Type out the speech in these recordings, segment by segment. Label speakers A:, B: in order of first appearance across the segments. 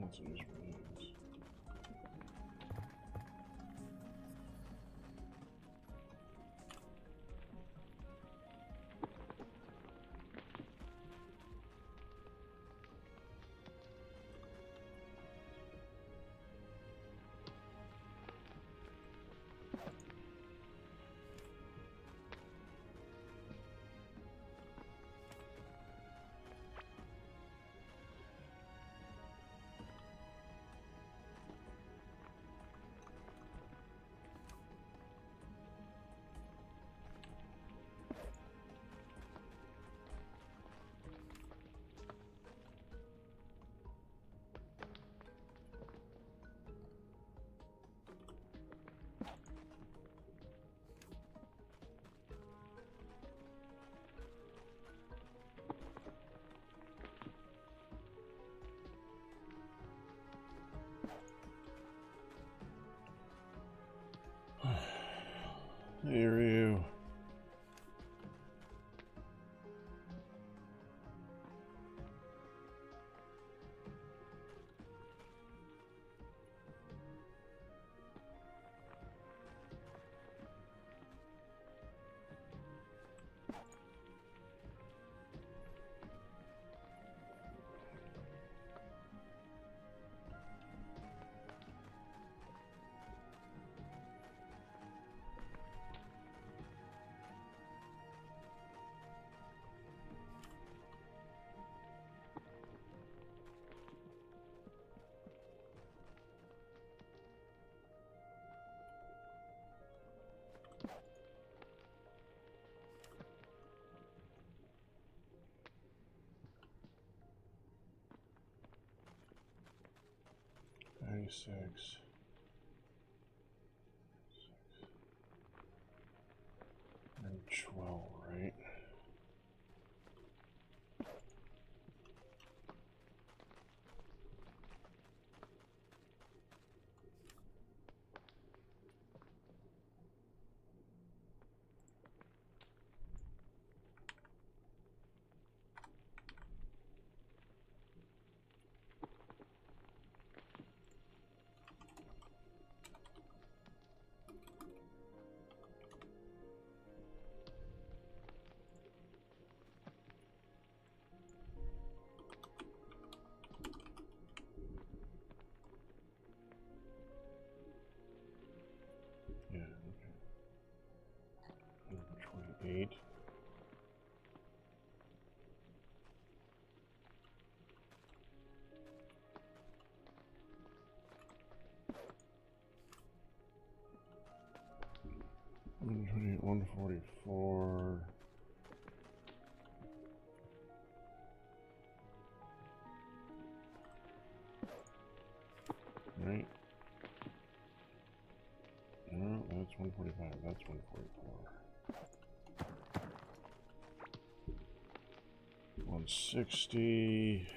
A: That's what it is. Here you. Six. And 12, right? Yeah, okay. 128. $128, 144. Right? No, that's 145. That's 144. 160.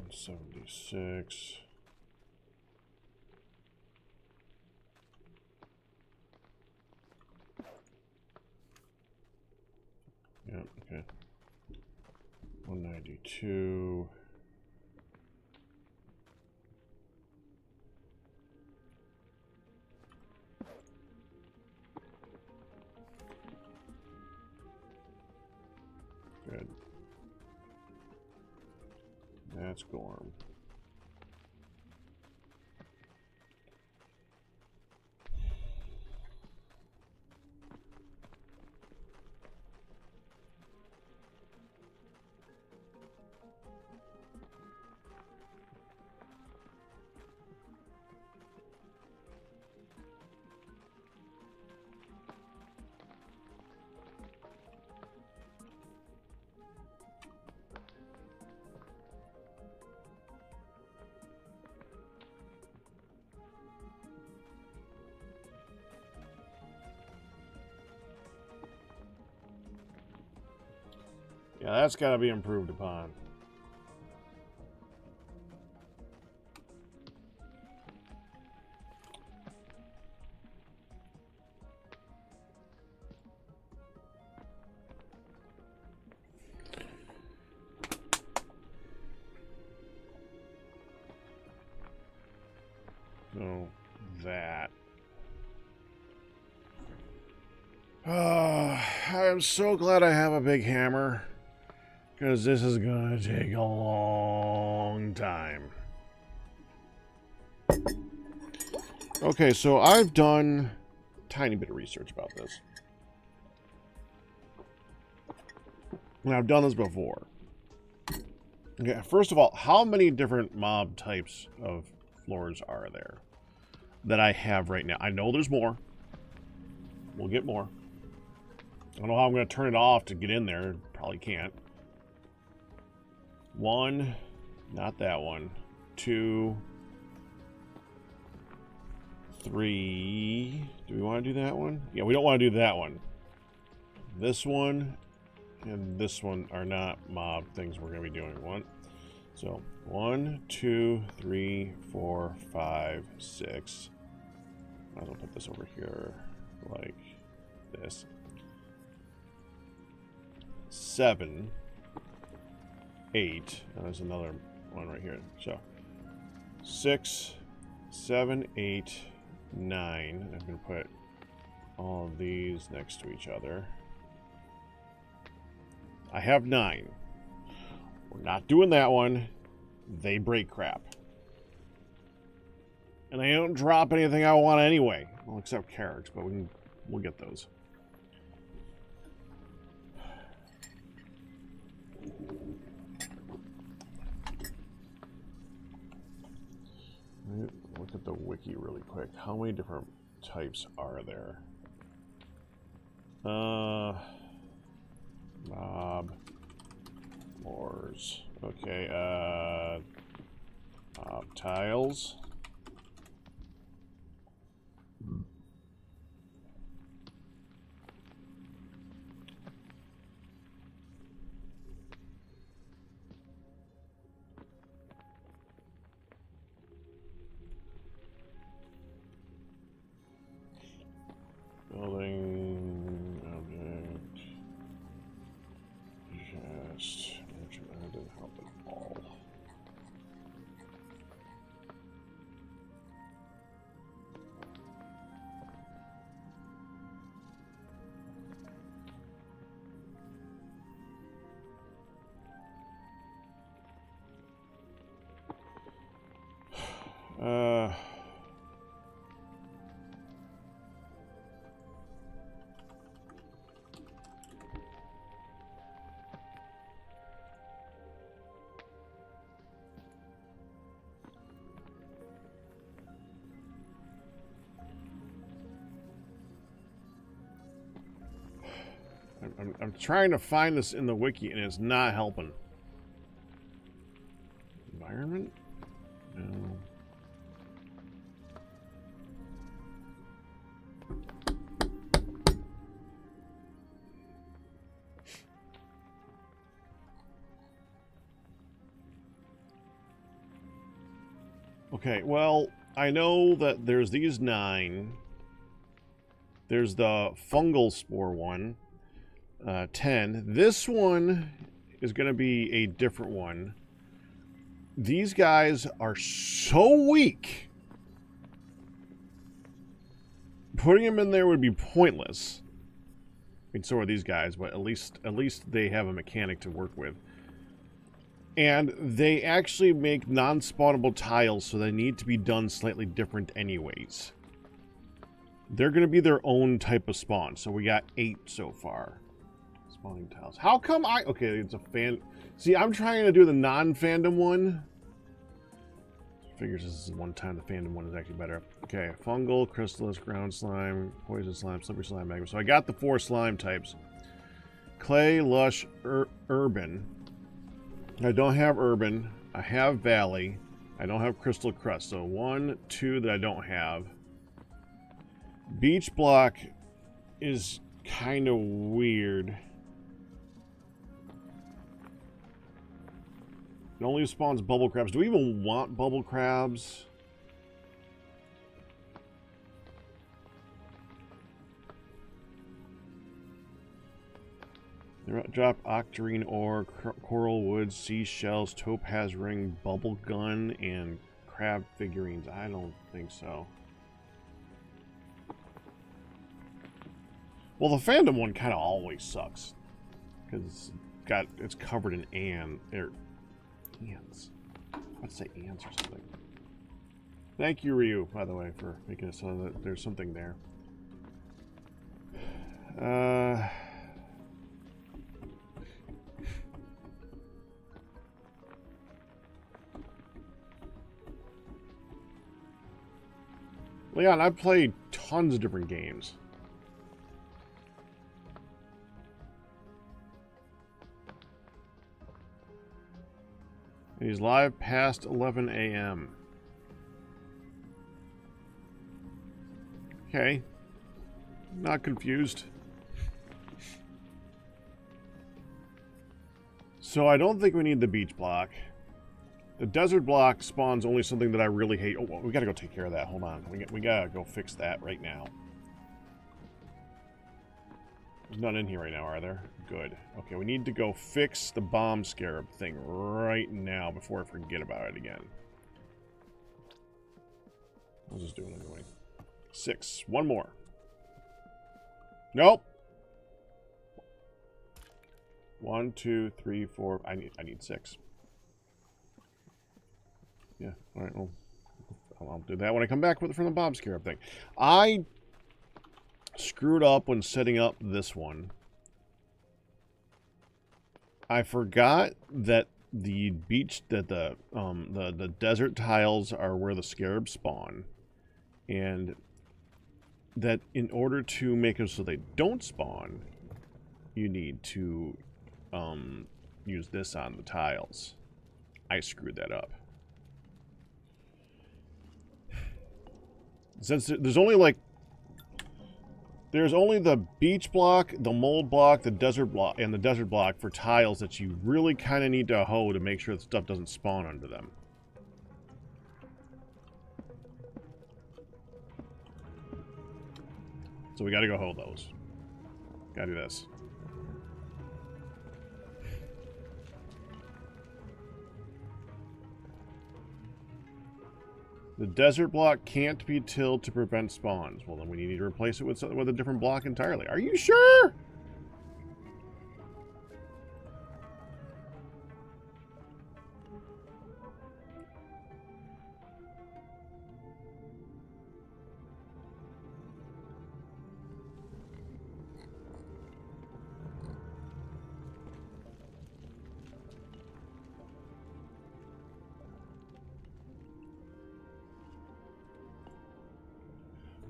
A: $176. Yep, okay. 192. Good. That's Gorm. Yeah, that's got to be improved upon. I'm so glad I have a big hammer, because this is going to take a long time. Okay, so I've done a tiny bit of research about this. And I've done this before. Okay, first of all, how many different mob types of floors are there that I have right now? I know there's more. We'll get more. I don't know how I'm going to turn it off to get in there. Probably can't. 1, not that one. 2, 3. Do we want to do that one? Yeah, we don't want to do that one. This one and this one are not mob things we're going to be doing. So 1, 2, 3, 4, 5, 6. Might as well put this over here like this. 7, 8. There's another one right here. So 6, 7, 8, 9. I'm going to put all of these next to each other. I have 9. We're not doing that one. They break crap. And I don't drop anything I want anyway. Well, except carrots, but we'll get those. Look at the wiki really quick. How many different types are there? Mob floors. Okay, mob tiles. Building object. Just that didn't help at all. I'm trying to find this in the wiki and it's not helping. Environment? No. Okay, well, I know that there's these 9. There's the fungal spore one. 10. This one is going to be a different one. These guys are so weak. Putting them in there would be pointless. I mean, so are these guys, but at least they have a mechanic to work with. And they actually make non-spawnable tiles, so they need to be done slightly different anyways. They're going to be their own type of spawn. So we got 8 so far. Spawning tiles. How come okay, it's a fan... See, I'm trying to do the non-fandom one. Figures this is one time the fandom one is actually better. Okay, fungal, crystallis, ground slime, poison slime, slippery slime, magma. So I got the 4 slime types. Clay, lush, urban. I don't have urban. I have valley. I don't have crystal crust. So 1, 2 that I don't have. Beach block is kind of weird. It only spawns bubble crabs. Do we even want bubble crabs? Drop octarine ore, coral wood, seashells, topaz ring, bubble gun, and crab figurines. I don't think so. Well, the fandom one kind of always sucks. Because it's covered in ants. Let's say ants or something. Thank you, Ryu, by the way, for making it so that there's something there. Leon, I've played tons of different games. And he's live past 11 a.m. Okay. Not confused. So I don't think we need the beach block. The desert block spawns only something that I really hate. Oh, well, we gotta go take care of that. Hold on. We gotta go fix that right now. There's none in here right now, are there? Good. Okay, we need to go fix the bomb scarab thing right now before I forget about it again. I'll just do it anyway. 6. One more. Nope. 1, 2, 3, 4. I need 6. Yeah. All right. Well, I'll do that when I come back from the bomb scarab thing. I screwed up when setting up this one. I forgot that the the desert tiles are where the scarabs spawn, and that in order to make them so they don't spawn, you need to use this on the tiles. I screwed that up. Since there's only the beach block, the mold block, the desert block, and the desert block for tiles that you really kind of need to hoe to make sure that stuff doesn't spawn under them. So we gotta go hoe those. Gotta do this. The desert block can't be tilled to prevent spawns. Well, then we need to replace it with a different block entirely. Are you sure?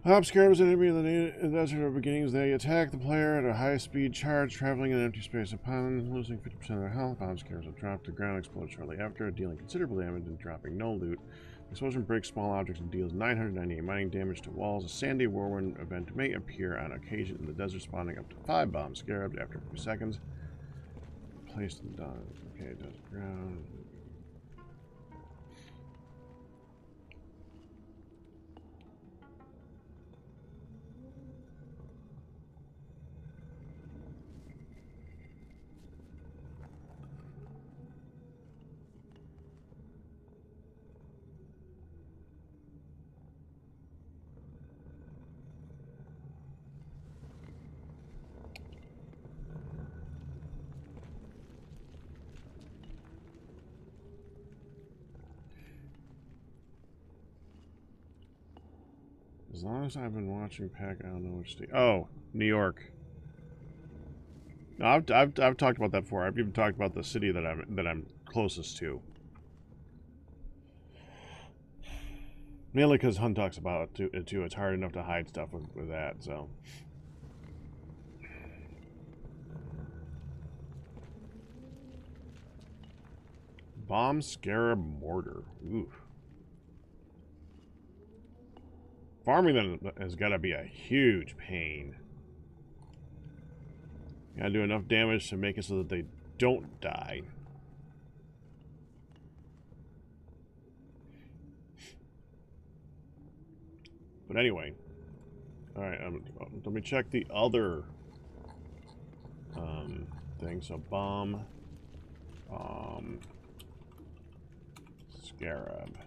A: Hop scarabs an enemy in the desert of beginnings. They attack the player at a high-speed charge, traveling in an empty space. Upon losing 50% of their health, bomb scarabs will drop to the ground, explode shortly after, dealing considerable damage and dropping no loot. The explosion breaks small objects and deals 998 mining damage to walls. A sandy whirlwind event may appear on occasion in the desert, spawning up to 5 bomb scarabs after a few seconds. Placed and done. Okay, desert ground. As long as I've been watching Pack, I don't know which state. Oh, New York. No, I've talked about that before. I've even talked about the city that I'm closest to. Mainly because Hunt talks about it too. It's hard enough to hide stuff with that. So. Bomb scarab mortar. Ooh. Farming them has got to be a huge pain. Gotta do enough damage to make it so that they don't die. But anyway. Alright, let me check the other thing. So bomb. Scarab.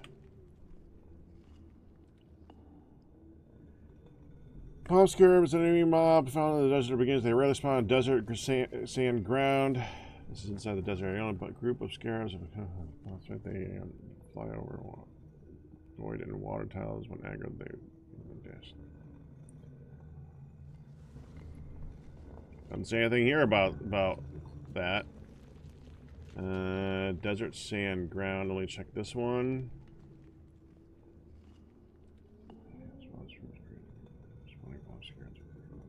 A: Palm scarabs, an enemy mob found in the desert begins. They rarely spawn on desert sand ground. This is inside the desert area, but a group of scarabs. That's right. They fly over void and water tiles when aggroed. They dash. Doesn't say anything here about that. Desert sand ground. Let me check this one.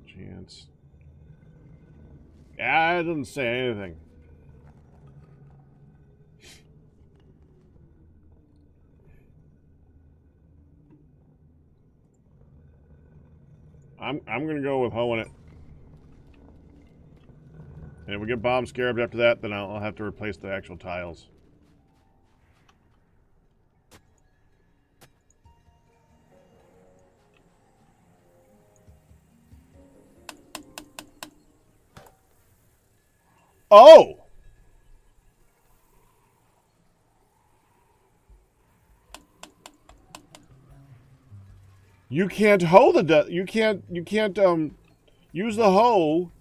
A: Chance. Yeah, it doesn't say anything. I'm gonna go with hoeing it. And if we get bomb scarabs after that, then I'll have to replace the actual tiles. Oh! You can't hoe the you can't use the hoe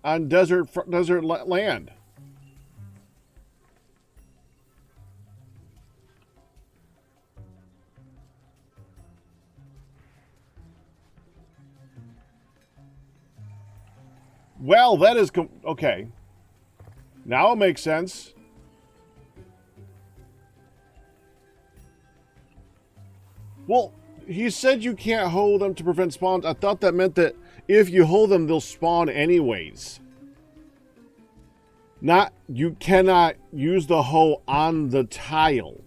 A: on desert land. Well, that is okay. Now it makes sense. Well, he said you can't hoe them to prevent spawns. I thought that meant that if you hoe them, they'll spawn anyways. Not, you cannot use the hoe on the tile.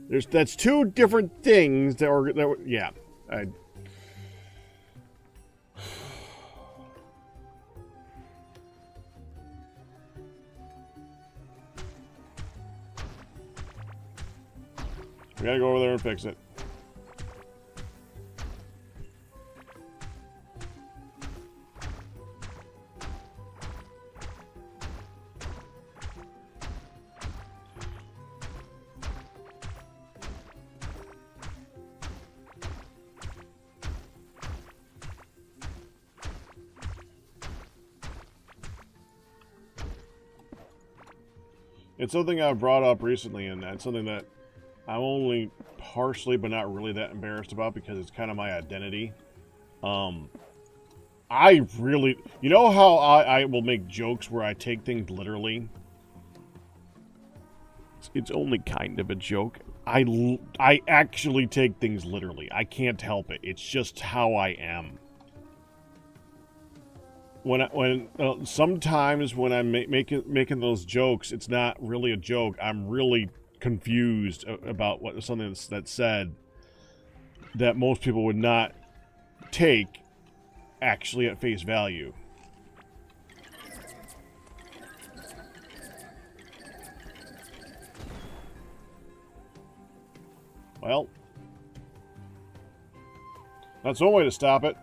A: That's two different things that were yeah. We gotta go over there and fix it. It's something I've brought up recently, and that's something that I'm only partially, but not really that embarrassed about because it's kind of my identity. I really... You know how I will make jokes where I take things literally? It's only kind of a joke. I actually take things literally. I can't help it. It's just how I am. Sometimes when I'm making those jokes, it's not really a joke. I'm really confused about something that's said that most people would not take actually at face value. Well, that's one way to stop it.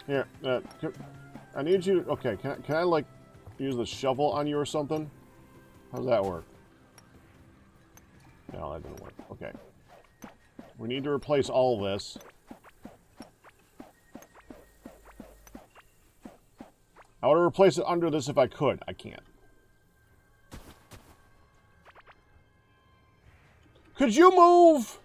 A: Here, I need you to... Okay, can I, like, use the shovel on you or something? How does that work? No, that doesn't work. Okay. We need to replace all this. I would replace it under this if I could. I can't. Could you move?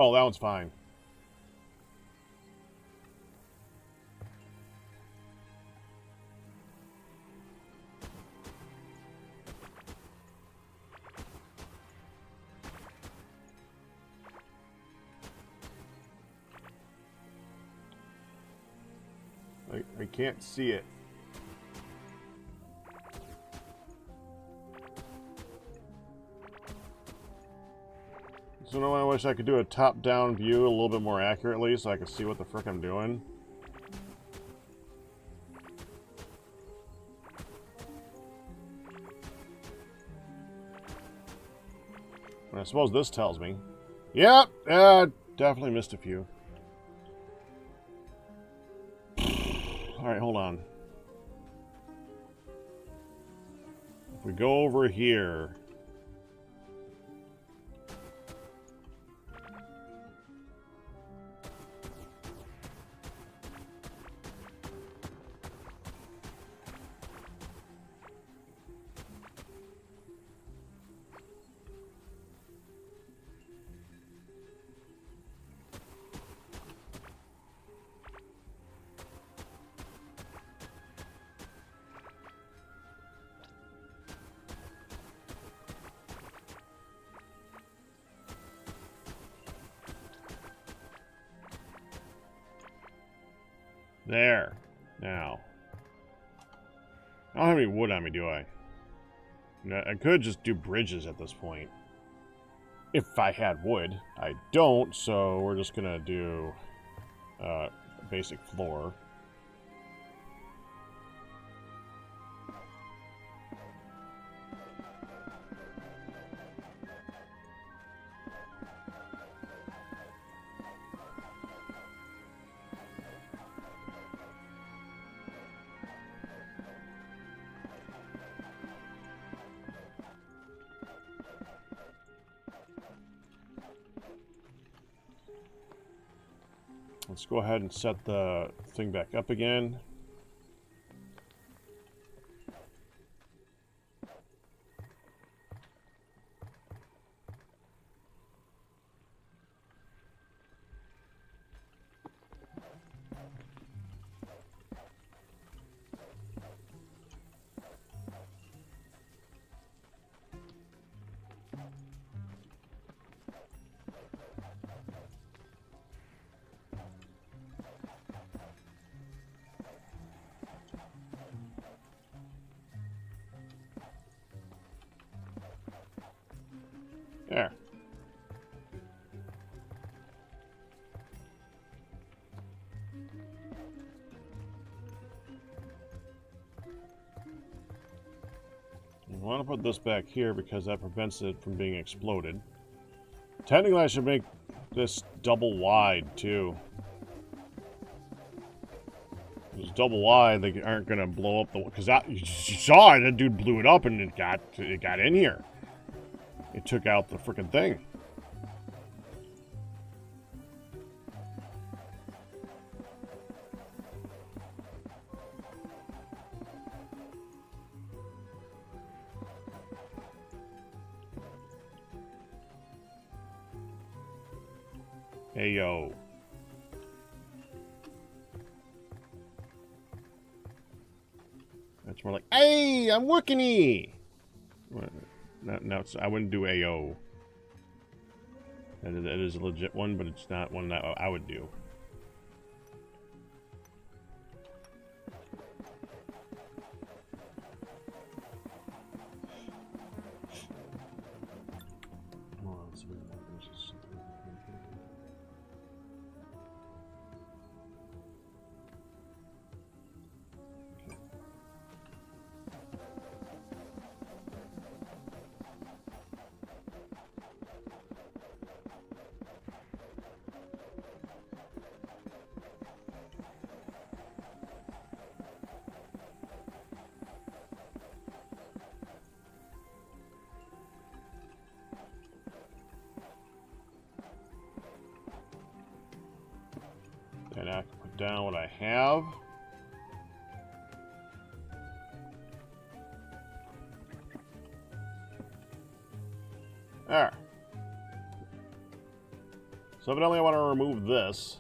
A: Oh, that one's fine. I can't see it. So now I wish I could do a top-down view a little bit more accurately so I can see what the frick I'm doing. And I suppose this tells me. Yep, definitely missed a few. Alright, hold on. If we go over here... There. Now. I don't have any wood on me, do I? No, I could just do bridges at this point. If I had wood. I don't, so we're just gonna do basic floor. Let's go ahead and set the thing back up again. There. I want to put this back here because that prevents it from being exploded. Technically, I should make this double wide, too. If it's double wide, they aren't going to blow up the... Because you saw it, that dude blew it up and it got in here. It took out the frickin' thing. Hey, yo. That's more like, hey, I'm working-y. No, I wouldn't do AO. That is a legit one, but it's not one that I would do. And I can put down what I have. There. So evidently I want to remove this.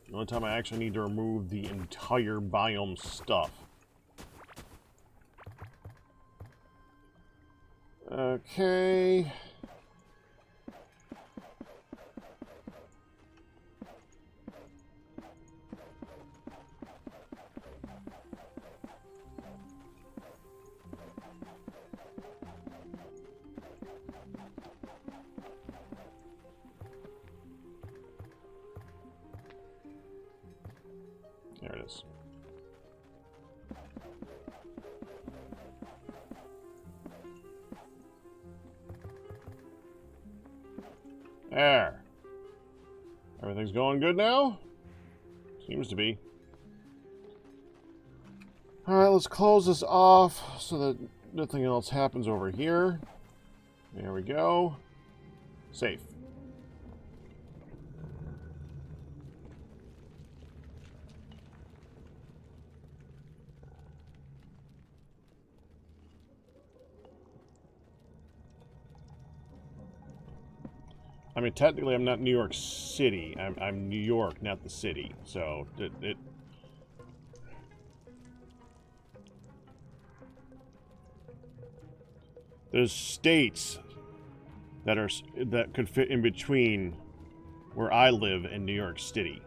A: The only time I actually need to remove the entire biome stuff. Okay. There it is. There. Everything's going good now? Seems to be. Alright, let's close this off so that nothing else happens over here. There we go. Safe. I mean, technically, I'm not New York City. I'm New York, not the city. So there's states that could fit in between where I live and New York City.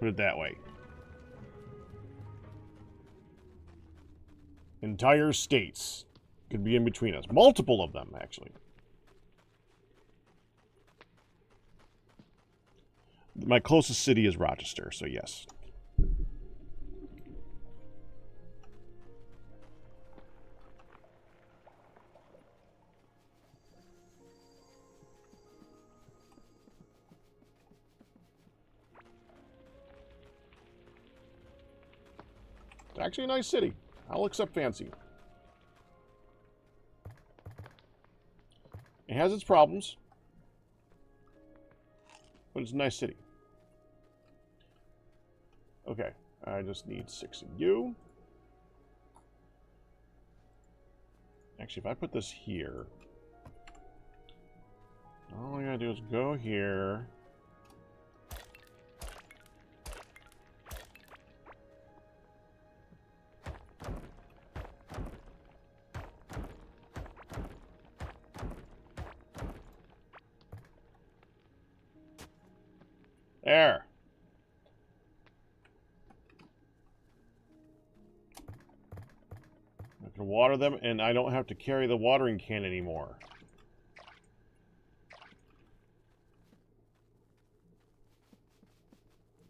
A: Put it that way. Entire states could be in between us. Multiple of them, actually. My closest city is Rochester, so yes. It's actually a nice city. I'll accept fancy. It has its problems, but it's a nice city. Okay, I just need 6 of you. Actually, if I put this here, all I gotta do is go here. There. I can water them, and I don't have to carry the watering can anymore.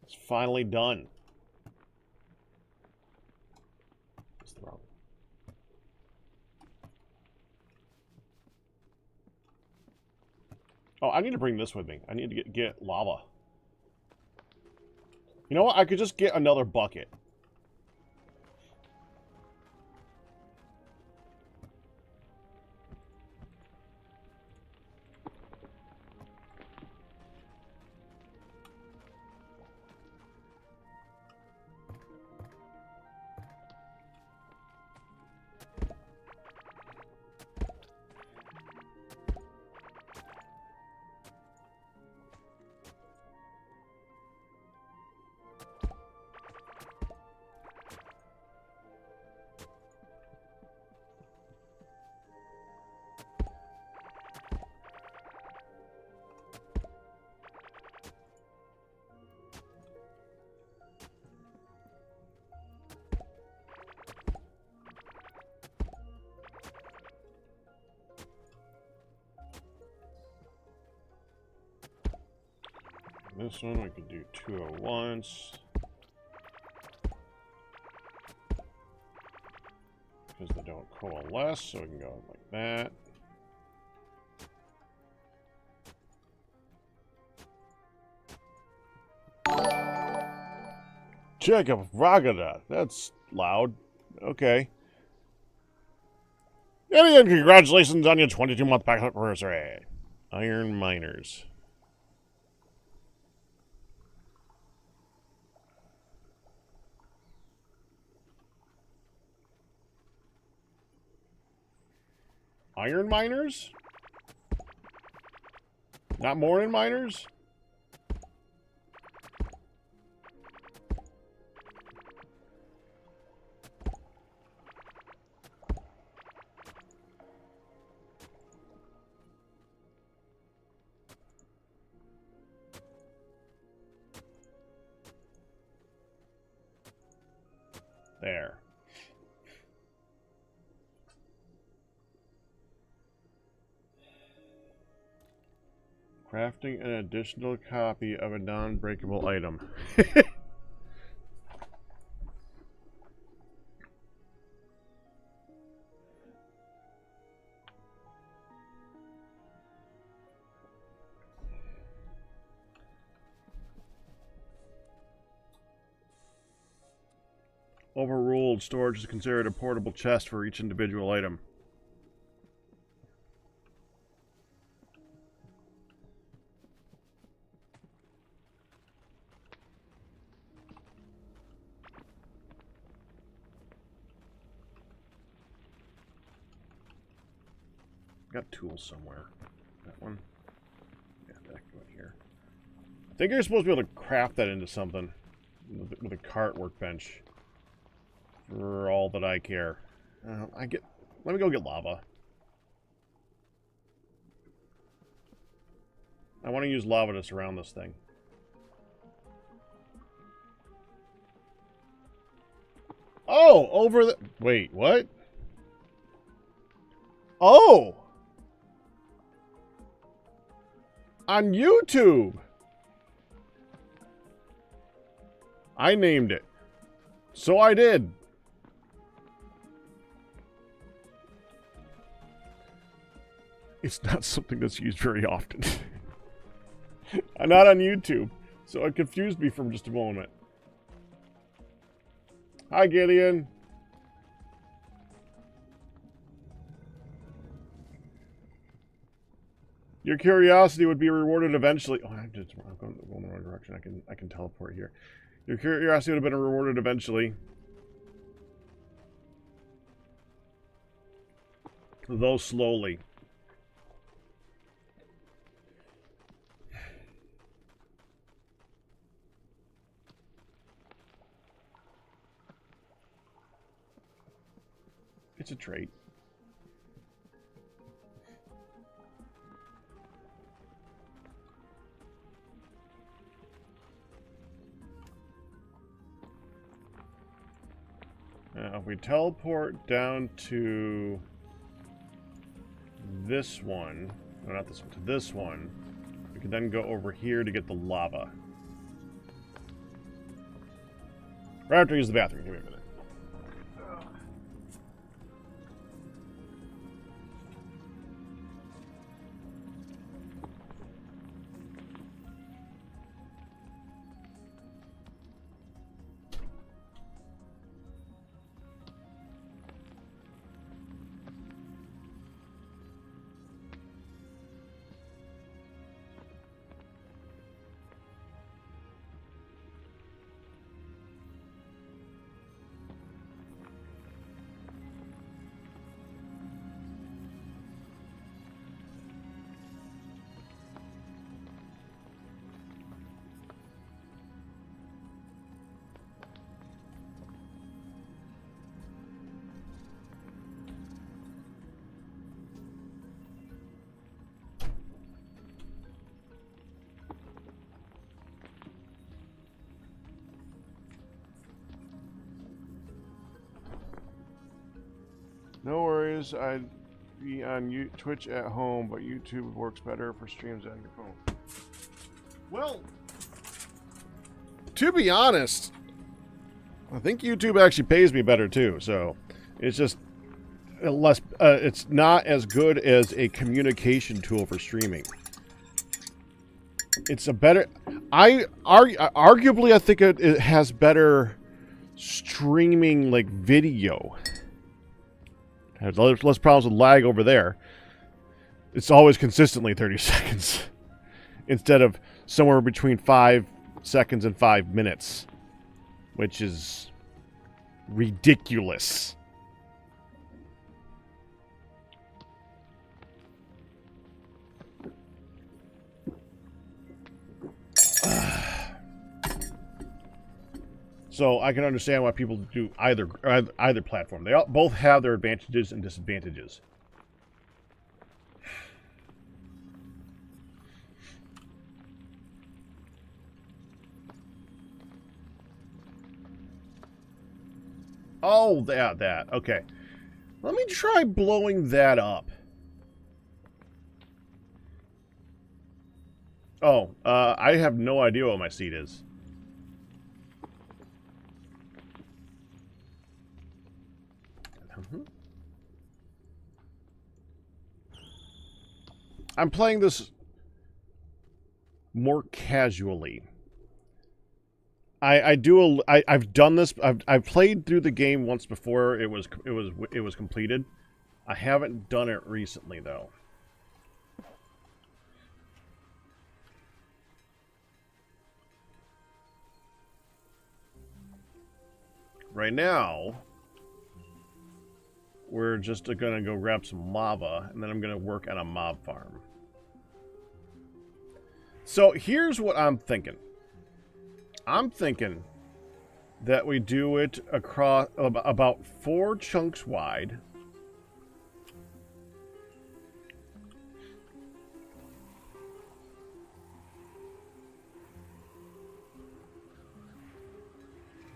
A: It's finally done. What's the problem? Oh, I need to bring this with me. I need to get lava. You know what? I could just get another bucket. This one we could do 2 at once. Because they don't coalesce, so we can go like that. Jacob Ragada. That's loud. Okay. And again, congratulations on your 22-month back anniversary. Iron Miners. Iron Miners? Not Morning Miners? There. Crafting an additional copy of a non-breakable item. Overruled. Storage is considered a portable chest for each individual item. Got tools somewhere. That one? Yeah, that can go in here. I think you're supposed to be able to craft that into something with a cart workbench. For all that I care. Let me go get lava. I want to use lava to surround this thing. Oh, over the... Wait, what? Oh! On YouTube! I named it. So I did. It's not something that's used very often. I'm not on YouTube, so it confused me for just a moment. Hi, Gideon. Your curiosity would be rewarded eventually. Oh, I'm going in the wrong direction. I can teleport here. Your curiosity would have been rewarded eventually. Though slowly. It's a trait. Now, if we teleport down to this one, no, not this one, to this one, we can then go over here to get the lava. Right after I use the bathroom. Give me a minute. No worries, I'd be on Twitch at home, but YouTube works better for streams on your phone. Well, to be honest, I think YouTube actually pays me better too, so it's just less, it's not as good as a communication tool for streaming. It's a better, arguably, I think it has better streaming, like, video. Has less problems with lag over there. It's always consistently 30 seconds. Instead of somewhere between 5 seconds and 5 minutes. Which is ridiculous. So I can understand why people do either platform. They both have their advantages and disadvantages. Oh, that. Okay. Let me try blowing that up. Oh, I have no idea what my seat is. I'm playing this more casually. I've done this. I've played through the game once before. It was completed. I haven't done it recently though. Right now, we're just gonna go grab some lava, and then I'm gonna work on a mob farm. So here's what I'm thinking. I'm thinking that we do it across about 4 chunks wide.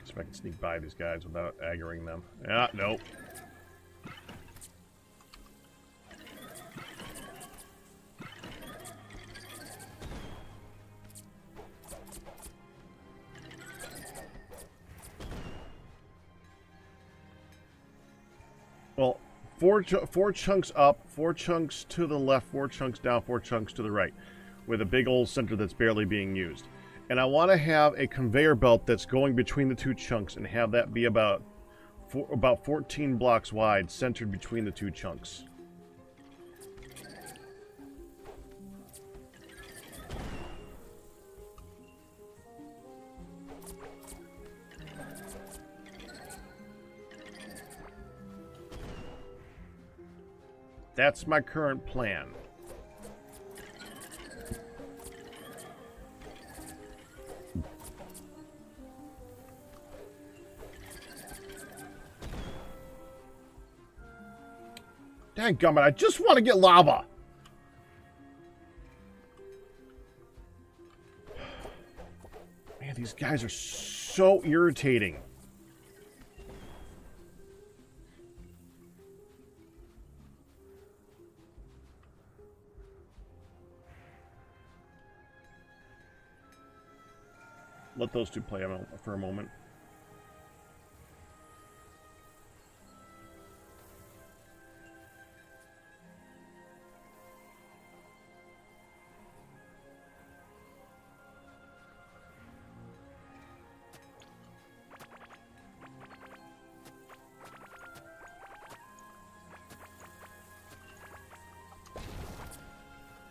A: See if I can sneak by these guys without aggroing them. Yeah, nope. Well, four chunks up, 4 chunks to the left, 4 chunks down, 4 chunks to the right, with a big old center that's barely being used. And I want to have a conveyor belt that's going between the 2 chunks and have that be about 14 blocks wide, centered between the 2 chunks. That's my current plan. Dadgummit, I just want to get lava. Man, these guys are so irritating. Let those two play for a moment.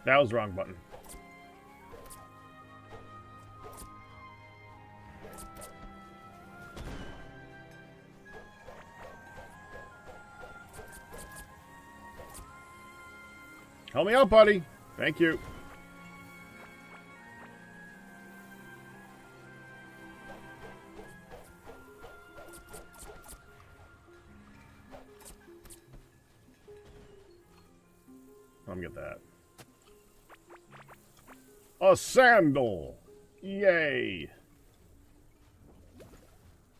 A: That was the wrong button. Help me out, buddy. Thank you. Let me get that. A sandal! Yay!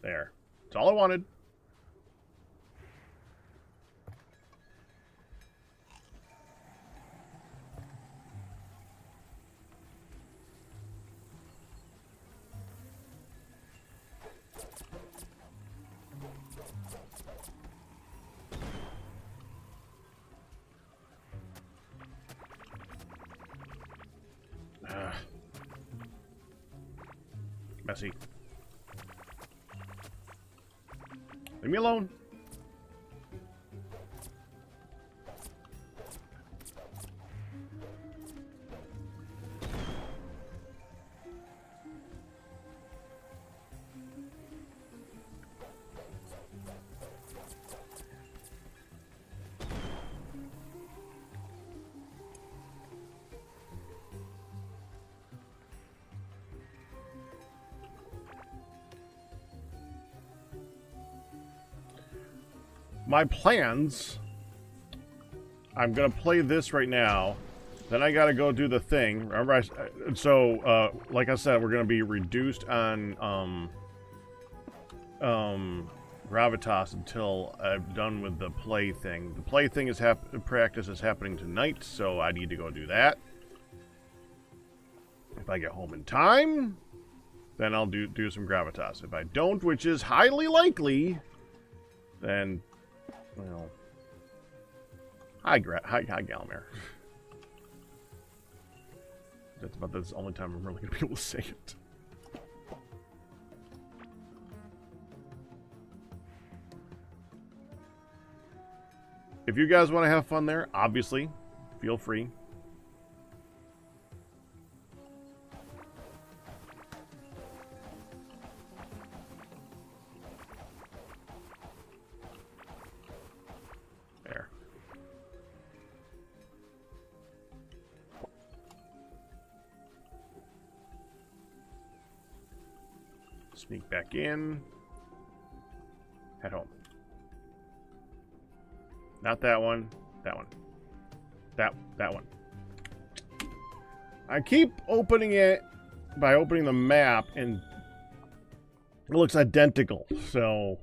A: There. That's all I wanted. Messy. Leave me alone. My plans, I'm going to play this right now, then I got to go do the thing. Remember, like I said, we're going to be reduced on gravitas until I'm done with the play thing. The play thing is practice is happening tonight, so I need to go do that. If I get home in time, then I'll do some gravitas. If I don't, which is highly likely, then... Well, hi Galmer. That's about the only time I'm really going to be able to say it. If you guys want to have fun there, obviously, feel free. Sneak back in. Head home. Not that one. That one. That one. I keep opening it by opening the map, and it looks identical. So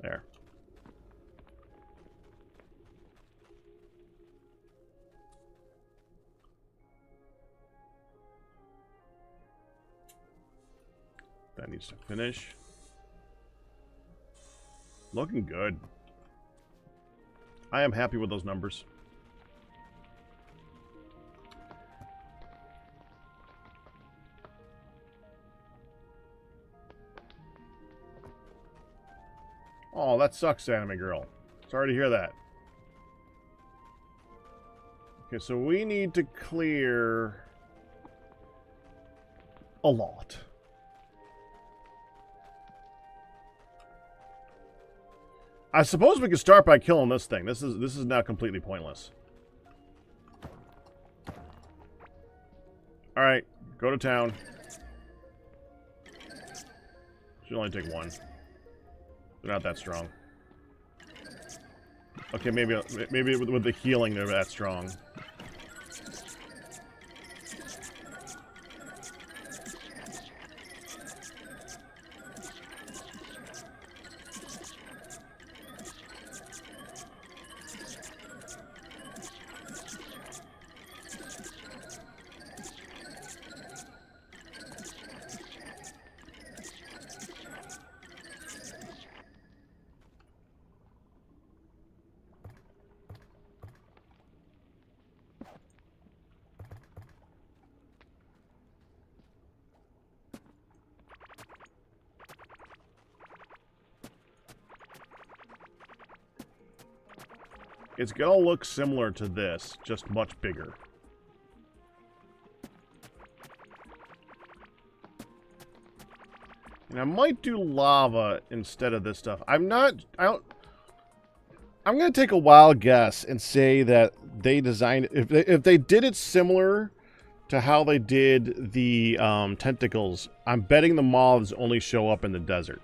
A: there. That needs to finish. Looking good. I am happy with those numbers. Oh, that sucks, anime girl. Sorry to hear that. Okay, so we need to clear a lot. I suppose we could start by killing this thing. This is now completely pointless. Alright, go to town. Should only take one. They're not that strong. Okay, maybe with the healing they're that strong. It's gonna look similar to this, just much bigger. And I might do lava instead of this stuff. I'm gonna take a wild guess and say that they designed, if they did it similar to how they did the tentacles, I'm betting the moths only show up in the desert.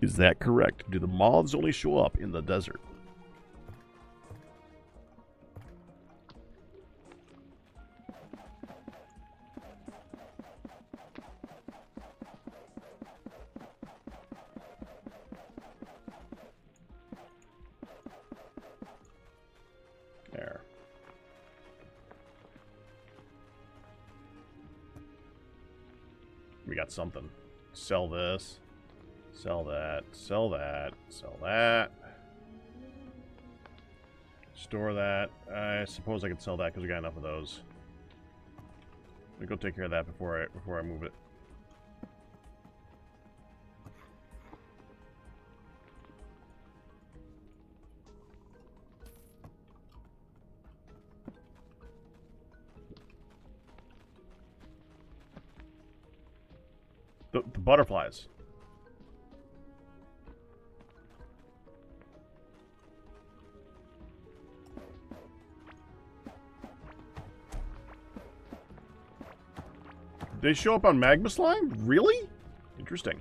A: Is that correct? Do the moths only show up in the desert? There. We got something. Sell this. Sell that. Sell that. Sell that. Store that. I suppose I could sell that because we got enough of those. Let me go take care of that before I move it. The butterflies. They show up on magma slime? Really? Interesting.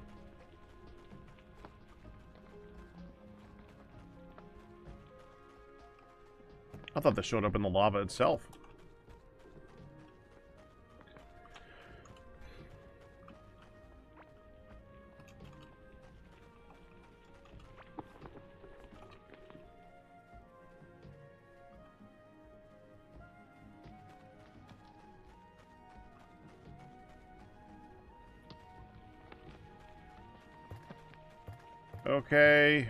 A: I thought they showed up in the lava itself. Okay.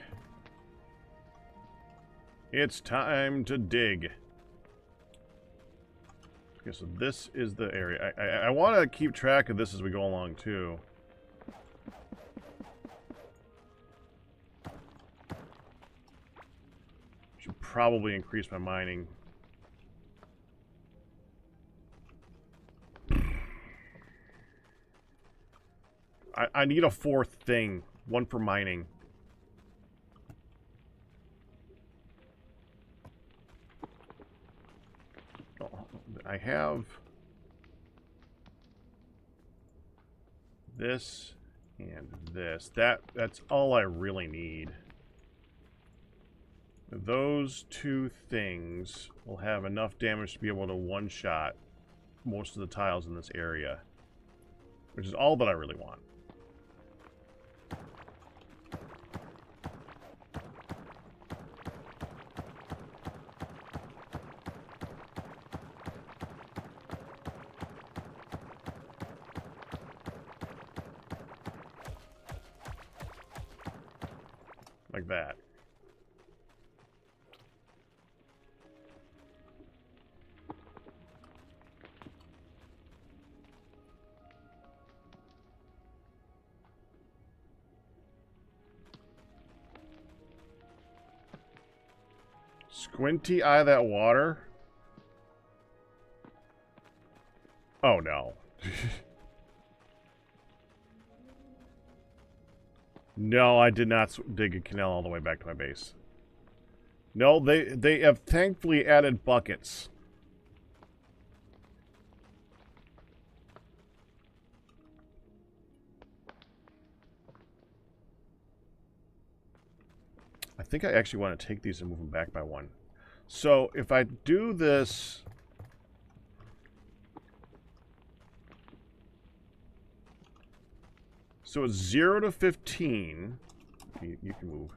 A: It's time to dig. Okay, so this is the area. I want to keep track of this as we go along, too. Should probably increase my mining. I need a fourth thing. One for mining. I have this and this. That's all I really need. Those two things will have enough damage to be able to one-shot most of the tiles in this area, which is all that I really want. Like that. Squinty eye that water? Oh no. No, I did not dig a canal all the way back to my base. No, they have thankfully added buckets. I think I actually want to take these and move them back by one. So if I do this... So it's 0 to 15. You can move.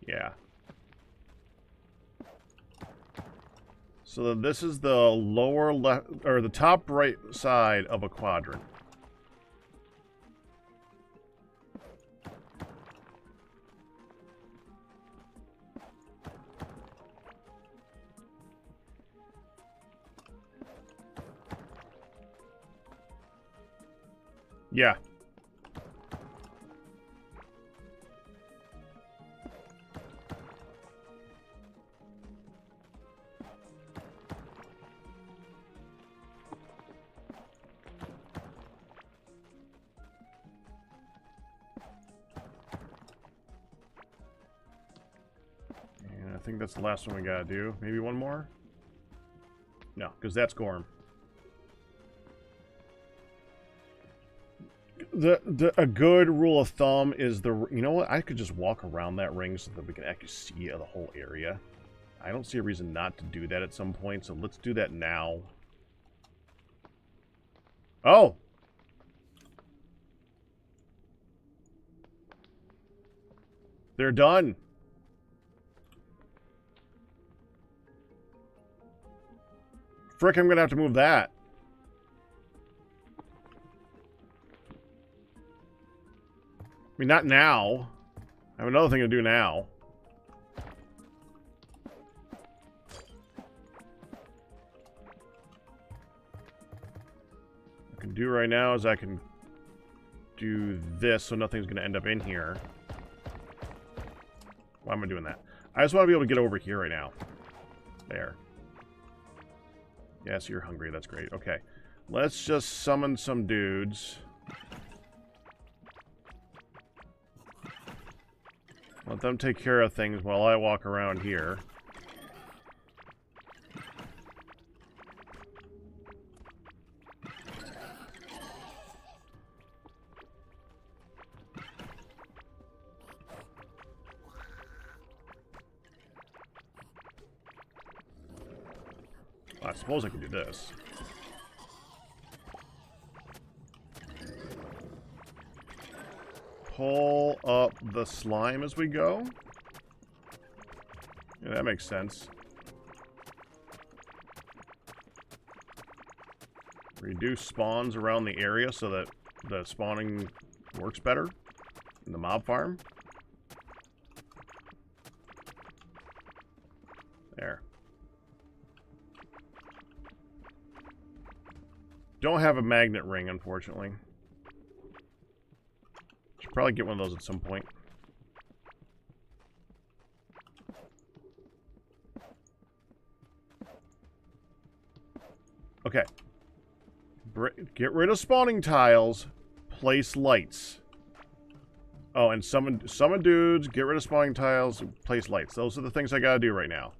A: Yeah. So then this is the lower left, or the top right side of a quadrant. Yeah. And I think that's the last one we gotta do. Maybe one more? No, because that's Gorm. A good rule of thumb is you know what? I could just walk around that ring so that we can actually see the whole area. I don't see a reason not to do that at some point, so let's do that now. Oh! They're done. Frick, I'm gonna have to move that. I mean, not now. I have another thing to do now. do right now is I can do this so nothing's going to end up in here. Why am I doing that? I just want to be able to get over here right now. There. Yes, you're hungry. That's great. Okay. Let's just summon some dudes. Let them take care of things while I walk around here. I suppose I can do this. Pull up the slime as we go. Yeah, that makes sense. Reduce spawns around the area so that the spawning works better in the mob farm. There. Don't have a magnet ring, unfortunately. Should probably get one of those at some point. Okay. Get rid of spawning tiles. Place lights. Oh, and summon dudes. Get rid of spawning tiles. Place lights. Those are the things I gotta do right now.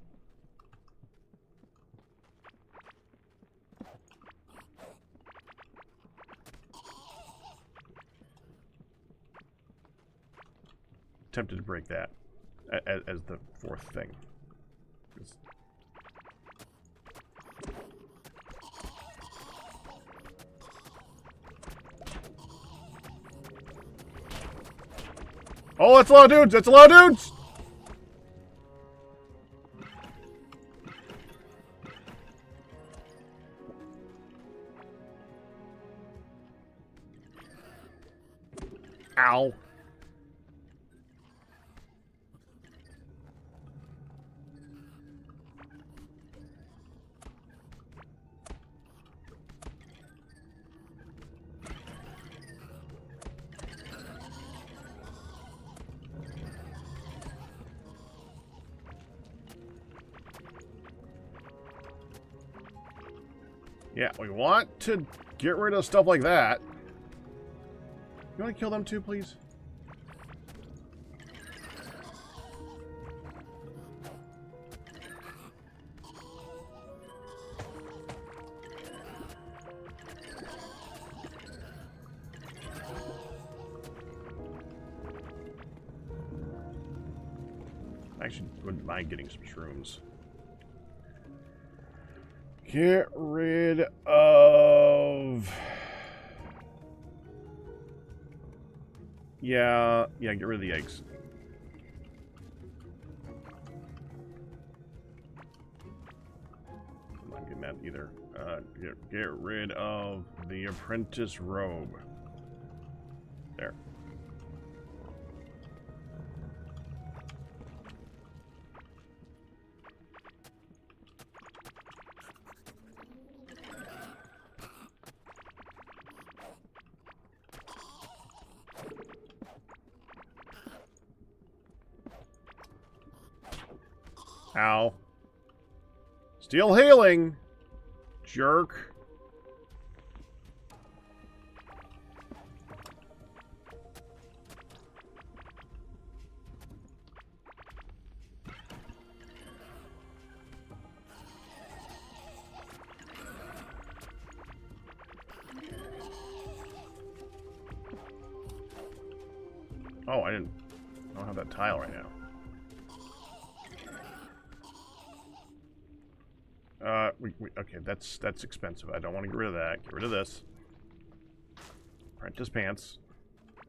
A: Tempted to break that as the fourth thing. Oh, that's a lot of dudes! That's a lot of dudes! Ow. Yeah, we want to get rid of stuff like that. You want to kill them too, please? I actually wouldn't mind getting some shrooms. Get rid of... Yeah, get rid of the eggs. I'm not getting that either. Get rid of the apprentice robe. There. Ow. Still healing. Jerk. Oh, I don't have that tile right now. Okay, that's expensive. I don't want to get rid of that. Get rid of this. Apprentice pants.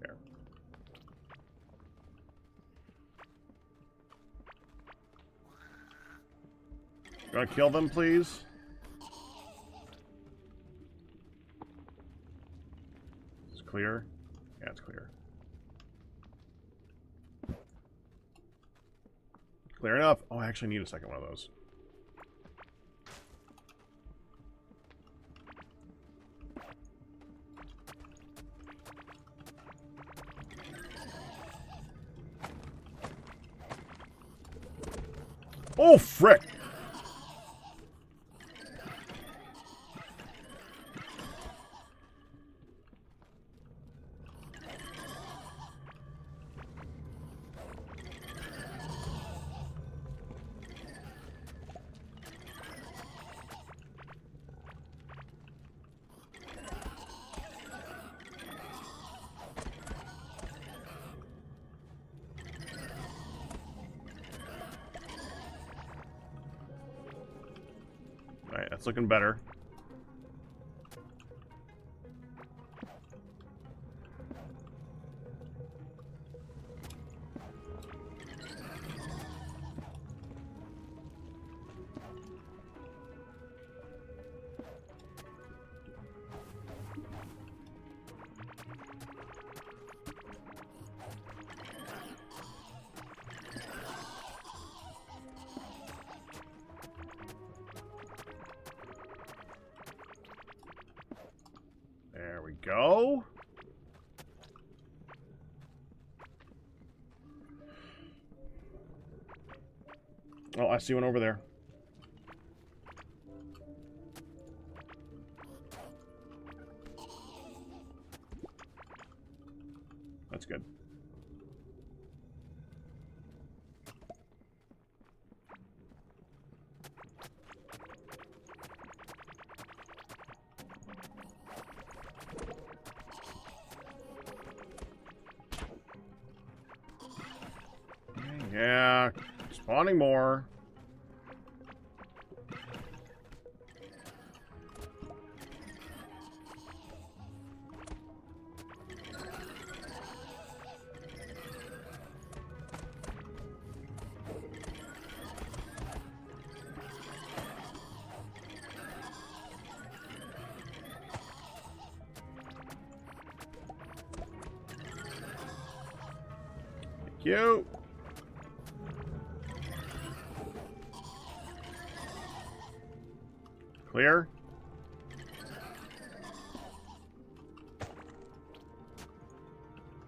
A: There. You want to kill them, please? Is it clear? Yeah, it's clear. Clear enough. Oh, I actually need a second one of those. Oh, frick! Alright, that's looking better. There we go. Oh, I see one over there. That's good. Yeah, spawning more. Thank you. Clear?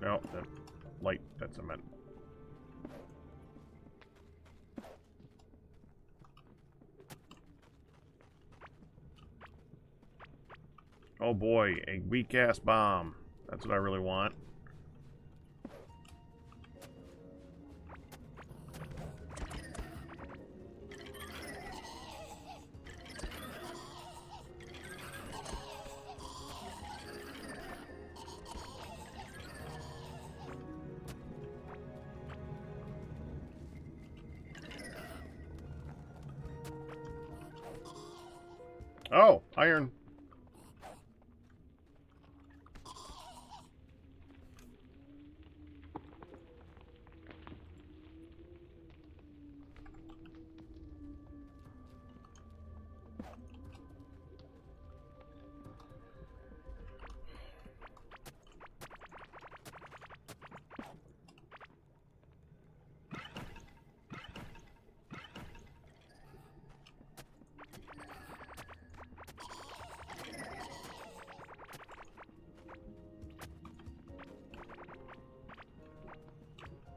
A: No, that light, that's a meant. Oh boy, a weak-ass bomb. That's what I really want. Oh, iron.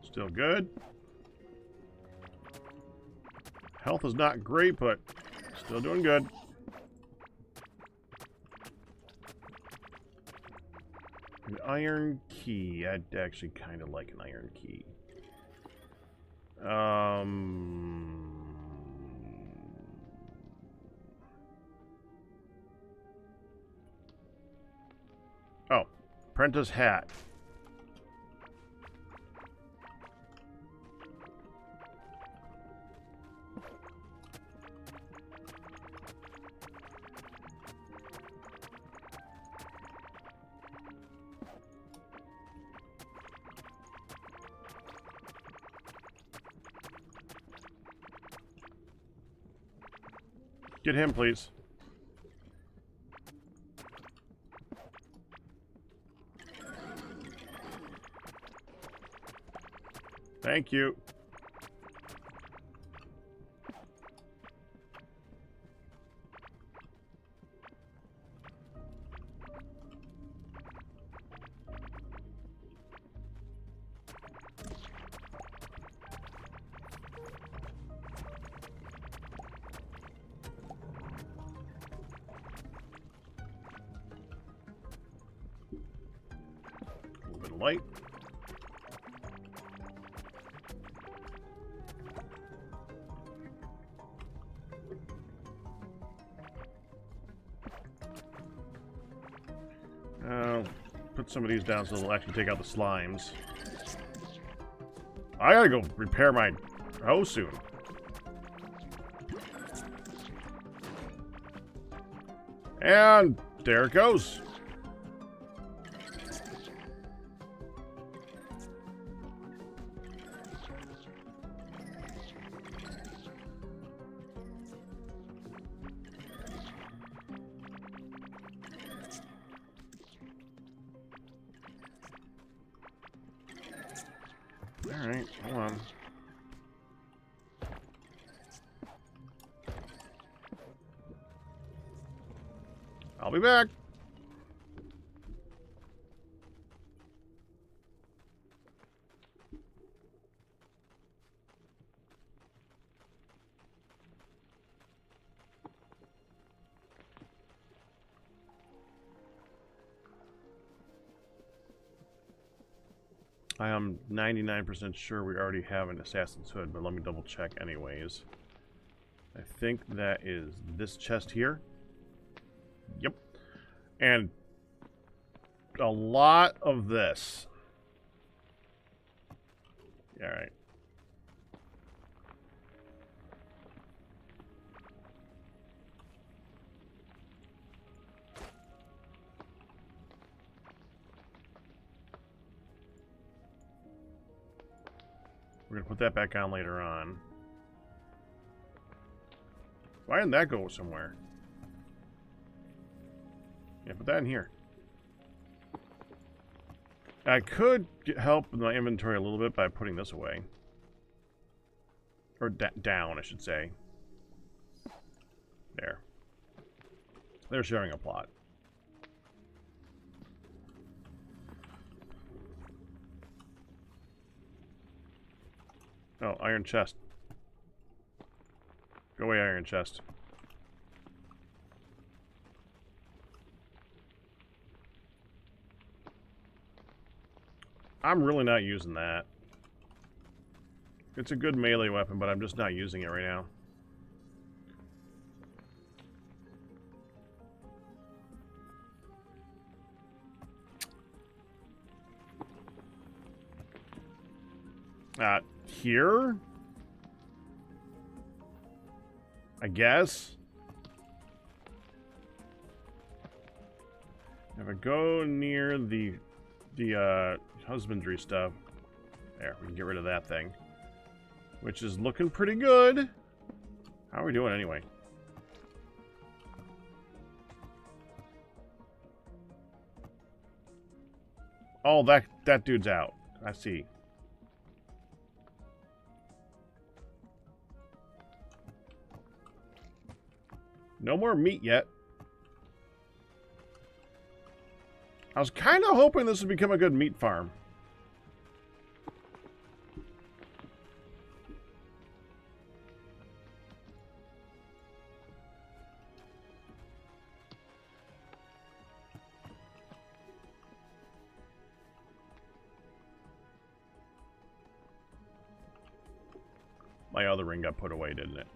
A: Still good. Health is not great, but still doing good. An iron key. I'd actually kind of like an iron key. Oh, apprentice hat. Get him, please. Thank you. light. Put some of these down so they'll actually take out the slimes. I gotta go repair my hose soon. And there it goes. Alright, hold on. I'll be back. I am 99% sure we already have an Assassin's Hood, but let me double check anyways. I think that is this chest here. Yep. And a lot of this. Alright. We're going to put that back on later on. Why didn't that go somewhere? Yeah, put that in here. I could help with my inventory a little bit by putting this away. Or down, I should say. There. They're sharing a plot. Oh, iron chest. Go away, iron chest. I'm really not using that. It's a good melee weapon, but I'm just not using it right now. Here? I guess? If I go near the husbandry stuff, there, we can get rid of that thing. Which is looking pretty good. How are we doing anyway? Oh, that dude's out. I see. No more meat yet. I was kind of hoping this would become a good meat farm. My other ring got put away, didn't it?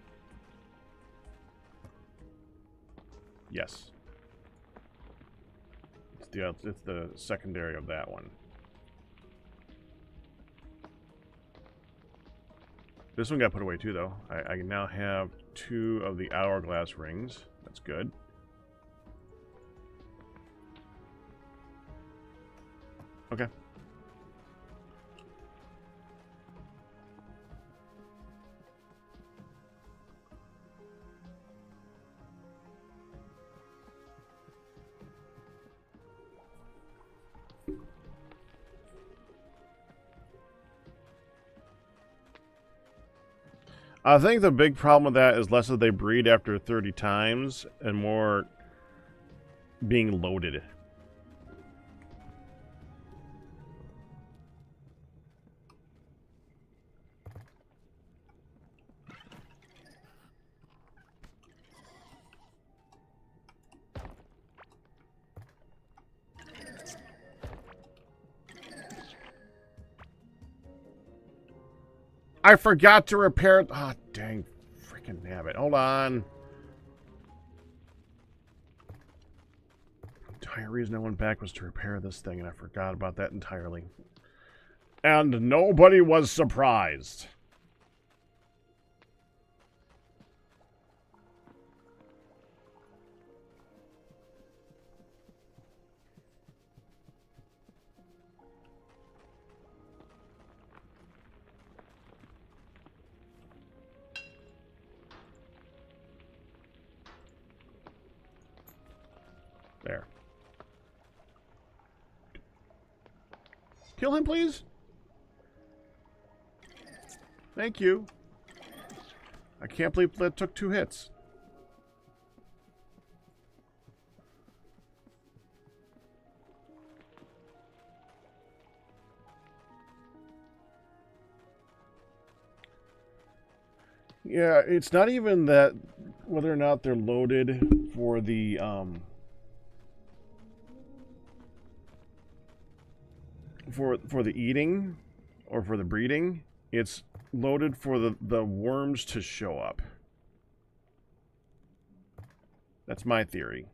A: Yes. It's the secondary of that one. This one got put away too, though. I now have 2 of the hourglass rings. That's good. Okay. I think the big problem with that is less that they breed after 30 times and more being loaded. I forgot to repair... Ah, oh, dang. Freaking nabbit. Hold on. The entire reason I went back was to repair this thing, and I forgot about that entirely. And nobody was surprised. There. Kill him, please. Thank you. I can't believe that took 2 hits. Yeah, it's not even that whether or not they're loaded for the for the eating or for the breeding. It's loaded for the worms to show up. That's my theory.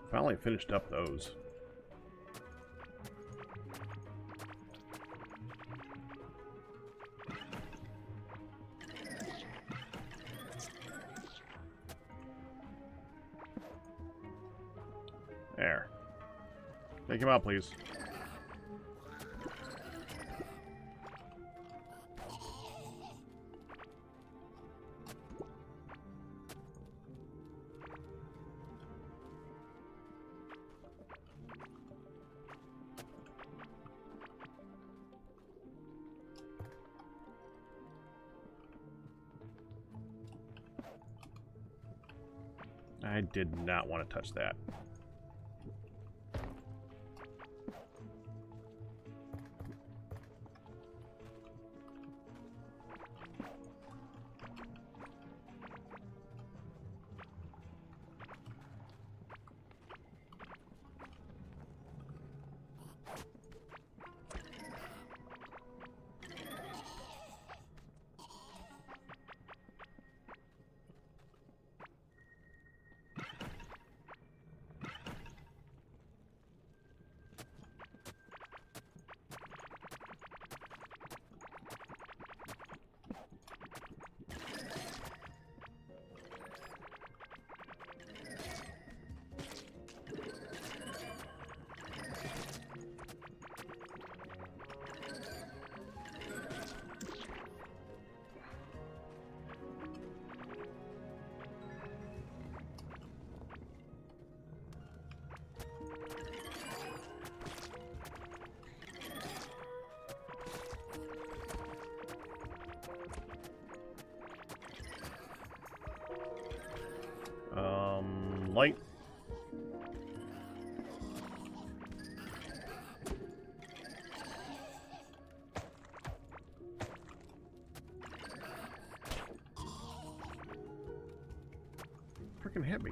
A: Finally finished up those. There. Take him out, please. I did not want to touch that. Light. Freaking hit me.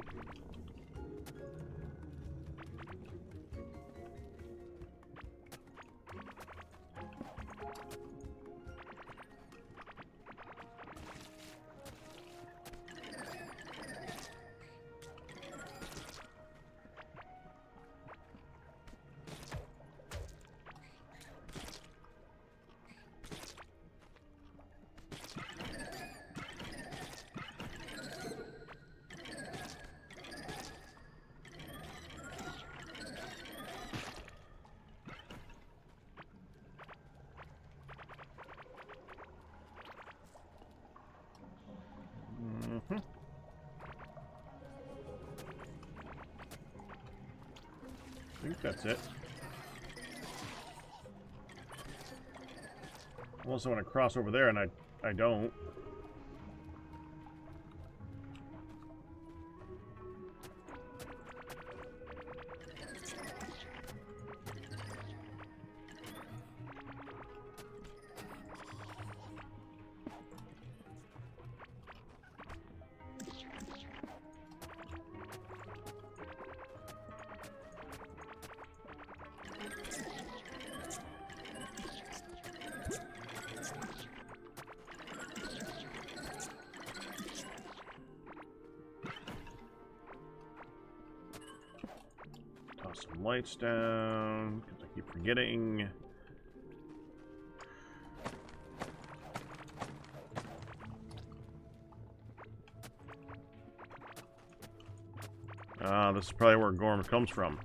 A: I think that's it. Unless I want to cross over there, and I don't. lights down, because I keep forgetting. This is probably where Gorm comes from.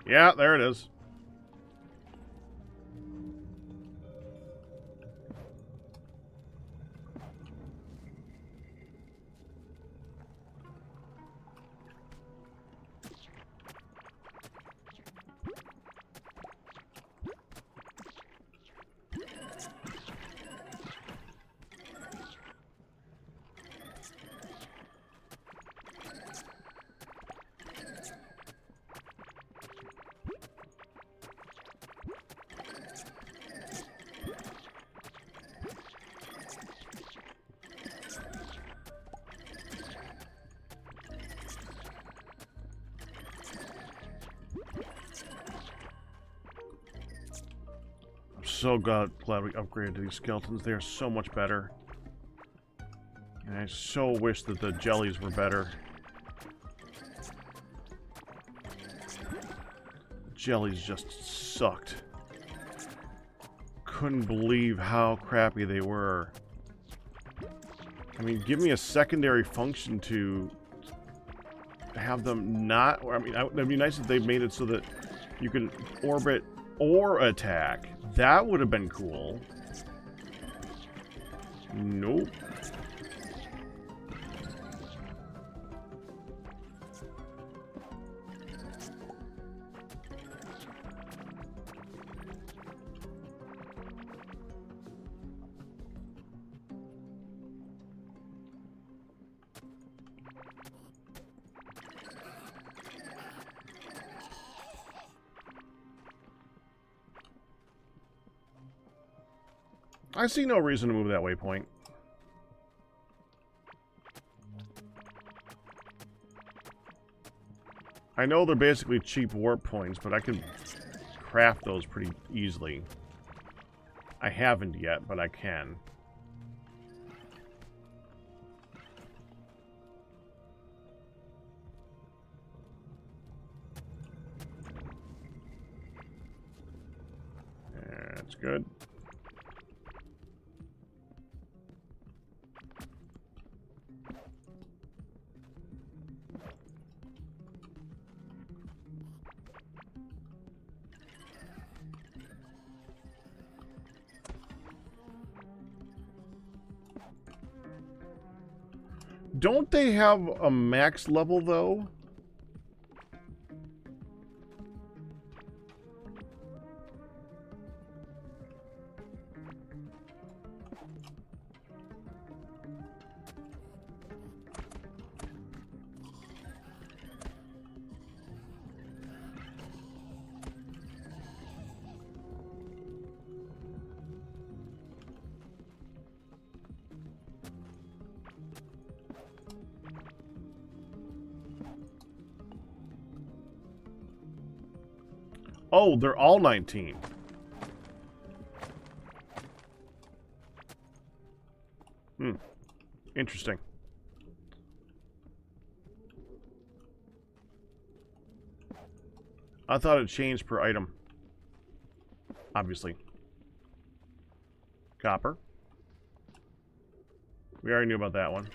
A: Yeah, there it is. So glad we upgraded these skeletons. They are so much better. And I so wish that the jellies were better. Jellies just sucked. Couldn't believe how crappy they were. I mean, give me a secondary function to have them not... I mean, it'd be nice if they made it so that you can orbit or attack. That would have been cool. Nope. I see no reason to move that waypoint. I know they're basically cheap warp points, but I can craft those pretty easily. I haven't yet, but I can. That's good. Don't they have a max level, though? Oh, they're all 19. Interesting. I thought it changed per item. Obviously. Copper. We already knew about that one.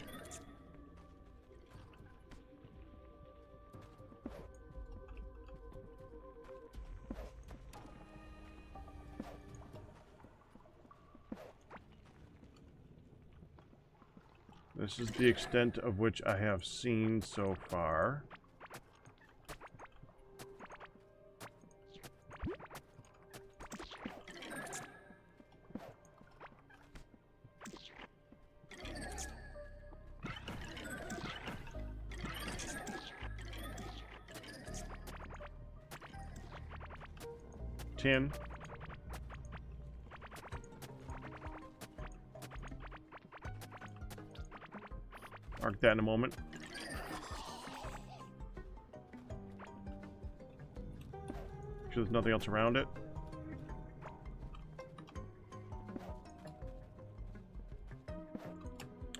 A: This is the extent of which I have seen so far. Tin. Mark that in a moment. Make sure there's nothing else around it.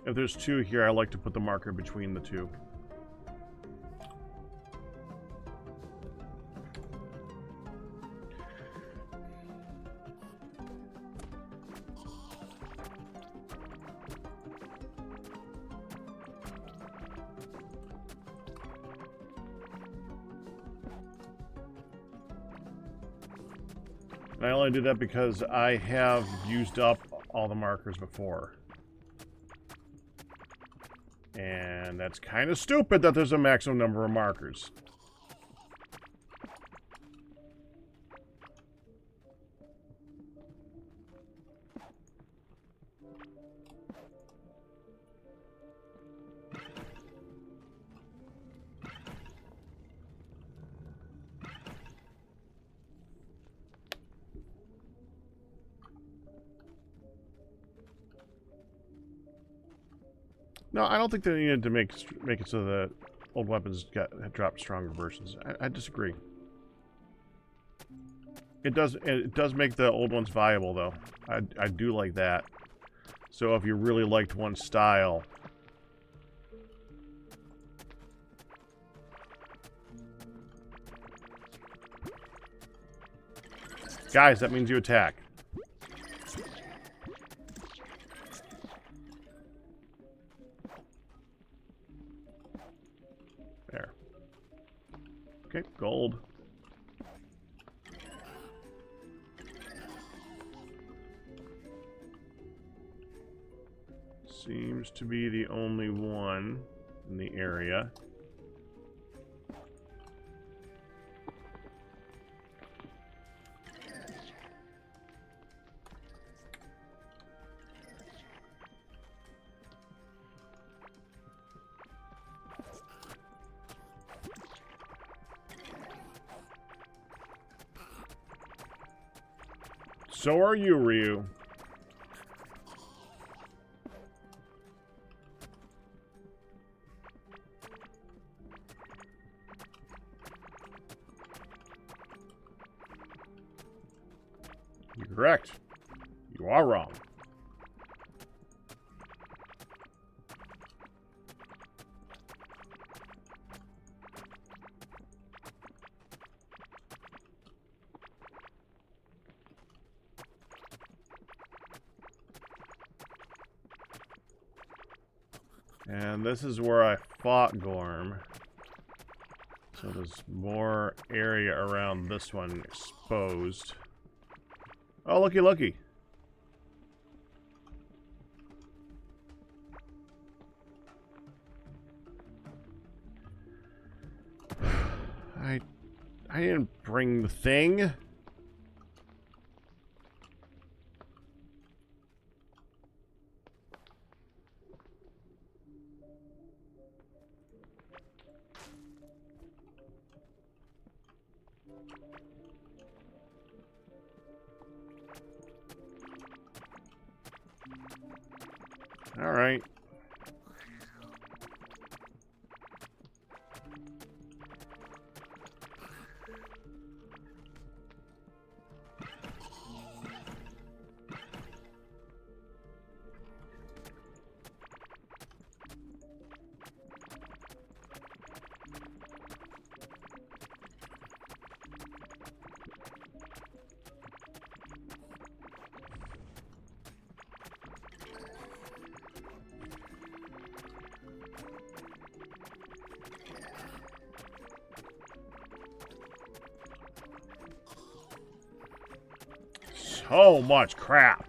A: If there's two here, I like to put the marker between the two. I only do that because I have used up all the markers before. And that's kind of stupid that there's a maximum number of markers. No, I don't think they needed to make it so the old weapons dropped stronger versions. I disagree. It does make the old ones viable though. I do like that. So if you really liked one style, guys, that means you attack. There. Okay, gold. Seems to be the only one in the area. So are you, Ryu. You're correct. You are wrong. And this is where I fought Gorm. So there's more area around this one exposed. Oh, looky, looky. I didn't bring the thing. All right. So much crap.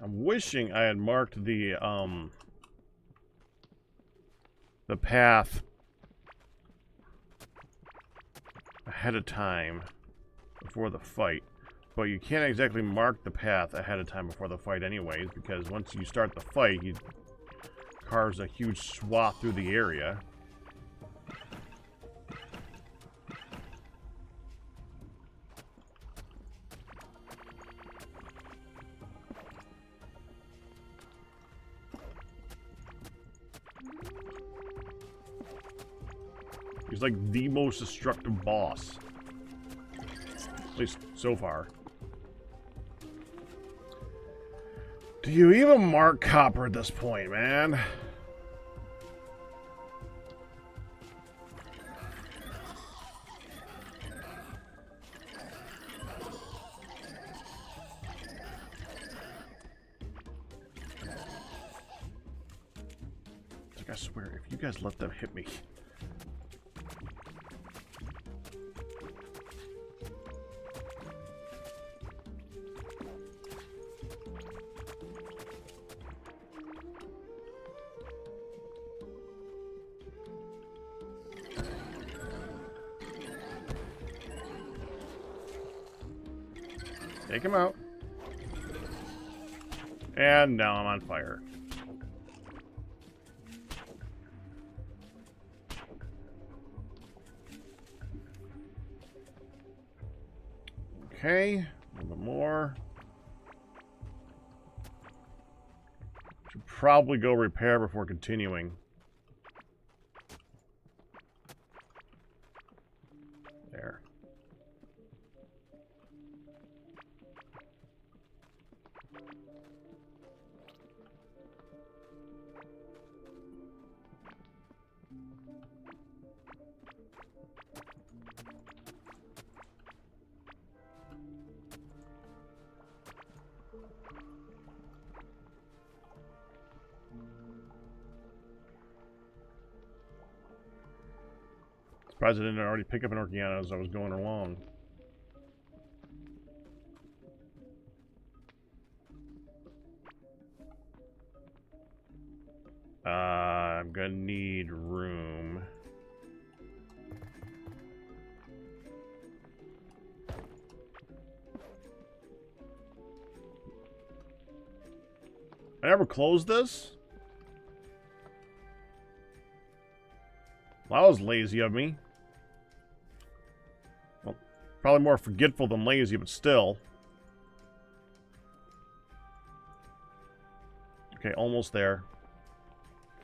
A: I'm wishing I had marked the path ahead of time before the fight. But you can't exactly mark the path ahead of time before the fight anyways, because once you start the fight, you carves a huge swath through the area. He's like the most destructive boss. At least so far. Do you even mark copper at this point, man? Like, I swear, if you guys let them hit me. Take him out. And now I'm on fire. Okay, a little bit more. Should probably go repair before continuing. There. Surprised I didn't already pick up an Orchiana as I was going along. I'm gonna need room. I never closed this? Well, that was lazy of me. Well, probably more forgetful than lazy, but still. Okay, almost there.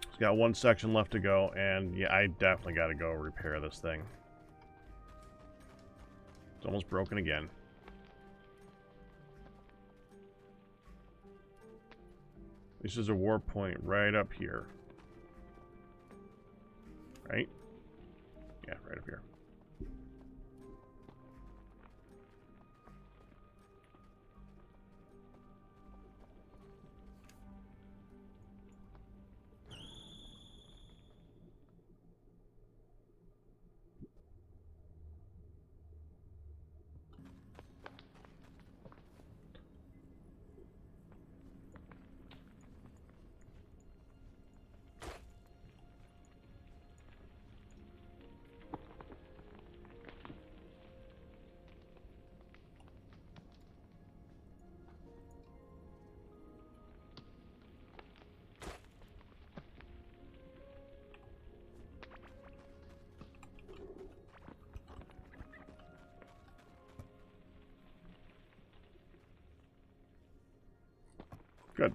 A: It's got one section left to go, and yeah, I definitely got to go repair this thing. It's almost broken again. This is a warp point right up here. Right? Yeah, right up here. Good.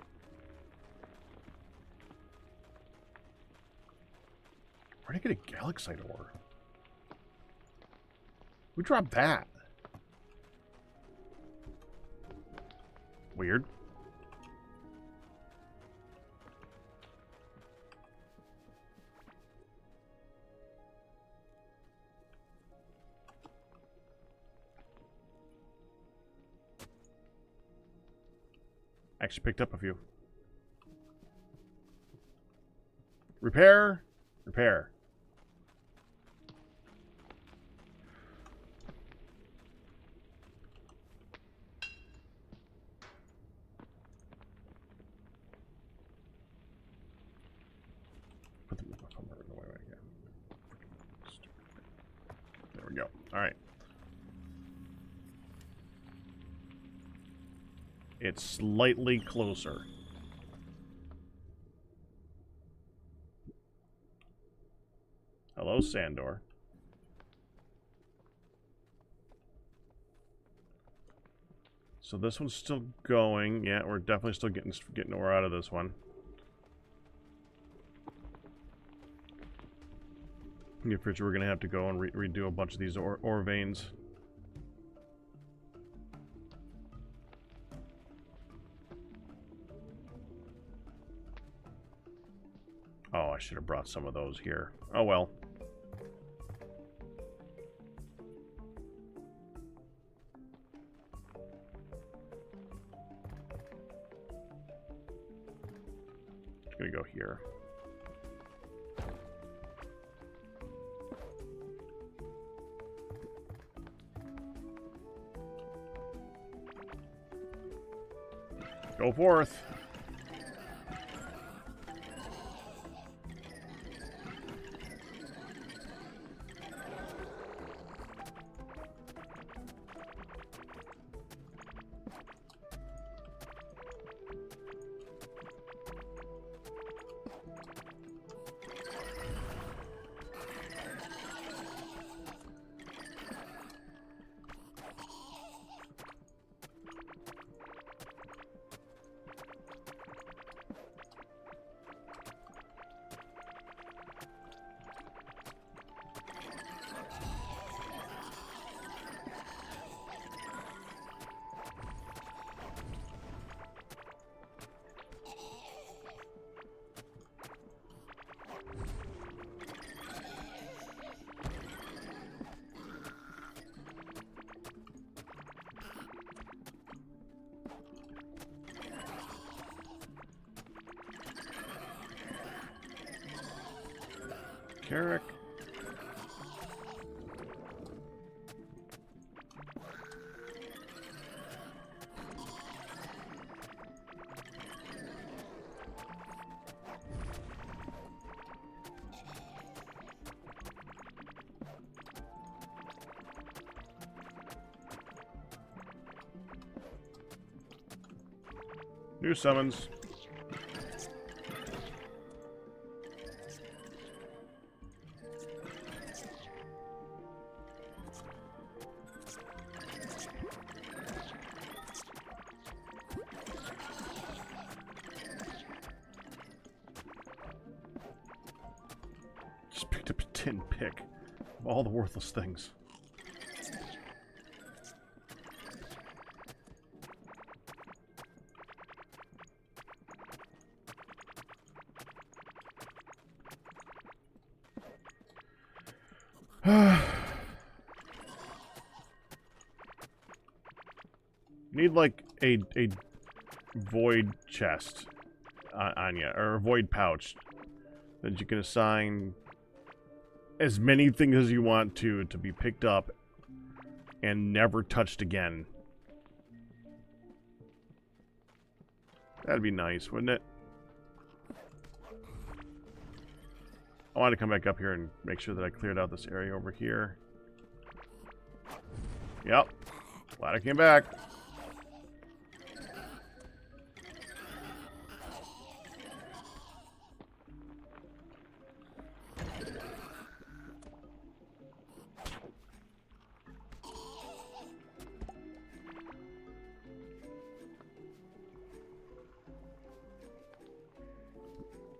A: Where'd I get a galaxite ore? Who dropped that? Weird. Actually picked up a few. Repair. Repair. we go. All right. It's slightly closer. Hello, Sandor. So this one's still going. Yeah, we're definitely still getting ore out of this one. In the future, we're gonna have to go and redo a bunch of these ore veins. Oh, I should have brought some of those here. Oh well. Just gonna go here. Go forth. Carrick. New summons. Just picked up a tin pick of all the worthless things. Need like a void chest on you, or a void pouch that you can assign as many things as you want to be picked up and never touched again. That'd be nice, wouldn't it? I want to come back up here and make sure that I cleared out this area over here. Yep. Glad I came back.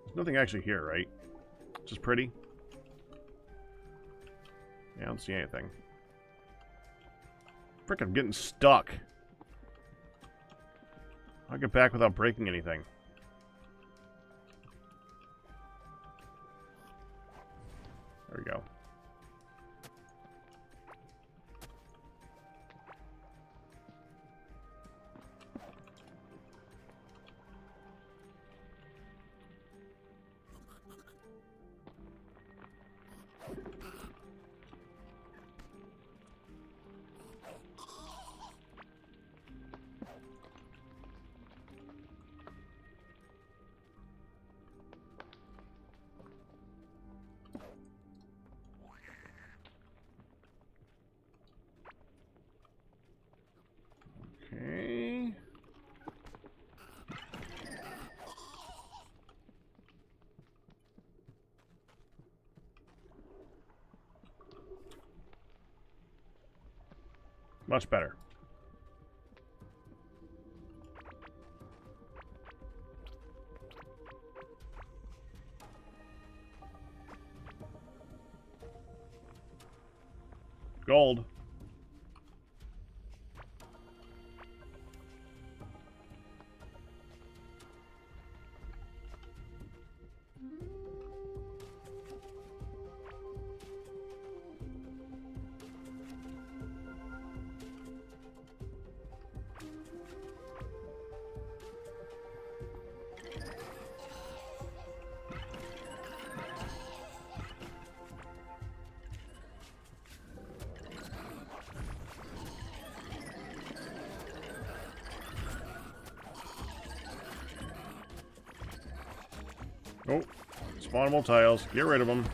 A: There's nothing actually here, right? Just pretty. Yeah, I don't see anything. Frick, I'm getting stuck. I'll get back without breaking anything. There we go. Much better. Gold. Oh, spawnable tiles. Get rid of them.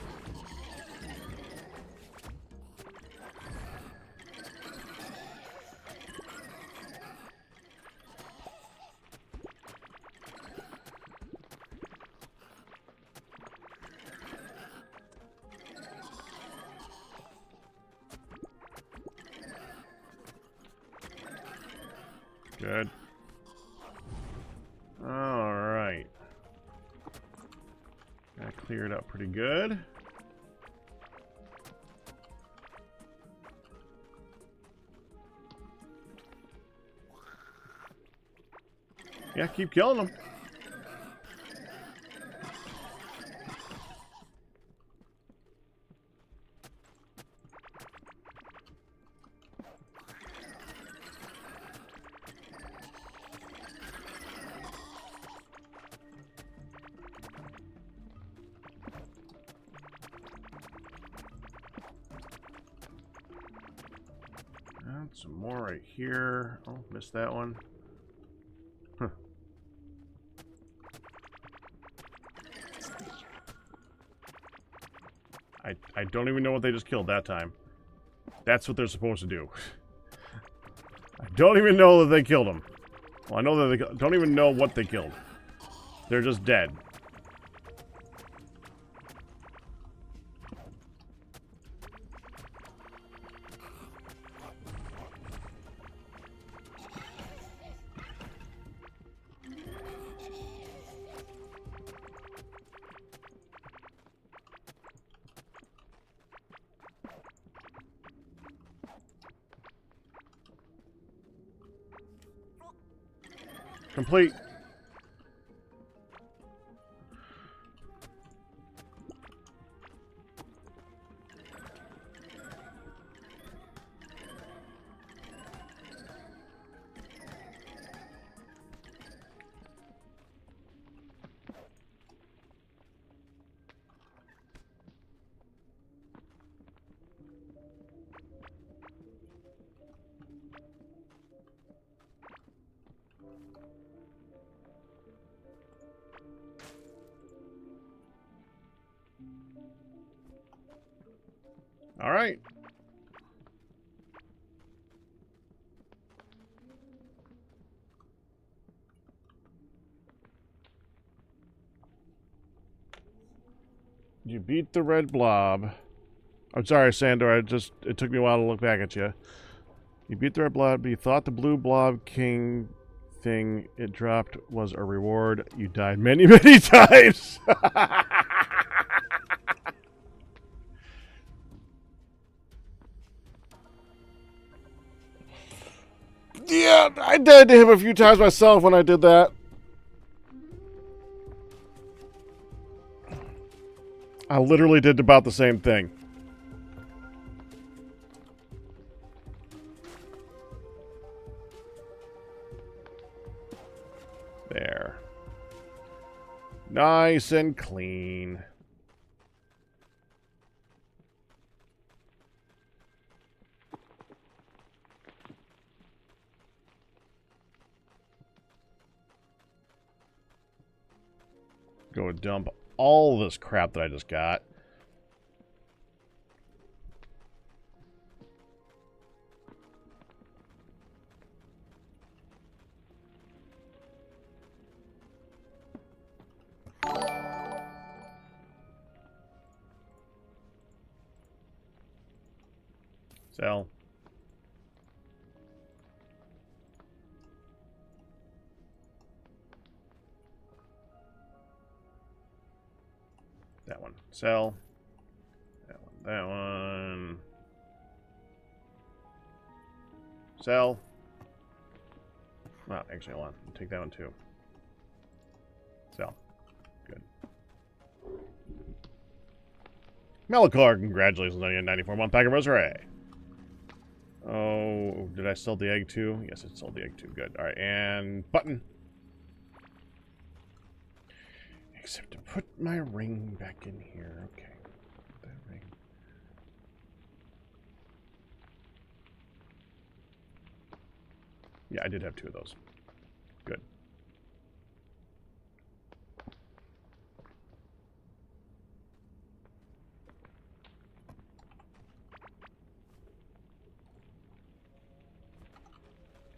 A: Good. All right. Got cleared up pretty good. Yeah, keep killing them. And some more right here. Oh, missed that one. Huh. I don't even know what they just killed that time. That's what they're supposed to do. I don't even know that they killed them. Well, I know that they don't even know what they killed. They're just dead. Complete. All right. You beat the red blob. I'm sorry, Sandor. It took me a while to look back at you. You beat the red blob, but you thought the blue blob king thing it dropped was a reward. You died many, many times. Yeah, I died to him a few times myself when I did that. I literally did about the same thing. There. Nice and clean. Go dump all this crap that I just got. Sell. That one. Sell. That one. That one. Sell. Well, actually, hold on. I'll take that one too. Sell. Good. Meliclar, congratulations on your 94-month pack of Rosary. Oh, did I sell the egg too? Yes, it sold the egg too. Good. All right, and button. Except to put my ring back in here. Okay. Put that ring. Yeah, I did have 2 of those. Good.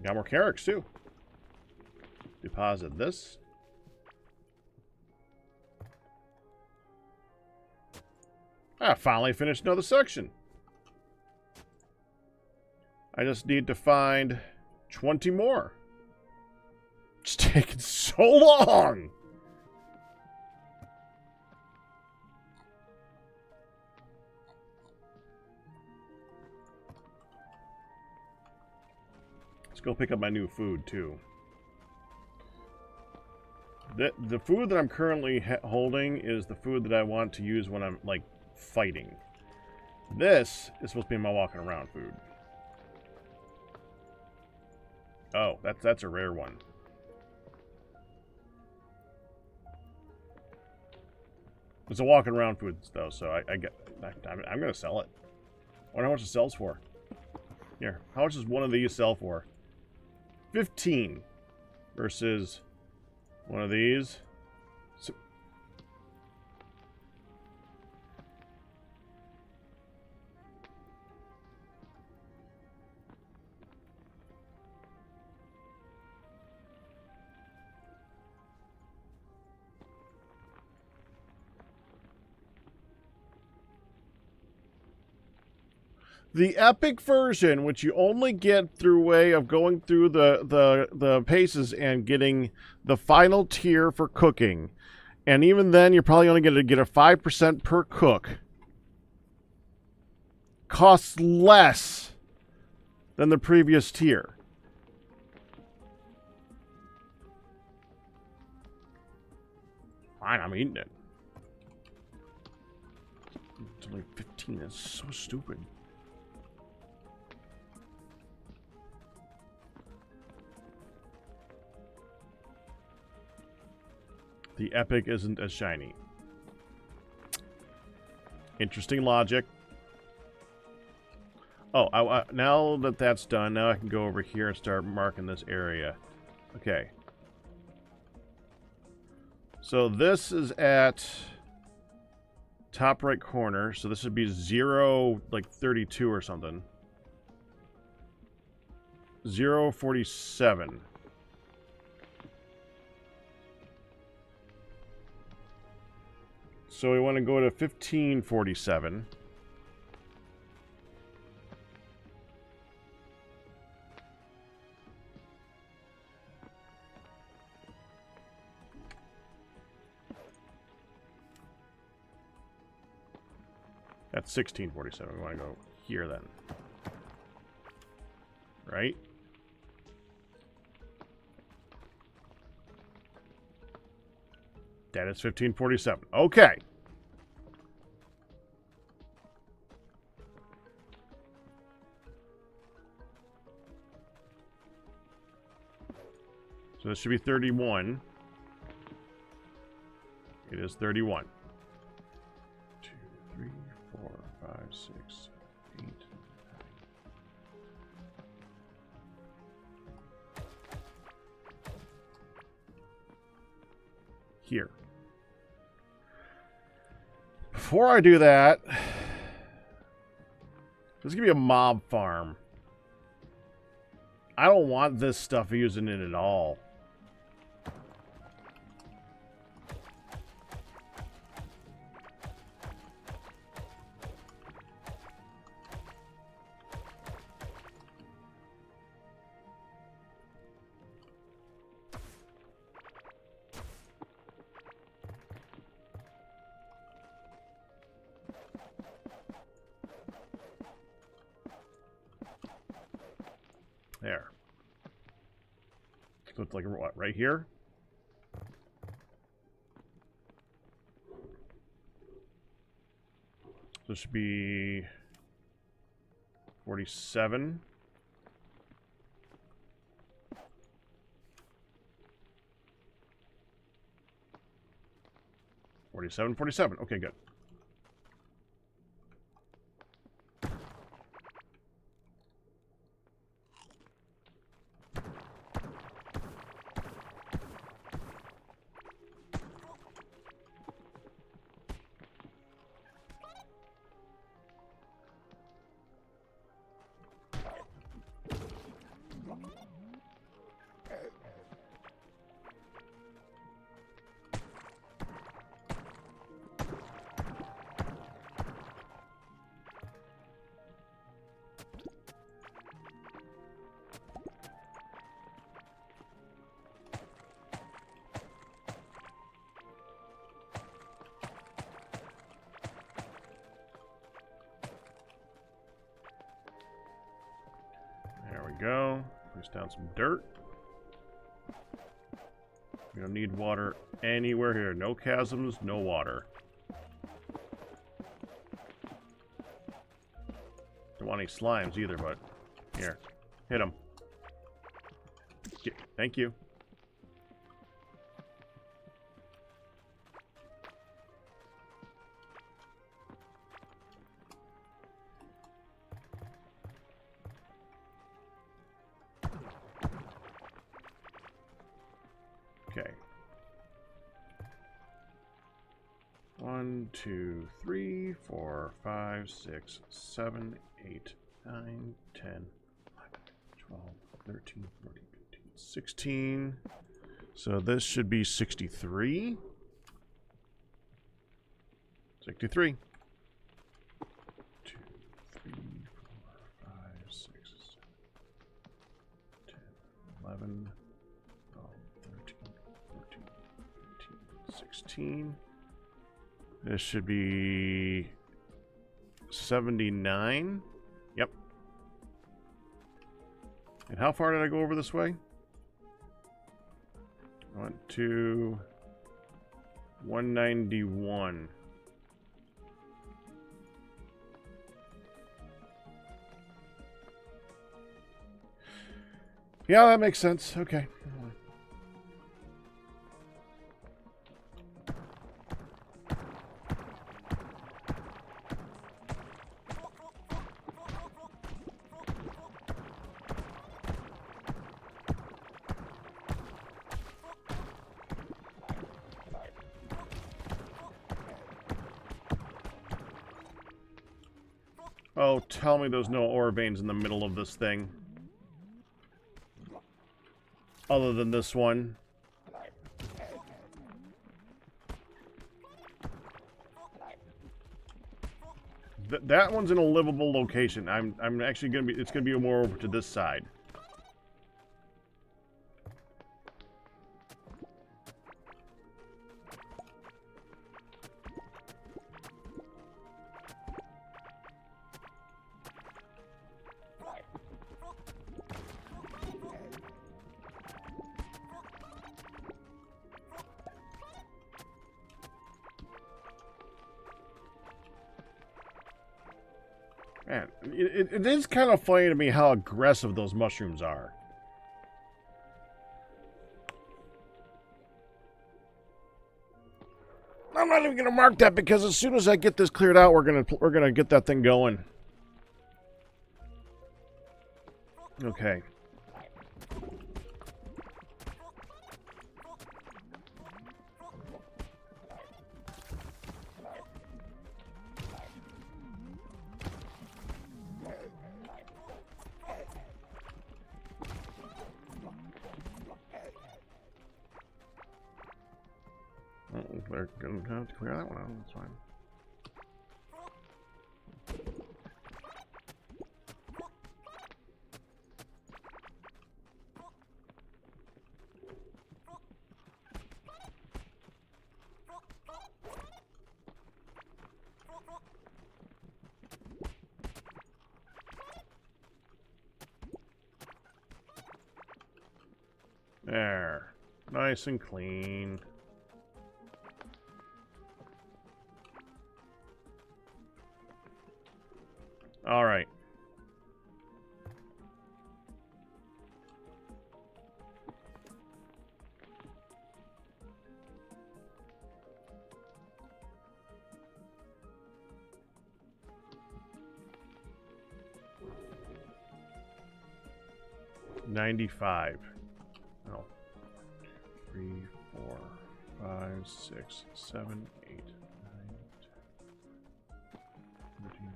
A: Got more carrots too. Deposit this. I finally finished another section. I just need to find 20 more. It's taking so long. Let's go pick up my new food too. The food that I'm currently holding is the food that I want to use when I'm like fighting. This is supposed to be my walking around food. Oh, that's a rare one. It's a walking around food though, so I'm gonna sell it. I wonder how much it sells for. Here, how much does one of these sell for? 15 versus one of these. So, the epic version, which you only get through way of going through the paces and getting the final tier for cooking. And even then, you're probably only going to get a 5% per cook. Costs less than the previous tier. Fine, I'm eating it. It's only 15. That's so stupid. The epic isn't as shiny. Interesting logic. Oh, now that that's done, now I can go over here and start marking this area. Okay. So this is at top right corner. So this would be 0, like 32 or something. 047. So we want to go to 1547. That's 1647. We want to go here then. Right? That is 1547. Okay. So this should be 31. It is 31. 2, 3, 4, 5, 6, 8, 9. Here. Before I do that, this is going to be a mob farm. I don't want this stuff using it at all. There. So it's like, what, right here? So this should be 47. 47, 47. Okay, good. There we go. Place down some dirt. We don't need water anywhere here. No chasms, no water. Don't want any slimes either, but here. Hit them. Thank you. Okay. 1, 2, 3, 4, 5, 6, 7, 8, 9, 10, 11, 12, 13, 14, 15, 16. So this should be 63. 63. 2, 3, 4, 5, 6, 7, 10, 11, 12, 13, 14, 15, 16. This should be 79. Yep. And how far did I go over this way? I went to 191. Yeah, that makes sense. Okay. Oh, tell me there's no ore veins in the middle of this thing. Other than this one. That one's in a livable location. I'm actually gonna be, it's gonna be more over to this side. Man, it is kind of funny to me how aggressive those mushrooms are. I'm not even gonna mark that because as soon as I get this cleared out, we're gonna get that thing going. Okay. They're going to have to clear that one out. That's fine. There. Nice and clean. All right. $95. No. 3, 4, 5, 6, 7, 8, 9, 10, 13,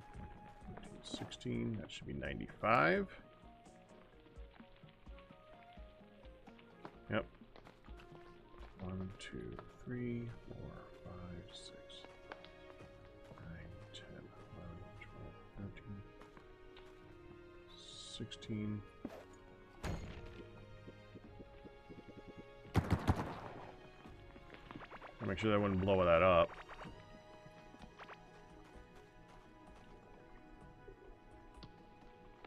A: 14, 15, 16. That should be 95. Yep. 1, 2, 3, 4, 5, 6, 9, 10, 11, 12, 13, 16. Make sure that wouldn't blow that up.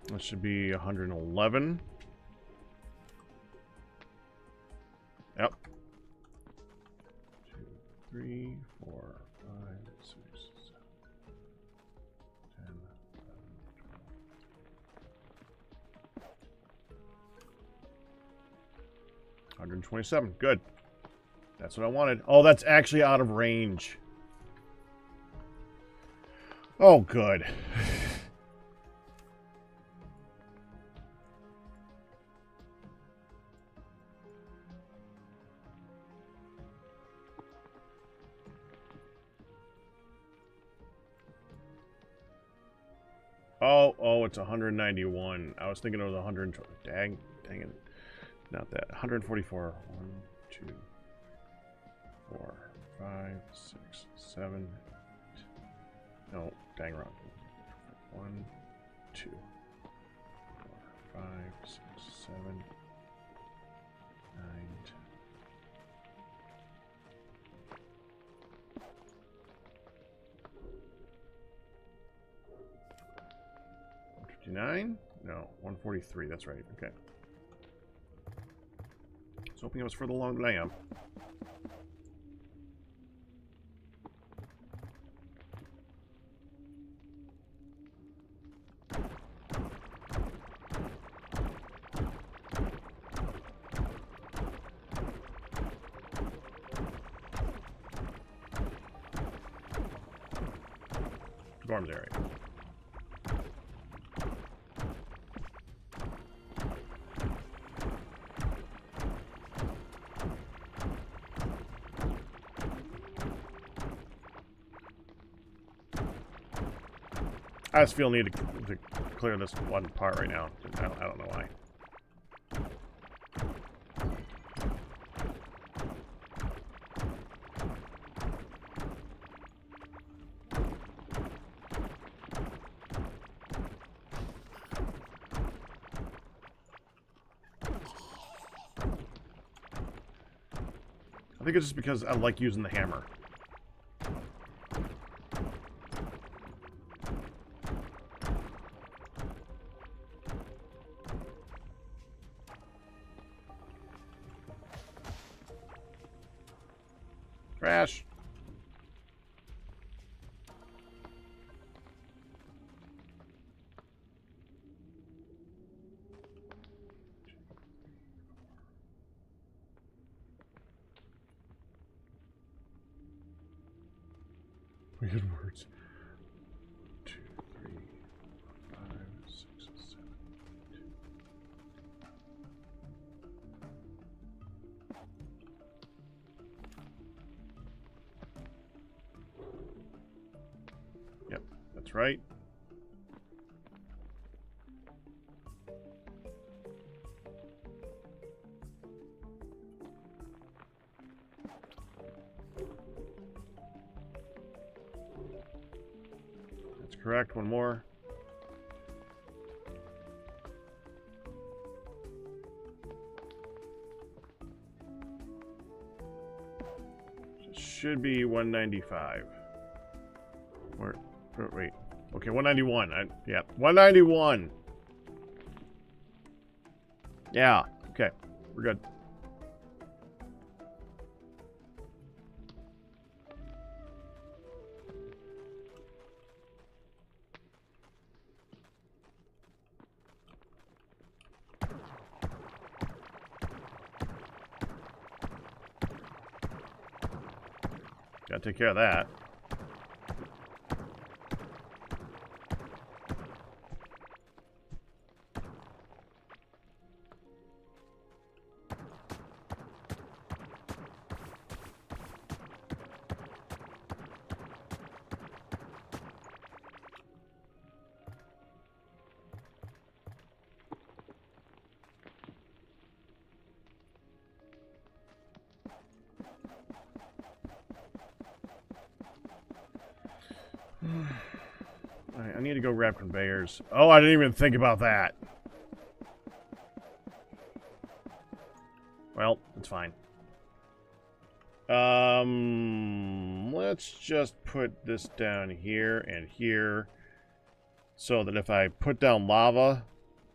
A: That should be 111. Yep. 2, 3, 4, 5, 6, 7, 10, 11, 12. 127. Good. That's what I wanted. Oh, that's actually out of range. Oh, good. Oh, it's 191. I was thinking it was 120. Dang it. Not that. 144. 1, 2, 4, 5, 6, 7. 8. No, dang wrong. 1, 2, 4, 5, 6, 7, 9, 10. 159? No, 143. That's right. Okay. I was hoping it was further along than I am. Dorms area. I just feel need to clear this one part right now. I don't know why. I think it's just because I like using the hammer. Trash. Weird words. 2, 3, 5, 6, 7, 8. Yep, that's right. Correct. One more. It should be 195. Where? Wait. Okay, 191. Yeah, 191. Yeah. Okay, we're good. Gotta take care of that. I need to go grab conveyors. Oh, I didn't even think about that. Well, it's fine. Let's just put this down here and here so that if I put down lava,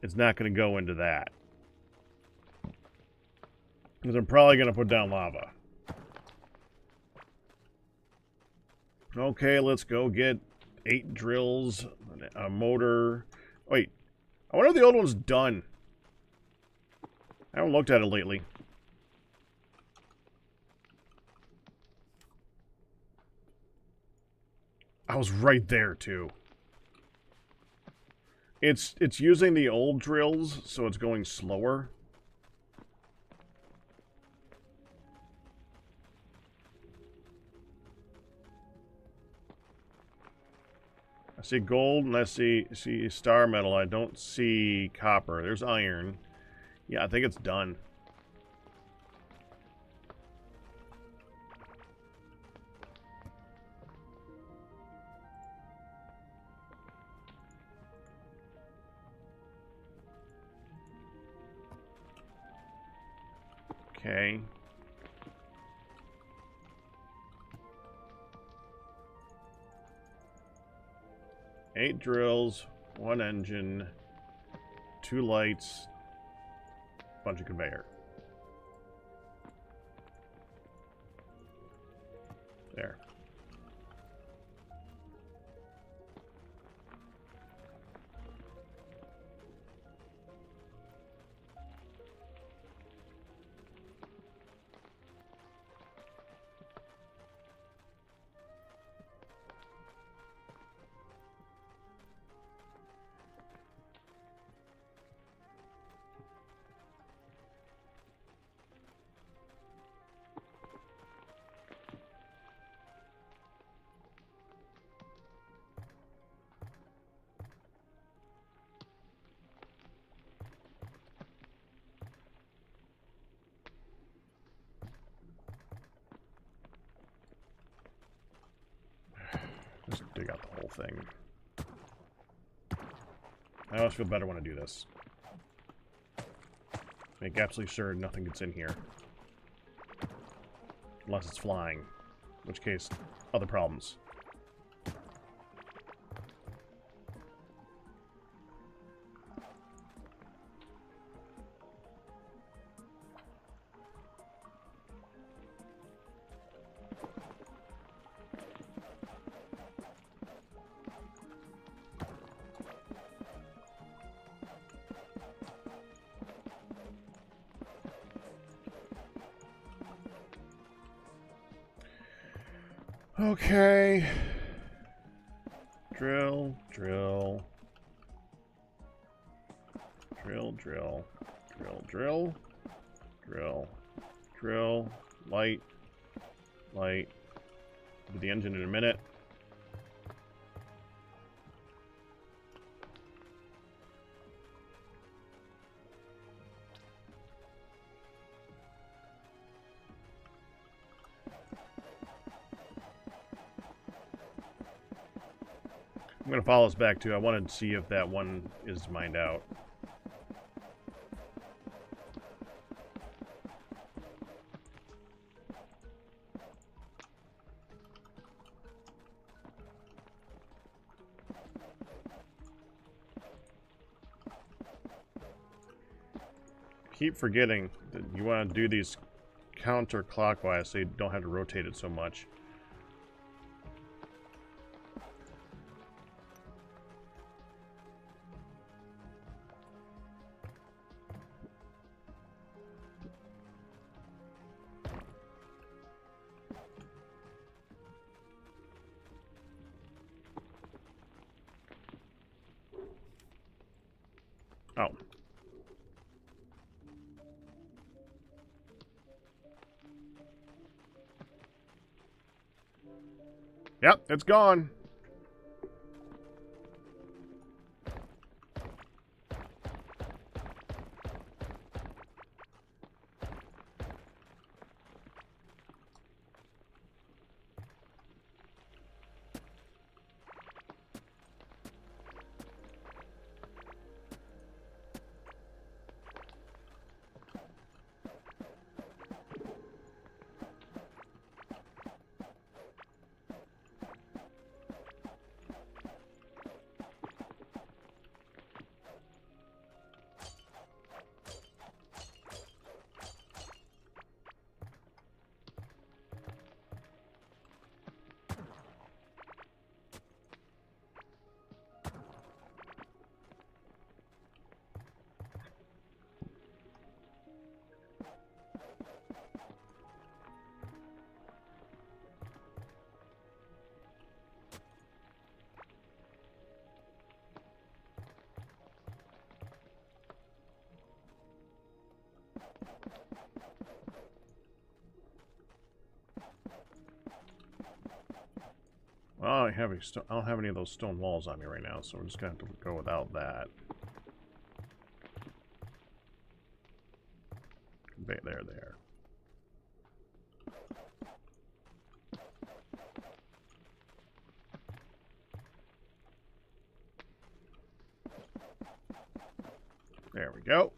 A: it's not going to go into that. Because I'm probably going to put down lava. Okay, let's go get 8 drills, a motor. Wait, I wonder if the old one's done. I haven't looked at it lately. I was right there, too. It's using the old drills, so it's going slower. I see gold and I see star metal. I don't see copper. There's iron. Yeah, I think it's done. Okay. Eight drills, 1 engine, 2 lights, bunch of conveyor. There. Just dig out the whole thing. I always feel better when I do this. Make absolutely sure nothing gets in here. Unless it's flying. In which case, other problems. Okay. Drill, drill. Drill, drill. Drill, drill. Drill. Drill. Light. Light. Do the engine in a minute. I'm going to follow this back, too. I wanted to see if that one is mined out. Keep forgetting that you want to do these counterclockwise so you don't have to rotate it so much. Oh. Yep, it's gone. Well, I don't have any of those stone walls on me right now, so we're just gonna have to go without that. There. There we go.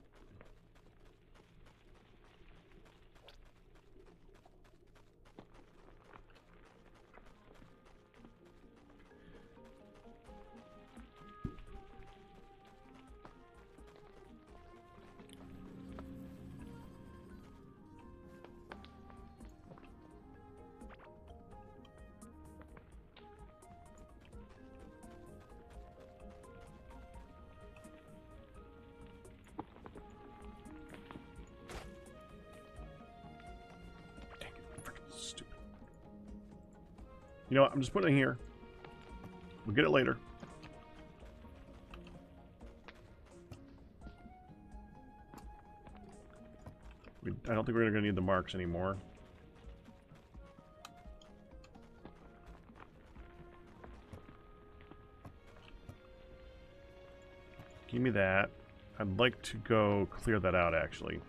A: You know what? I'm just putting it here. We'll get it later. I don't think we're going to need the marks anymore. Give me that. I'd like to go clear that out, actually.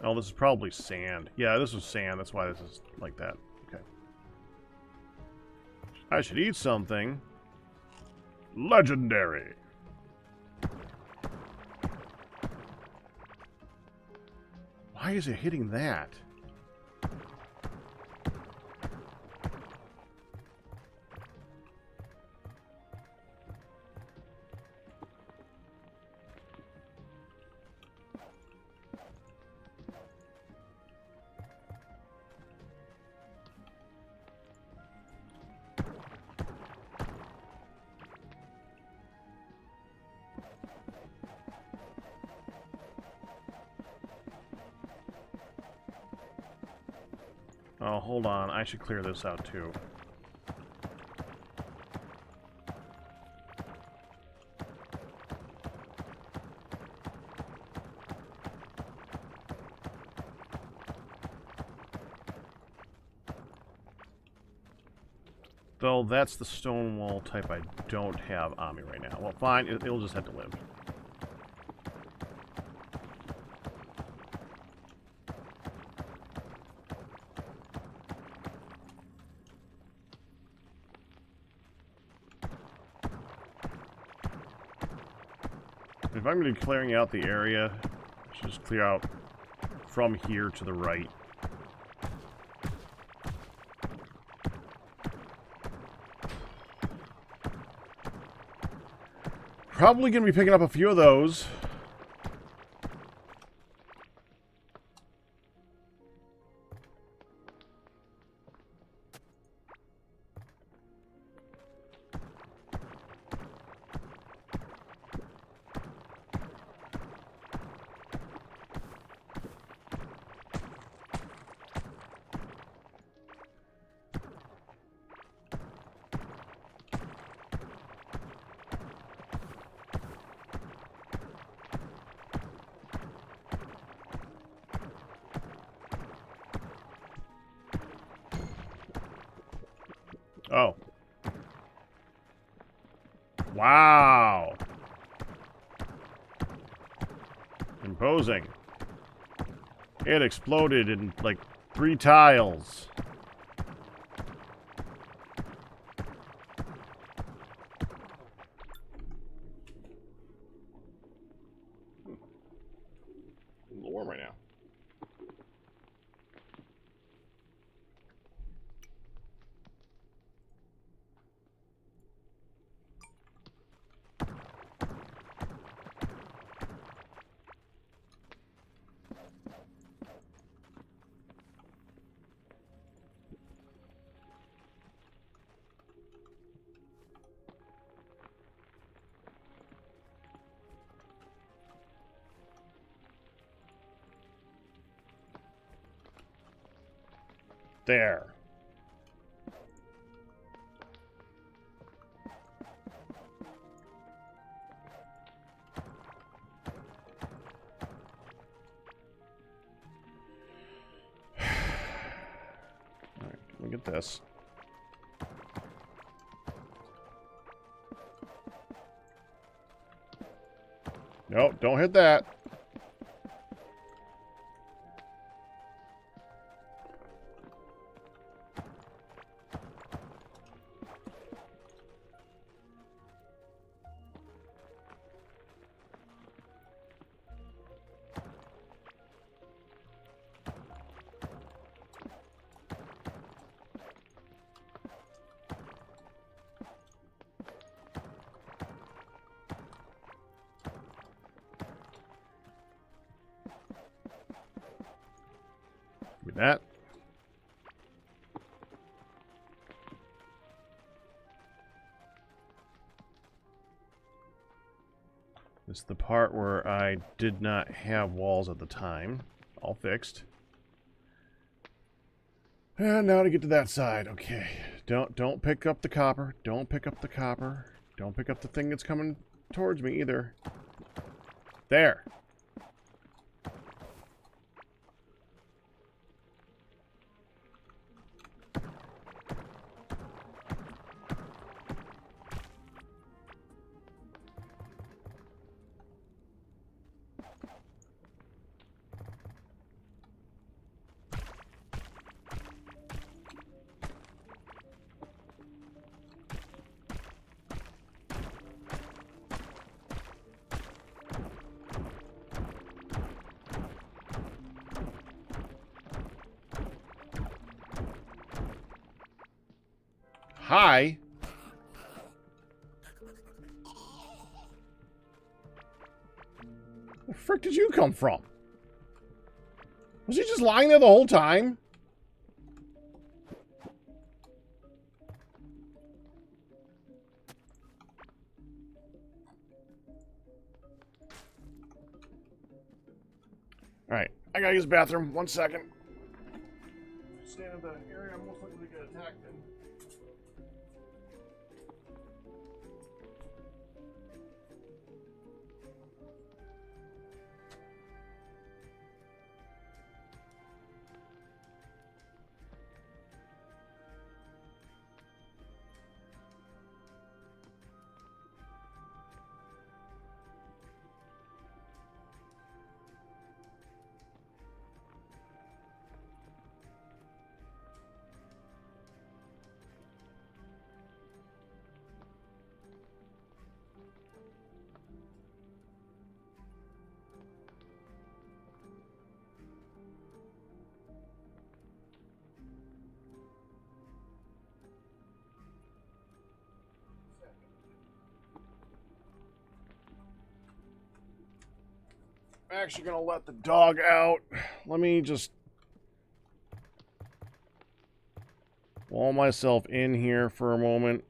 A: Oh, this is probably sand. Yeah, this was sand. That's why this is like that. Okay. I should eat something. Legendary. Why is it hitting that? Oh, hold on. I should clear this out, too. Though that's the stone wall type I don't have on me right now. Well, fine. It'll just have to live. If I'm going to be clearing out the area, I should just clear out from here to the right. Probably going to be picking up a few of those. Oh. Wow. Imposing. It exploded in like 3 tiles. A little warm right now. There. All right, let me get this. Nope, don't hit that. With that. This is the part where I did not have walls at the time. All fixed. And now to get to that side. Okay. Don't pick up the copper. Don't pick up the copper. Don't pick up the thing that's coming towards me either. There. Hi. Where the frick did you come from? Was he just lying there the whole time? Alright, I gotta use the bathroom. 1 second. Stand in the area I'm most likely to get attacked in. actually going to let the dog out. Let me just wall myself in here for a moment.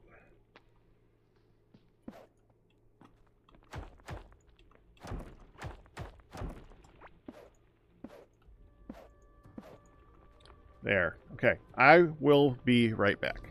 A: There. Okay. I will be right back.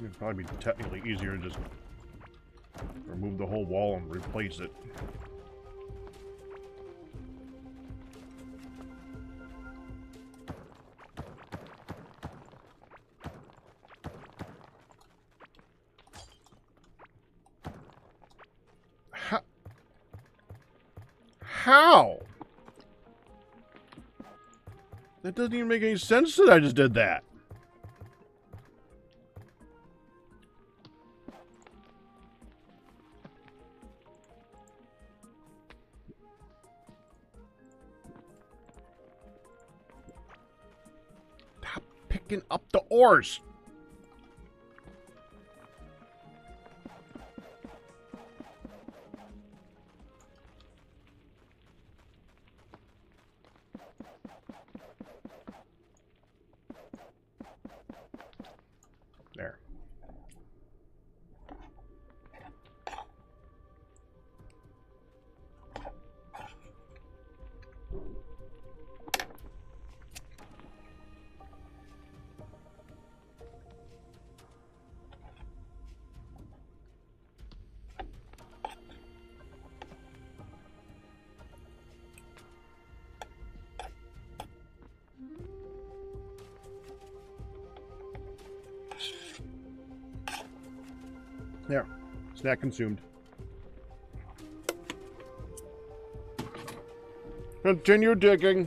A: It'd probably be technically easier to just remove the whole wall and replace it. How? That doesn't even make any sense that I just did that. Stop picking up the ores. There. There. Snack consumed. Continue digging.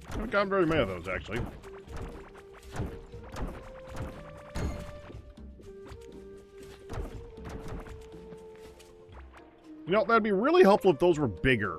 A: I haven't gotten very many of those, actually. You know, that'd be really helpful if those were bigger.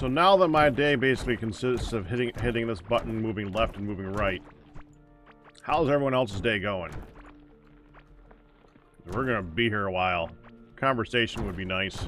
A: So now that my day basically consists of hitting this button, moving left and moving right, how's everyone else's day going? We're gonna be here a while. Conversation would be nice.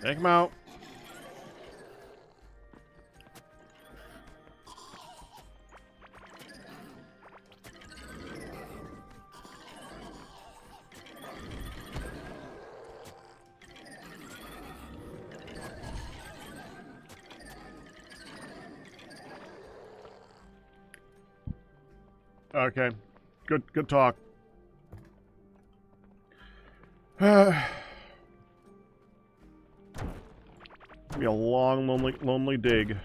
A: Take him out. Okay. Good talk. Be a long, lonely dig.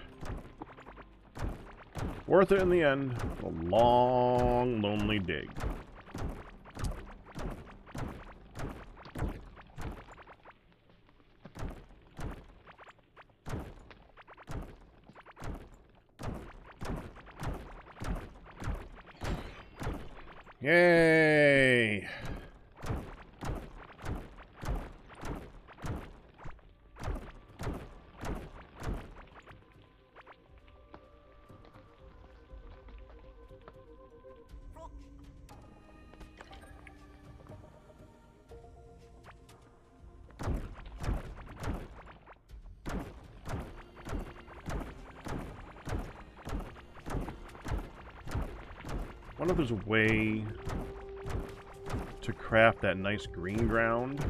A: Worth it in the end. A long, lonely dig. Yay! I wonder if there's a way to craft that nice green ground.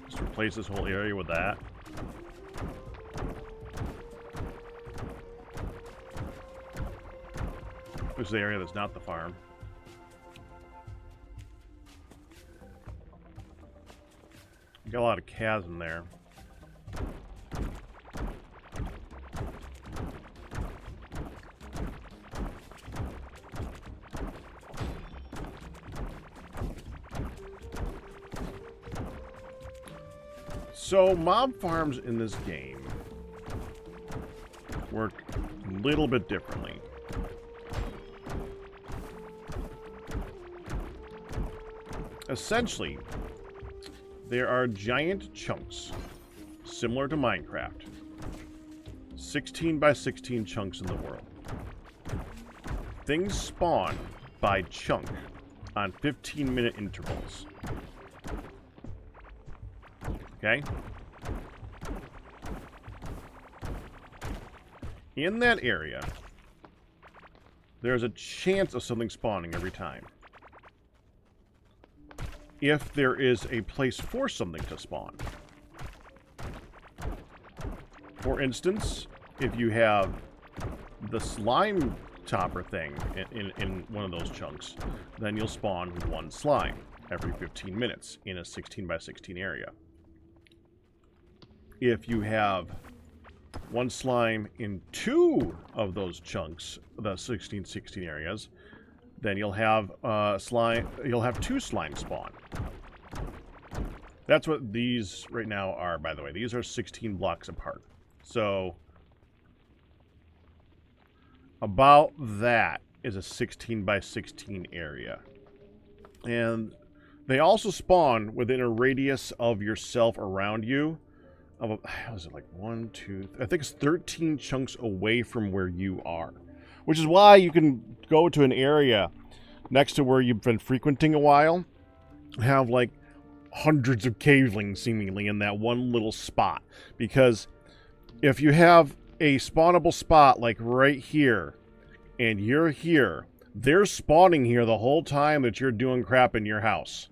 A: Just replace this whole area with that. This is the area that's not the farm. Got a lot of calves in there. So, mob farms in this game work a little bit differently. Essentially, there are giant chunks, similar to Minecraft. 16 by 16 chunks in the world. Things spawn by chunk on 15-minute intervals. Okay? In that area, there's a chance of something spawning every time. If there is a place for something to spawn. For instance, if you have the slime topper thing in one of those chunks, then you'll spawn one slime every 15 minutes in a 16 by 16 area. If you have one slime in two of those chunks, the 16 areas, then you'll have two slime spawn. That's what these right now are, by the way. These are 16 blocks apart. So about that is a 16 by 16 area. And they also spawn within a radius of yourself around you. Of was it like 1, 2, I think it's 13 chunks away from where you are. Which is why you can go to an area next to where you've been frequenting a while, have like hundreds of cavelings seemingly in that one little spot. Because if you have a spawnable spot like right here, and you're here, they're spawning here the whole time that you're doing crap in your house.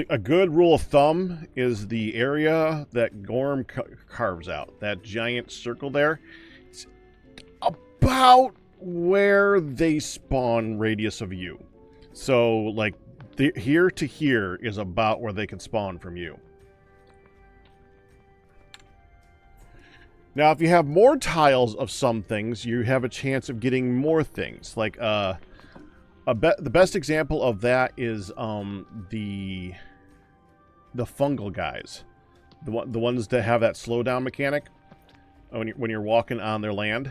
A: A good rule of thumb is the area that Gorm carves out. That giant circle there. It's about where they spawn radius of you. So, like, here to here is about where they can spawn from you. Now, if you have more tiles of some things, you have a chance of getting more things. Like, the best example of that is the fungal guys, the ones that have that slowdown mechanic when you're walking on their land.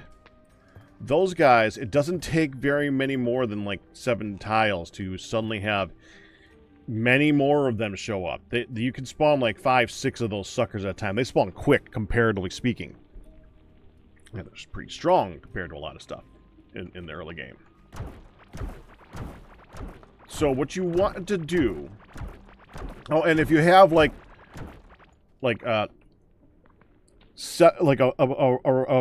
A: Those guys, it doesn't take very many more than like 7 tiles to suddenly have many more of them show up. You can spawn like 5, 6 of those suckers at a time. They spawn quick, comparatively speaking. Yeah, they're pretty strong compared to a lot of stuff in the early game. So what you want to do... Oh, and if you have like a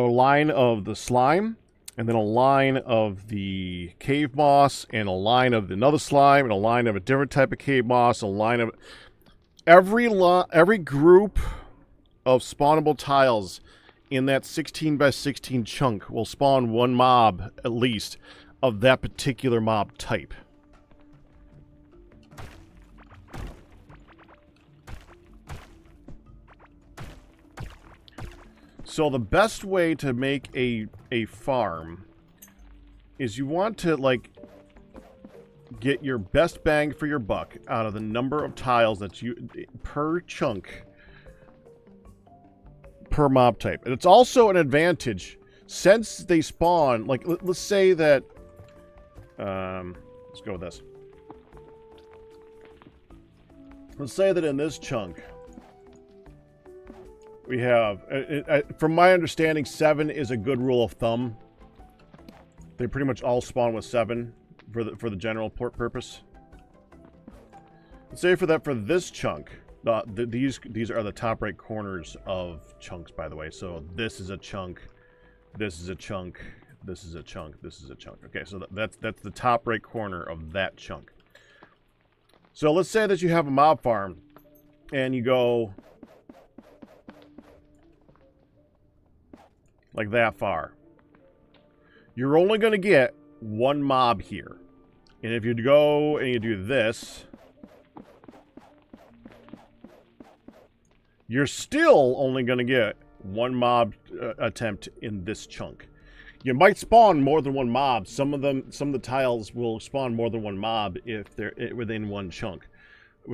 A: line of the slime, and then a line of the cave moss, and a line of another slime, and a line of a different type of cave moss, a line of... Every group of spawnable tiles in that 16 by 16 chunk will spawn one mob, at least, of that particular mob type. So the best way to make a farm is you want to, like, get your best bang for your buck out of the number of tiles that you... per chunk... per mob type. And it's also an advantage since they spawn, like, let's say that let's go with this. Let's say that in this chunk we have, from my understanding, 7 is a good rule of thumb. They pretty much all spawn with 7 for the general purpose. Let's say for this chunk, these are the top right corners of chunks, by the way. So this is a chunk, this is a chunk, this is a chunk, this is a chunk. Okay, so that's the top right corner of that chunk. So let's say that you have a mob farm, and you go like that far. You're only going to get 1 mob here. And if you go and you do this, you're still only going to get 1 mob attempt in this chunk. You might spawn more than 1 mob. Some of the tiles will spawn more than 1 mob if they're within 1 chunk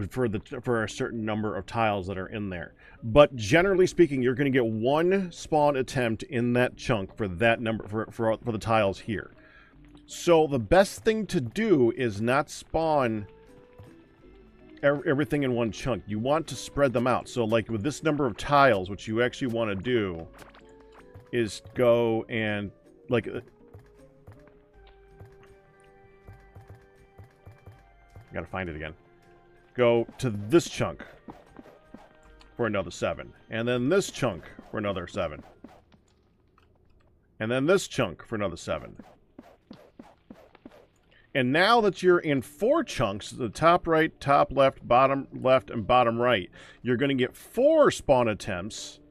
A: for a certain number of tiles that are in there. But generally speaking, you're going to get 1 spawn attempt in that chunk for that number for the tiles here. So the best thing to do is not spawn everything in 1 chunk. You want to spread them out. So like with this number of tiles, what you actually want to do is go and like gotta find it again. Go to this chunk for another 7, and then this chunk for another 7, and then this chunk for another 7. And now that you're in 4 chunks, the top right, top left, bottom left, and bottom right, you're going to get 4 spawn attempts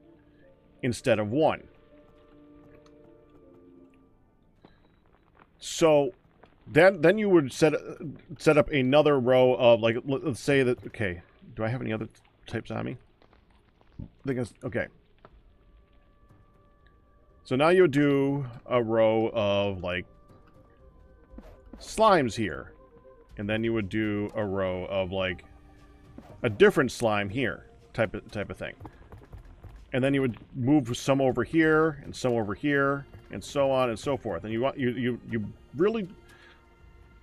A: instead of 1. So then you would set up another row of, like, let's say that, okay, do I have any other types on me? I think it's, okay. So now you would do a row of, like, slimes here, and then you would do a row of like a different slime here, type of thing, and then you would move some over here and some over here and so on and so forth. And you really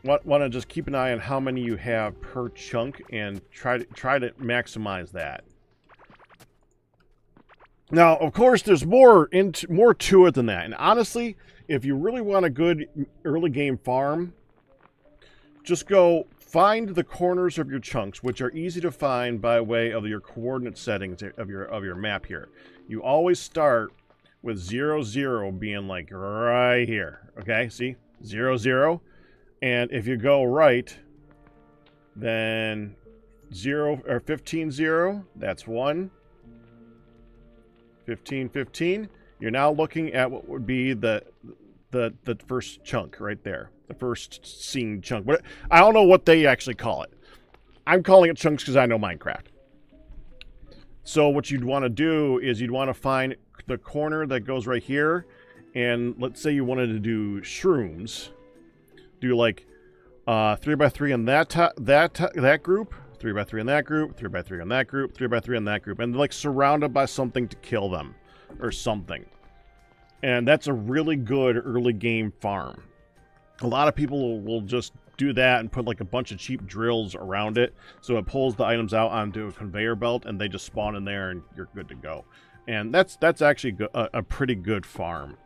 A: want to just keep an eye on how many you have per chunk and try to maximize that. Now, of course, there's more to it than that. And honestly, if you really want a good early game farm, just go find the corners of your chunks, which are easy to find by way of your coordinate settings of your map here. You always start with 0, 0 being like right here. Okay, see? 0, 0. And if you go right, then 0 or 15, 0, that's 1. 15, 15. You're now looking at what would be the first chunk right there. The first seen chunk. But I don't know what they actually call it. I'm calling it chunks because I know Minecraft. So what you'd want to do is you'd want to find the corner that goes right here. And let's say you wanted to do shrooms. Do like 3x3 in that group, 3x3 in that group, 3x3 in that group, 3x3 in that group, and like surrounded by something to kill them or something. And that's a really good early game farm. A lot of people will just do that and put like a bunch of cheap drills around it, so it pulls the items out onto a conveyor belt, and they just spawn in there, and you're good to go. And that's actually a pretty good farm.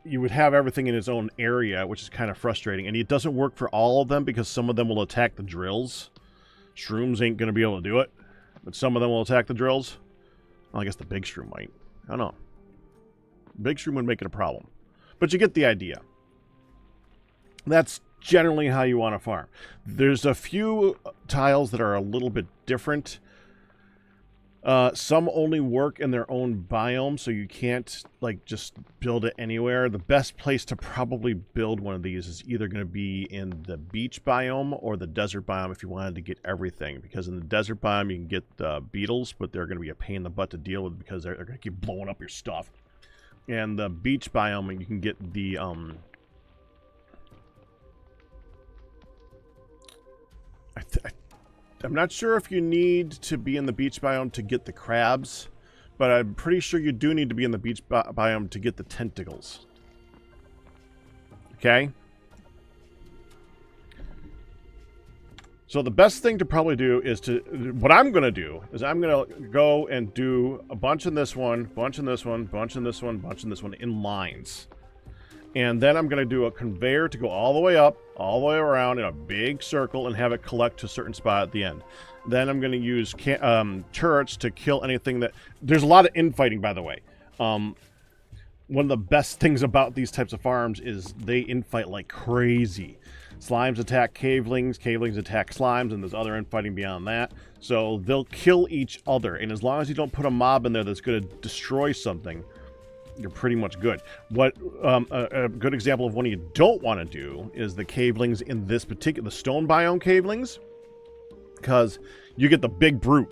A: You would have everything in its own area, which is kind of frustrating. And it doesn't work for all of them because some of them will attack the drills. Shrooms ain't going to be able to do it, but some of them will attack the drills. Well, I guess the big shroom might. I don't know. Big shroom would make it a problem. But you get the idea. That's generally how you want to farm. There's a few tiles that are a little bit different. Some only work in their own biome, so you can't like just build it anywhere. The best place to probably build one of these is either going to be in the beach biome or the desert biome if you wanted to get everything. Because in the desert biome you can get the beetles, but they're going to be a pain in the butt to deal with because they're going to keep blowing up your stuff. And the beach biome you can get the I'm not sure if you need to be in the beach biome to get the crabs, but I'm pretty sure you do need to be in the beach biome to get the tentacles. Okay? So the best thing to probably do is what I'm going to do is I'm going to go and do a bunch in this one, bunch in this one, bunch in this one, bunch in this one in lines. And then I'm going to do a conveyor to go all the way up, all the way around in a big circle and have it collect to a certain spot at the end. Then I'm going to use turrets to kill anything that... There's a lot of infighting, by the way. One of the best things about these types of farms is they infight like crazy. Slimes attack cavelings, cavelings attack slimes, and there's other infighting beyond that. So they'll kill each other. And as long as you don't put a mob in there that's going to destroy something, you're pretty much good. What a good example of one you don't want to do is the cavelings in this particular stone biome cavelings, because you get the big brute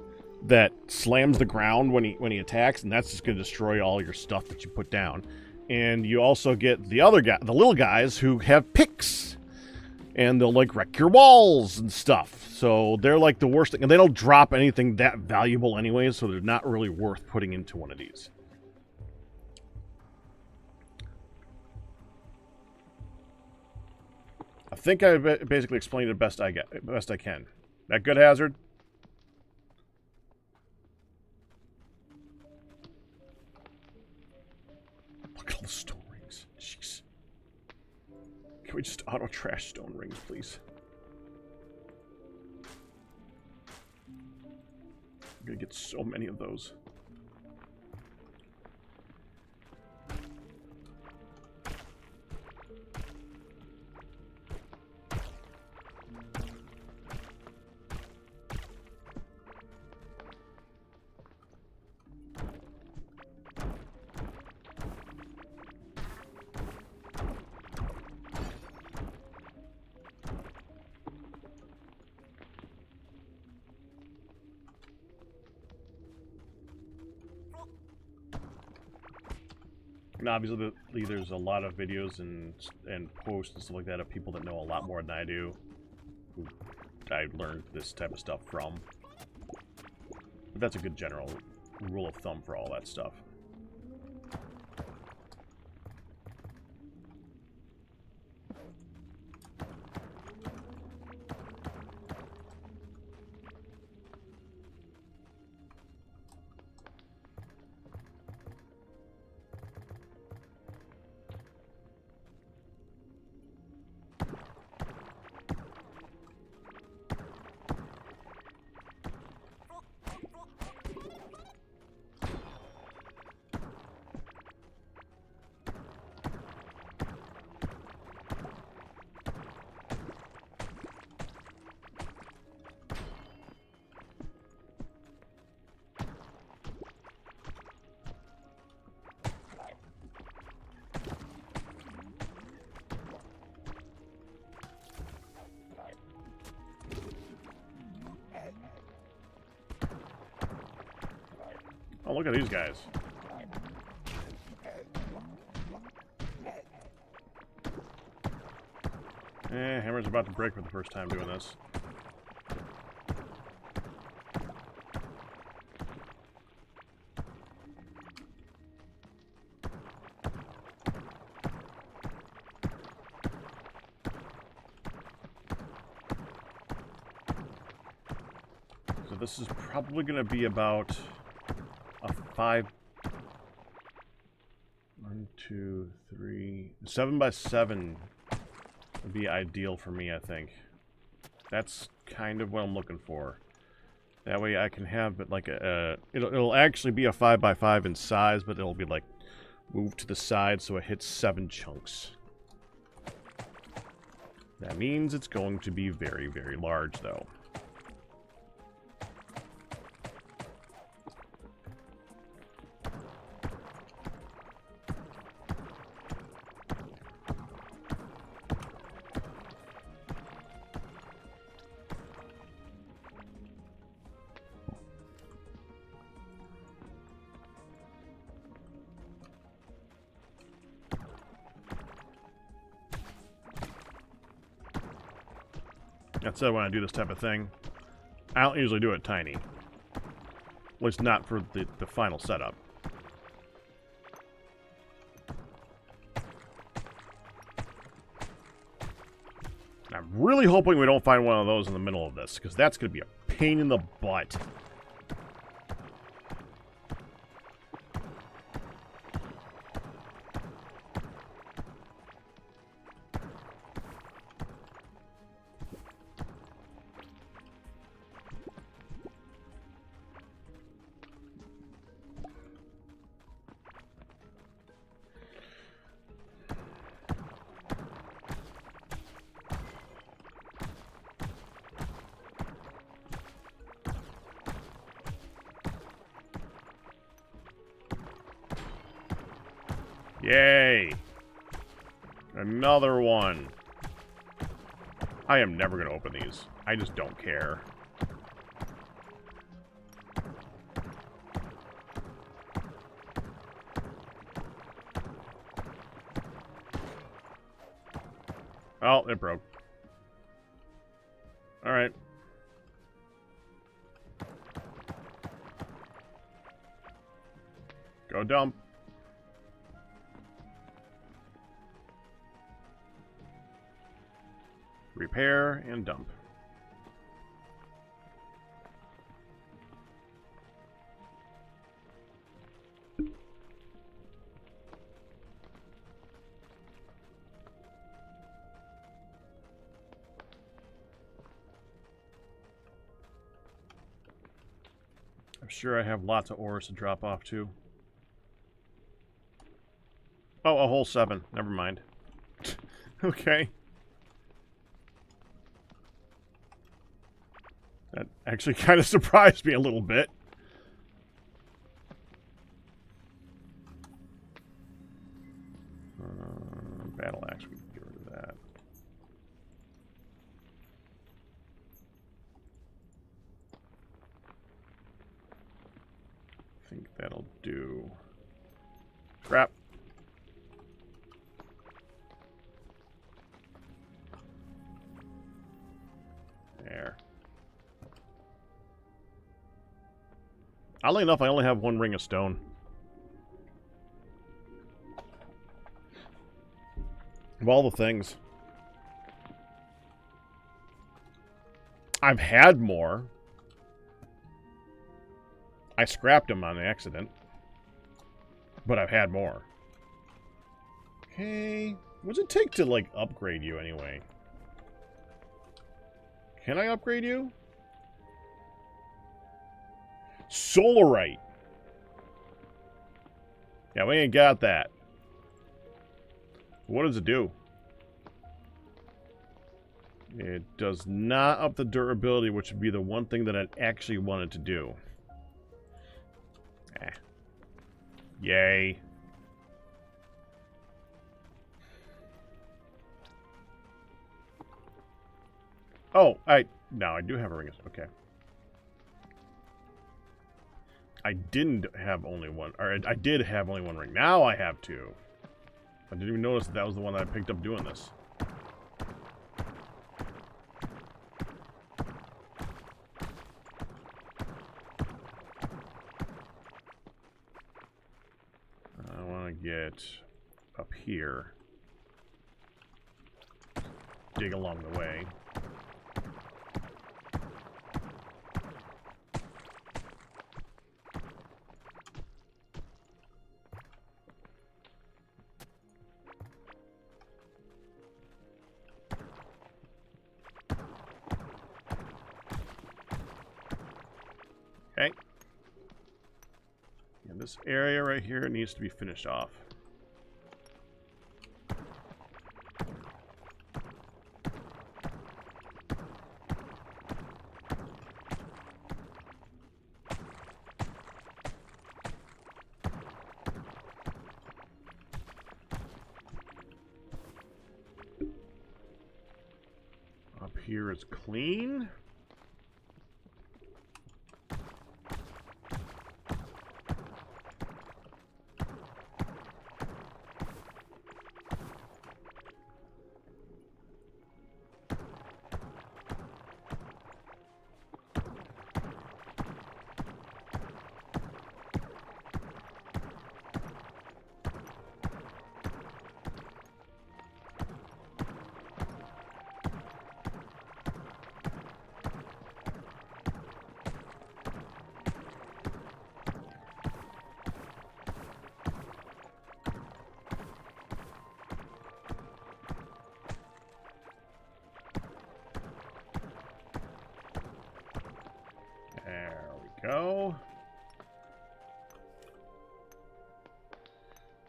A: that slams the ground when he attacks, and that's just going to destroy all your stuff that you put down. And you also get the other guy, the little guys who have picks, and they'll like wreck your walls and stuff. So they're like the worst thing, and they don't drop anything that valuable anyway, so they're not really worth putting into one of these. I think I basically explained it best I can. That good, Hazard? Look at all the stone rings. Jeez. Can we just auto trash stone rings, please? I'm gonna get so many of those. And obviously, there's a lot of videos and posts and stuff like that of people that know a lot more than I do, who I learned this type of stuff from. But that's a good general rule of thumb for all that stuff. Oh, look at these guys. Hammer's about to break for the first time doing this. So this is probably going to be about a 5... 1, 2, 3... 7 by 7 would be ideal for me, I think. That's kind of what I'm looking for. That way I can have it like a... It'll actually be a 5 by 5 in size, but it'll be like moved to the side so it hits 7 chunks. That means it's going to be very, very large, though. That's when I do this type of thing. I don't usually do it tiny. At least not for the final setup. I'm really hoping we don't find one of those in the middle of this, because that's going to be a pain in the butt. Yay! Another one. I am never going to open these. I just don't care. Oh, it broke. Alright. Go dump. Repair and dump. I'm sure I have lots of ores to drop off too. Oh, a whole 7. Never mind. Okay. That actually kind of surprised me a little bit. Battle axe, we can get rid of that. I think that'll do. Crap. There. Oddly enough, I only have 1 ring of stone. Of all the things. I've had more. I scrapped them on accident. But I've had more. Okay. What does it take to, like, upgrade you anyway? Can I upgrade you? Solarite. Yeah, we ain't got that. What does it do? It does not up the durability, which would be the one thing that I'd actually wanted to do. Eh. Yay. Oh, no, I do have a ring. Okay. I didn't have only one, or I did have only one ring. Now I have two. I didn't even notice that was the one that I picked up doing this. I want to get up here. Dig along the way. Okay. And this area right here needs to be finished off. Up here is clean. There we go.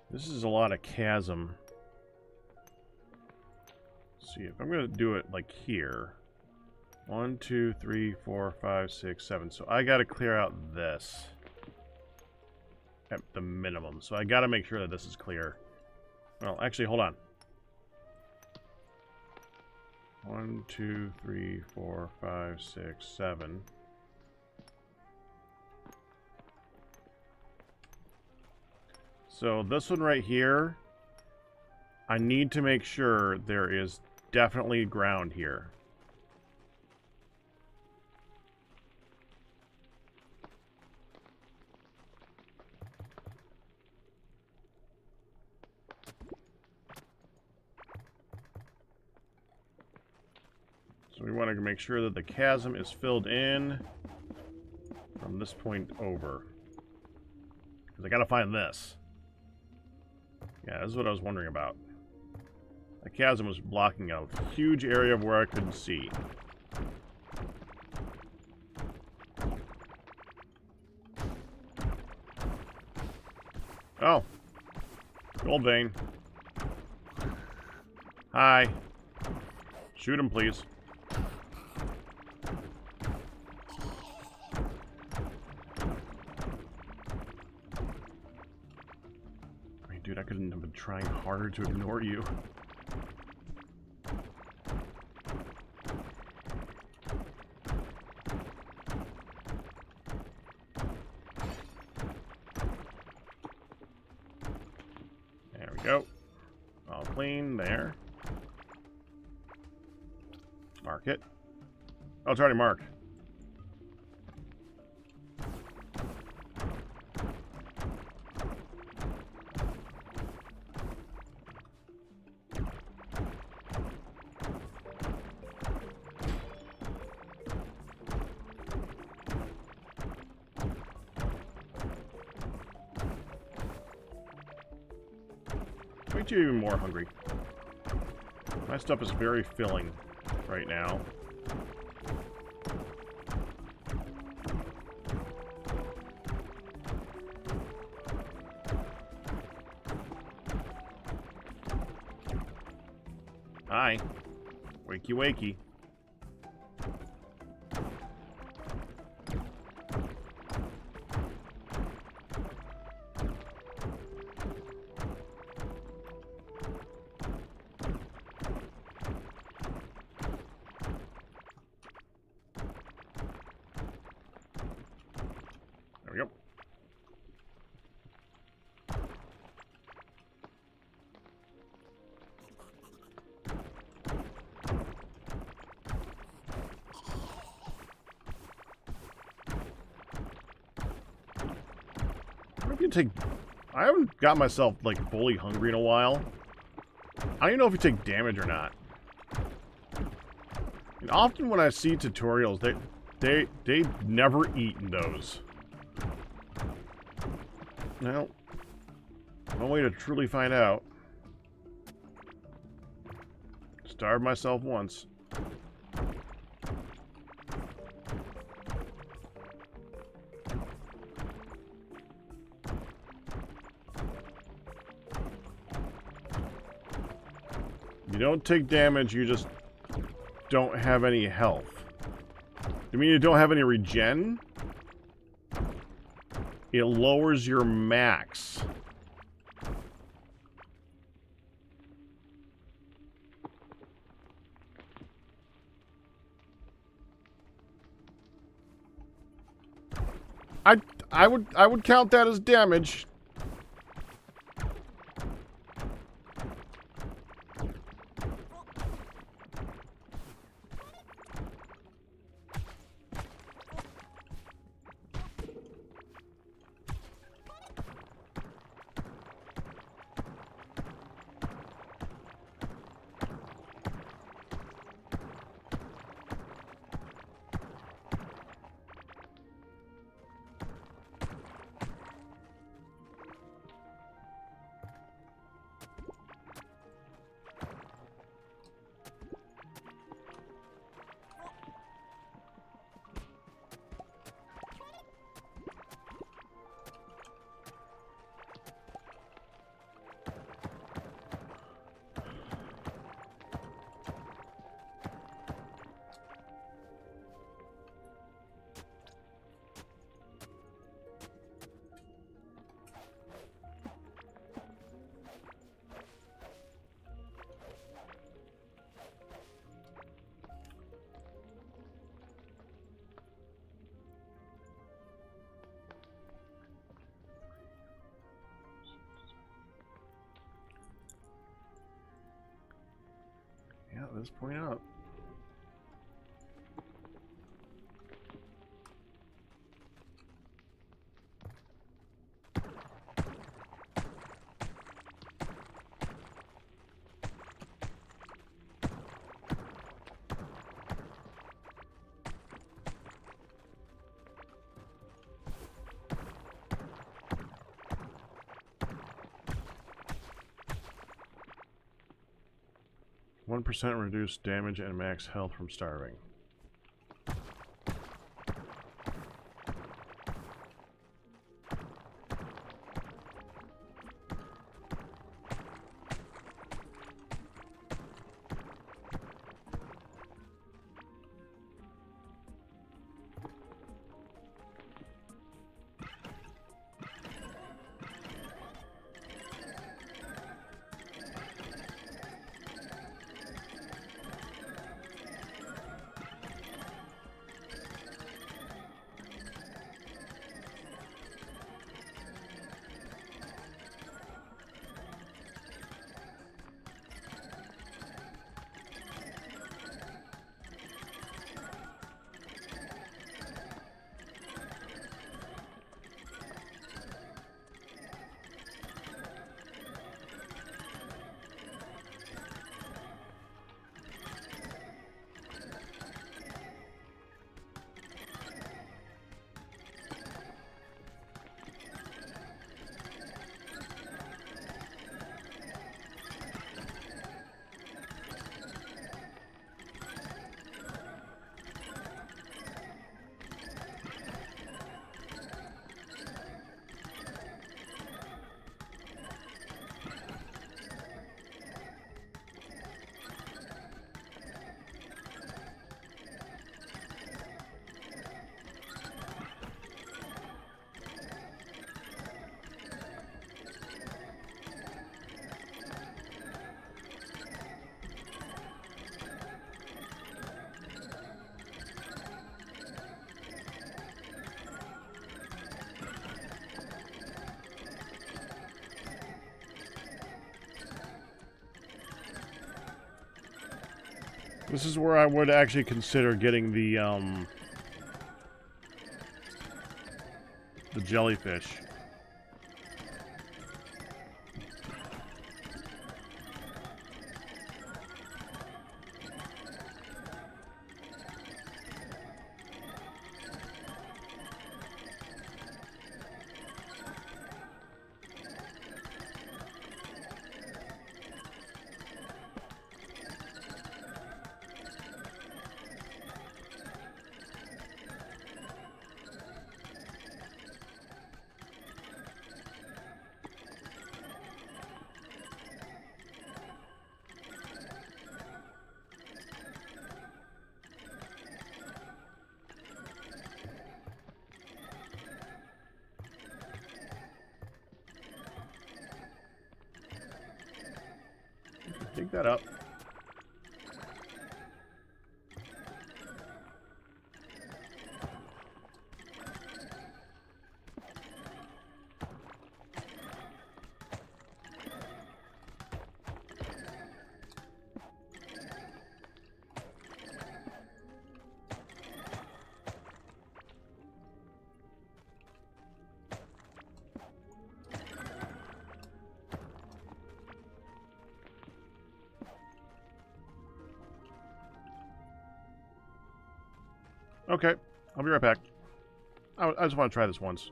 A: This is a lot of chasm. Let's see, if I'm going to do it like here. 1, 2, 3, 4, 5, 6, 7. So I got to clear out this at the minimum. So I got to make sure that this is clear. Well, actually, hold on. 1, 2, 3, 4, 5, 6, 7. So this one right here, I need to make sure there is definitely ground here. So we want to make sure that the chasm is filled in from this point over. Because I got to find this. Yeah, this is what I was wondering about. The chasm was blocking a huge area of where I couldn't see. Oh. Gold vein. Hi. Shoot him, please. Dude, I couldn't have been trying harder to ignore you. There we go. All clean there. Mark it. Oh, it's already marked. Make you even more hungry. My stuff is very filling right now. Hi. Wakey wakey. There we go. need to take... I haven't got myself, like, fully hungry in a while. I don't even know if you take damage or not. And often when I see tutorials, they never eat in those. Well, one way to truly find out. Starved myself once. You don't take damage, you just don't have any health. You mean you don't have any regen? It lowers your max. I would count that as damage. Yeah, let's point out. One percent reduced damage and max health from starving. This is where I would actually consider getting the jellyfish. Pick that up. Okay, I'll be right back. I just want to try this once.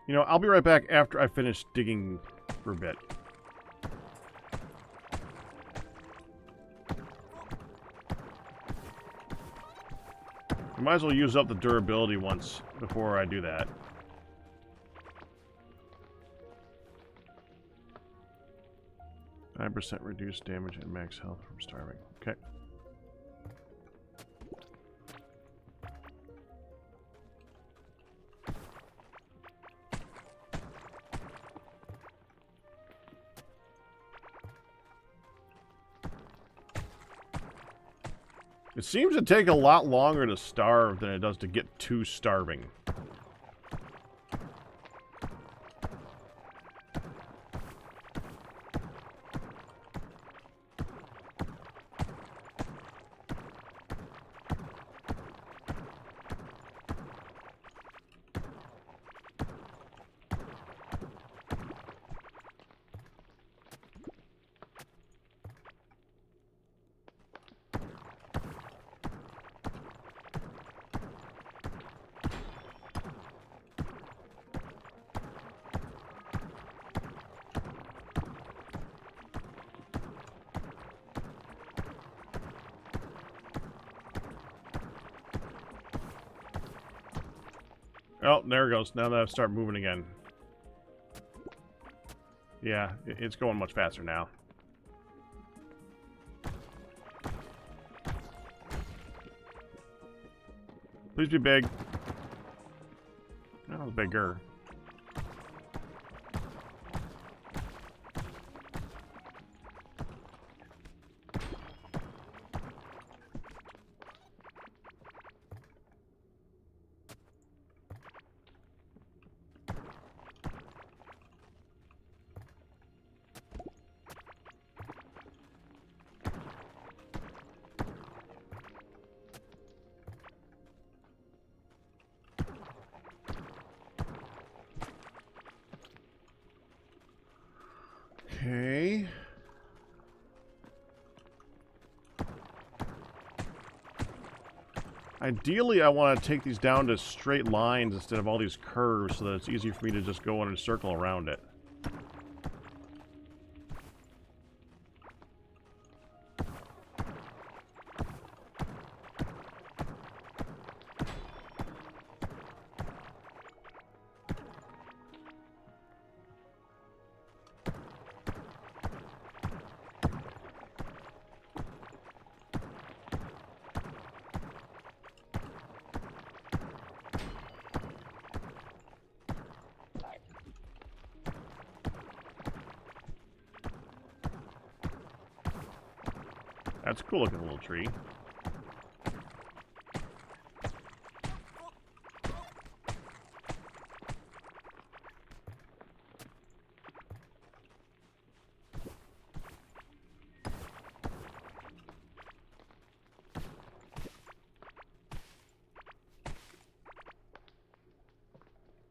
A: You know, I'll be right back after I finish digging for a bit. I might as well use up the durability once before I do that. %, reduced damage and max health from starving. Okay. It seems to take a lot longer to starve than it does to get to starving. Oh, there it goes. Now that I've started moving again. Yeah, it's going much faster now. Please be big. That was bigger. Okay. Ideally, I want to take these down to straight lines instead of all these curves so that it's easy for me to just go in a circle around it. That's a cool looking little tree.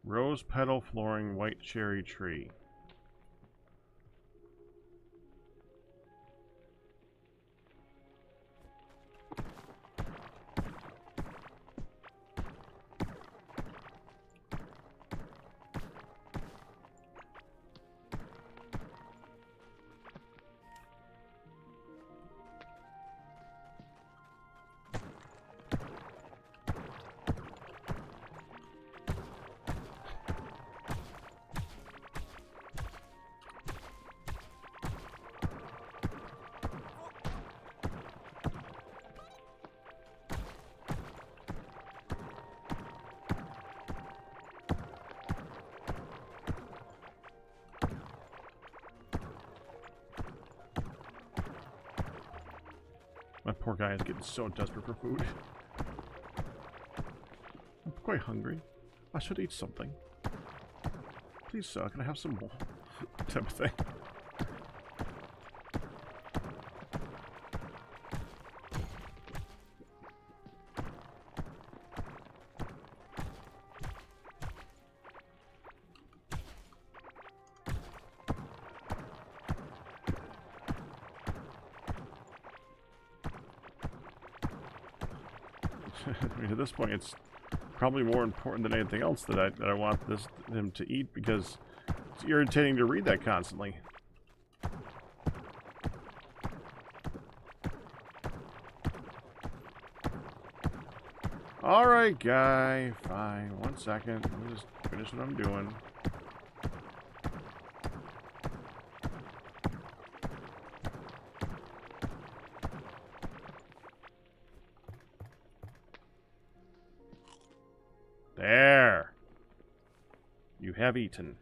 A: Rose petal flooring white cherry tree. My poor guy is getting so desperate for food. I'm quite hungry. I should eat something. Please, sir, can I have some more? Type of thing. I mean, at this point, it's probably more important than anything else that I want him to eat, because it's irritating to read that constantly. All right, guy. Fine. 1 second. Let me just finish what I'm doing. There. You have eaten.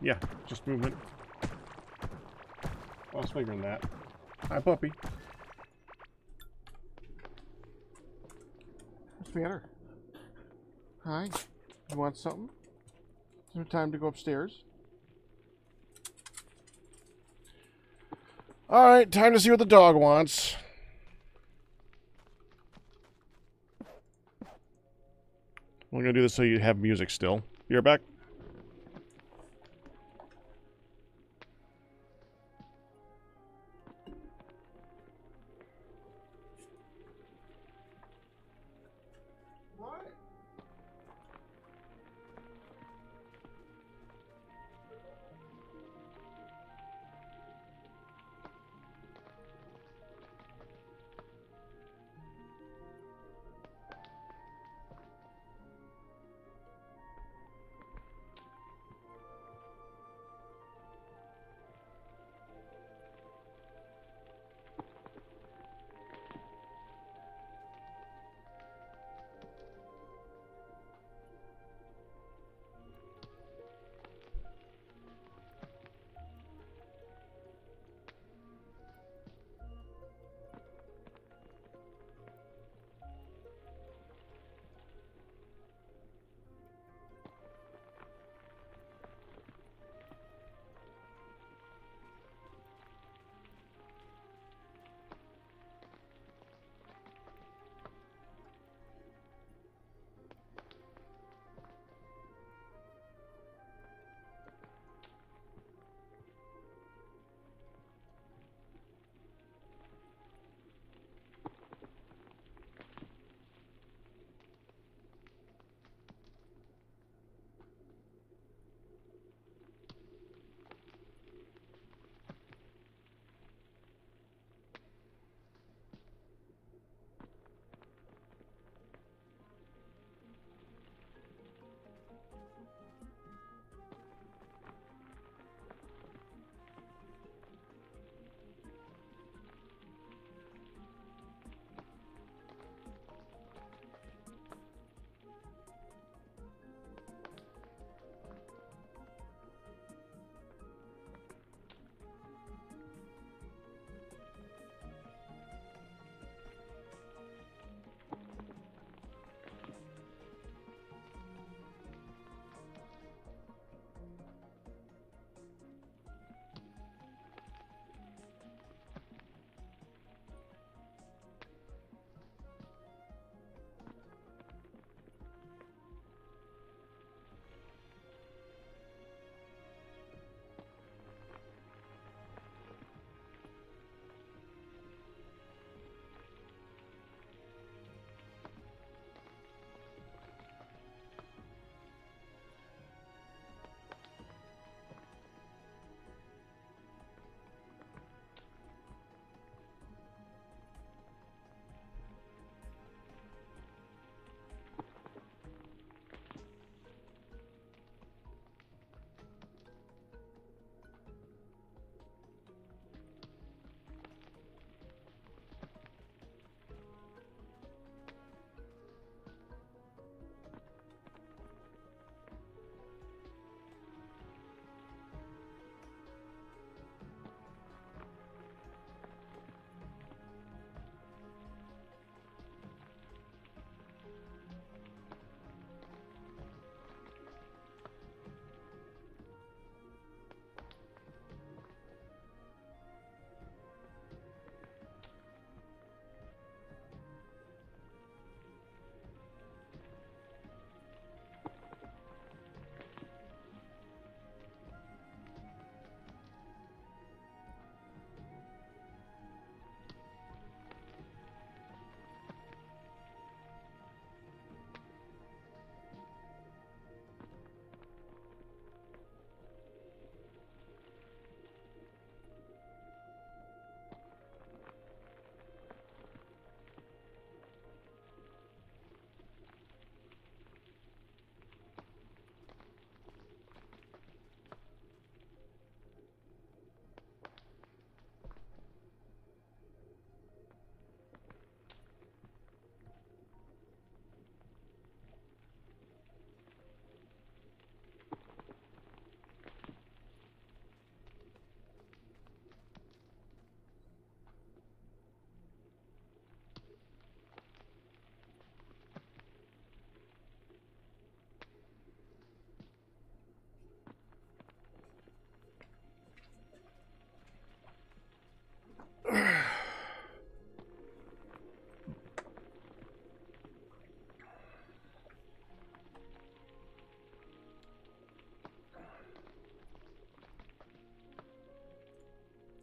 A: Yeah, just movement. I was figuring that. Hi, puppy. What's the matter? Hi. You want something? Is there time to go upstairs? Alright, time to see what the dog wants. We're gonna do this so you have music still. Be right back.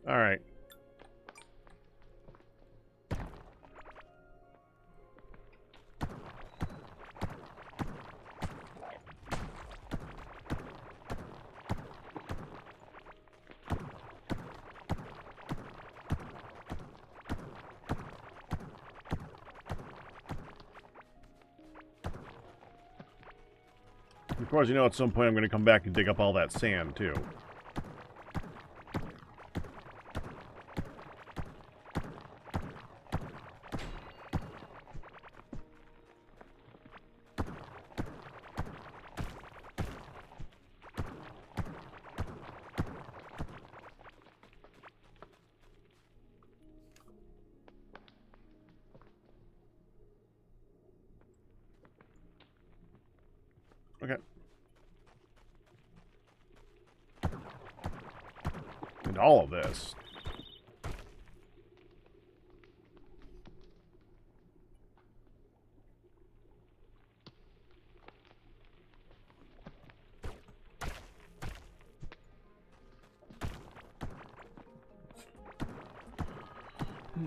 A: All right. Of course, you know, at some point I'm going to come back and dig up all that sand, too. Okay. And all of this.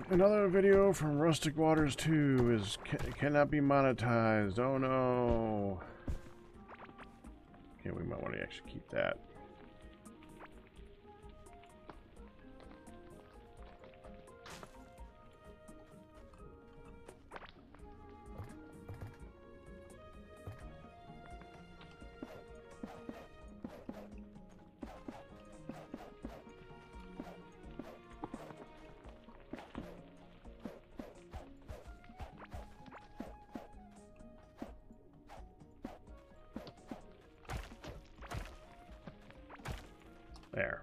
A: Another video from Rustic Waters 2 is cannot be monetized. Oh no. Okay, we might want to actually keep that. There.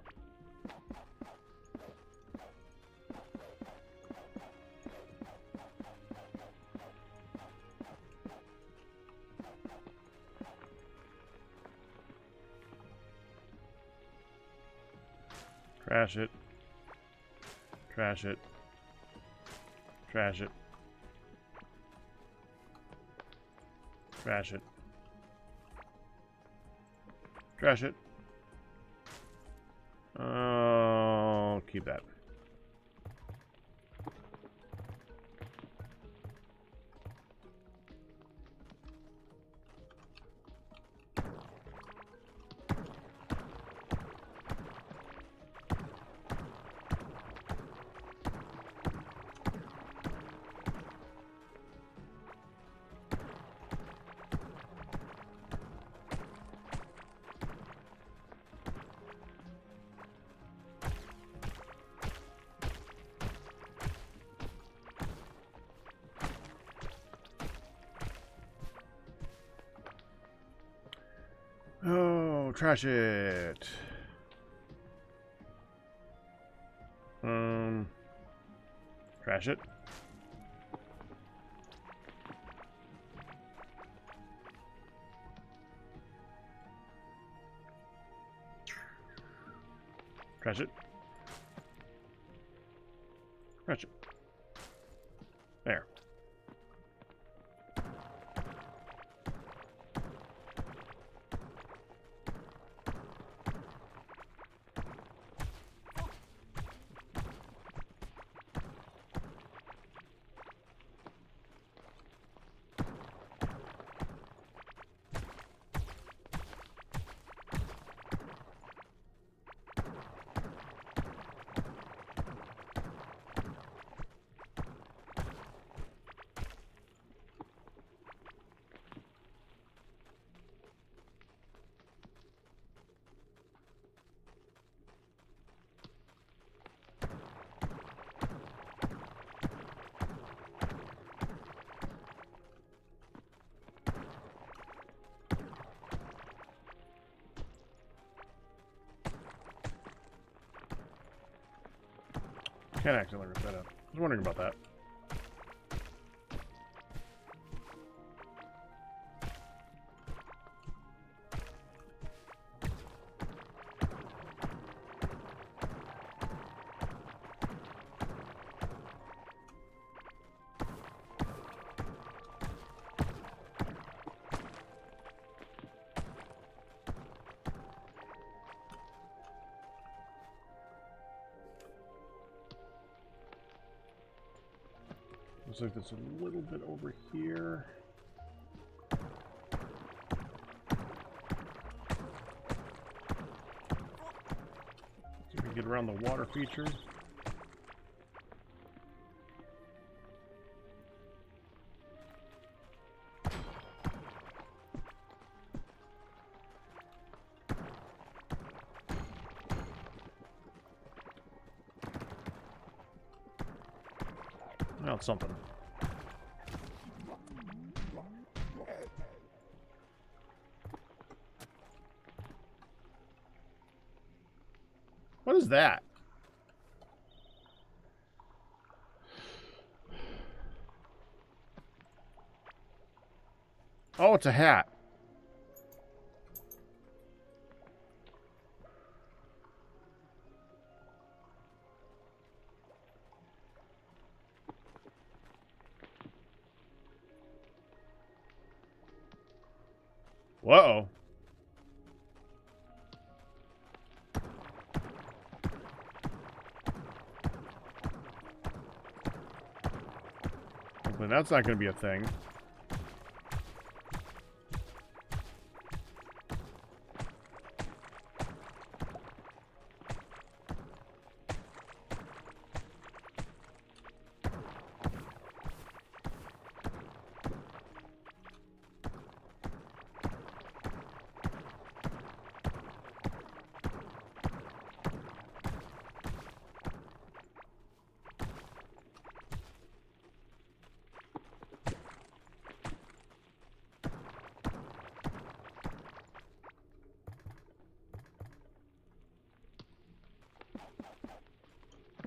A: Trash it. Trash it. Trash it. Trash it. Trash it. I'll keep that. Oh, trash it. Trash it. Trash it. Trash it. There. Can't accidentally rip that up. I was wondering about that. Looks like there's a little bit over here. See if we can get around the water feature. Well, it's something. What is that? Oh, it's a hat. Whoa. Hopefully that's not going to be a thing.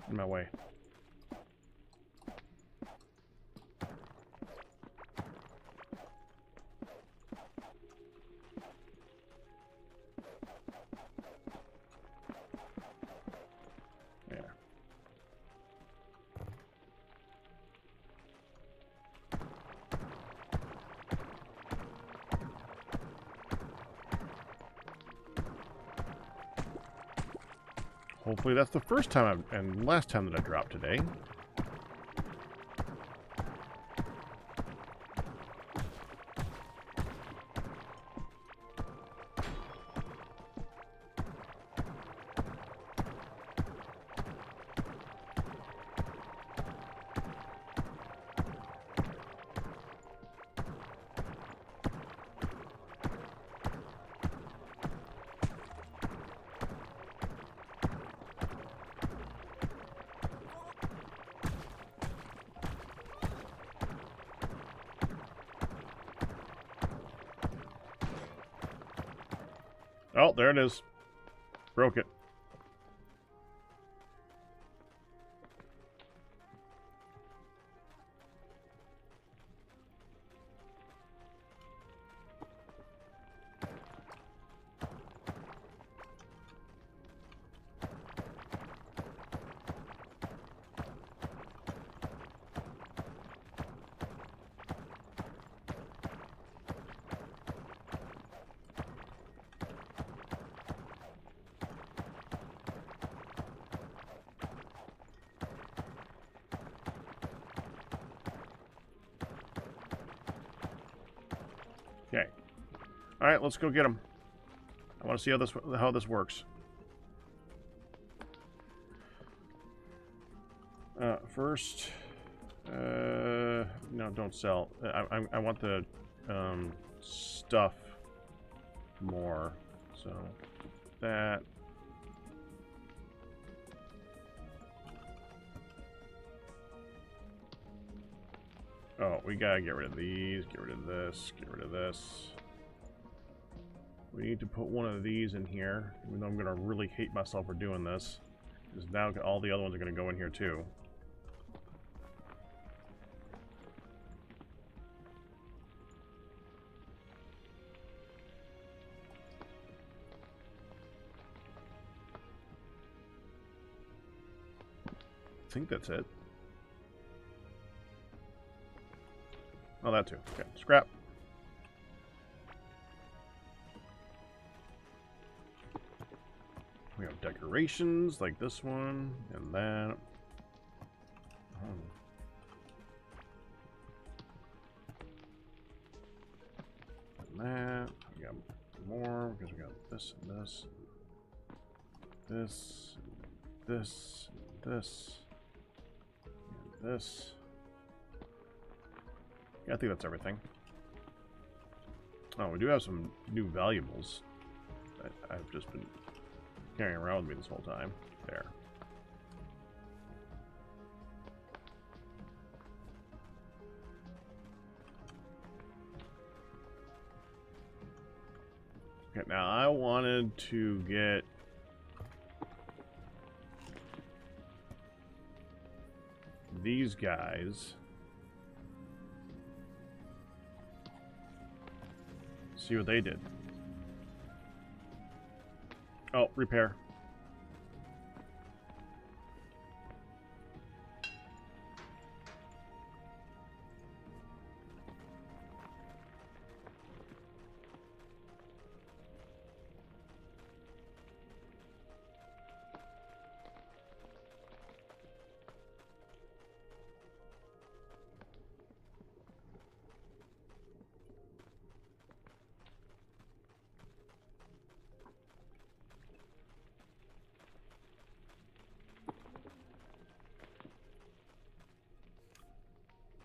A: In my way. There. Hopefully that's the first time and last time that I dropped today. Oh, there it is. Broke it. Okay. All right, let's go get them. I want to see how this works. First, no, don't sell. I want the stuff more. So that. Oh, we gotta get rid of these, get rid of this, get rid of this. We need to put one of these in here, even though I'm gonna really hate myself for doing this. Because now all the other ones are gonna go in here too. I think that's it. Oh, that too. Okay, scrap. We have decorations like this one and that. more because we got this and this. This, this, this, and this. Yeah, I think that's everything. Oh, we do have some new valuables that I've just been carrying around with me this whole time. There. Okay, now I wanted to get these guys. See what they did. Oh, repair.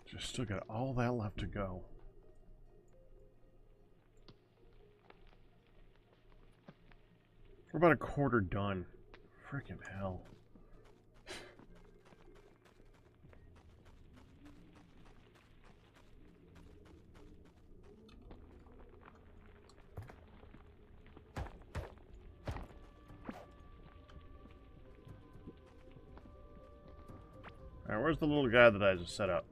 A: Just still got all that left to go. We're about a quarter done. Freaking hell. Alright, where's the little guy that I just set up?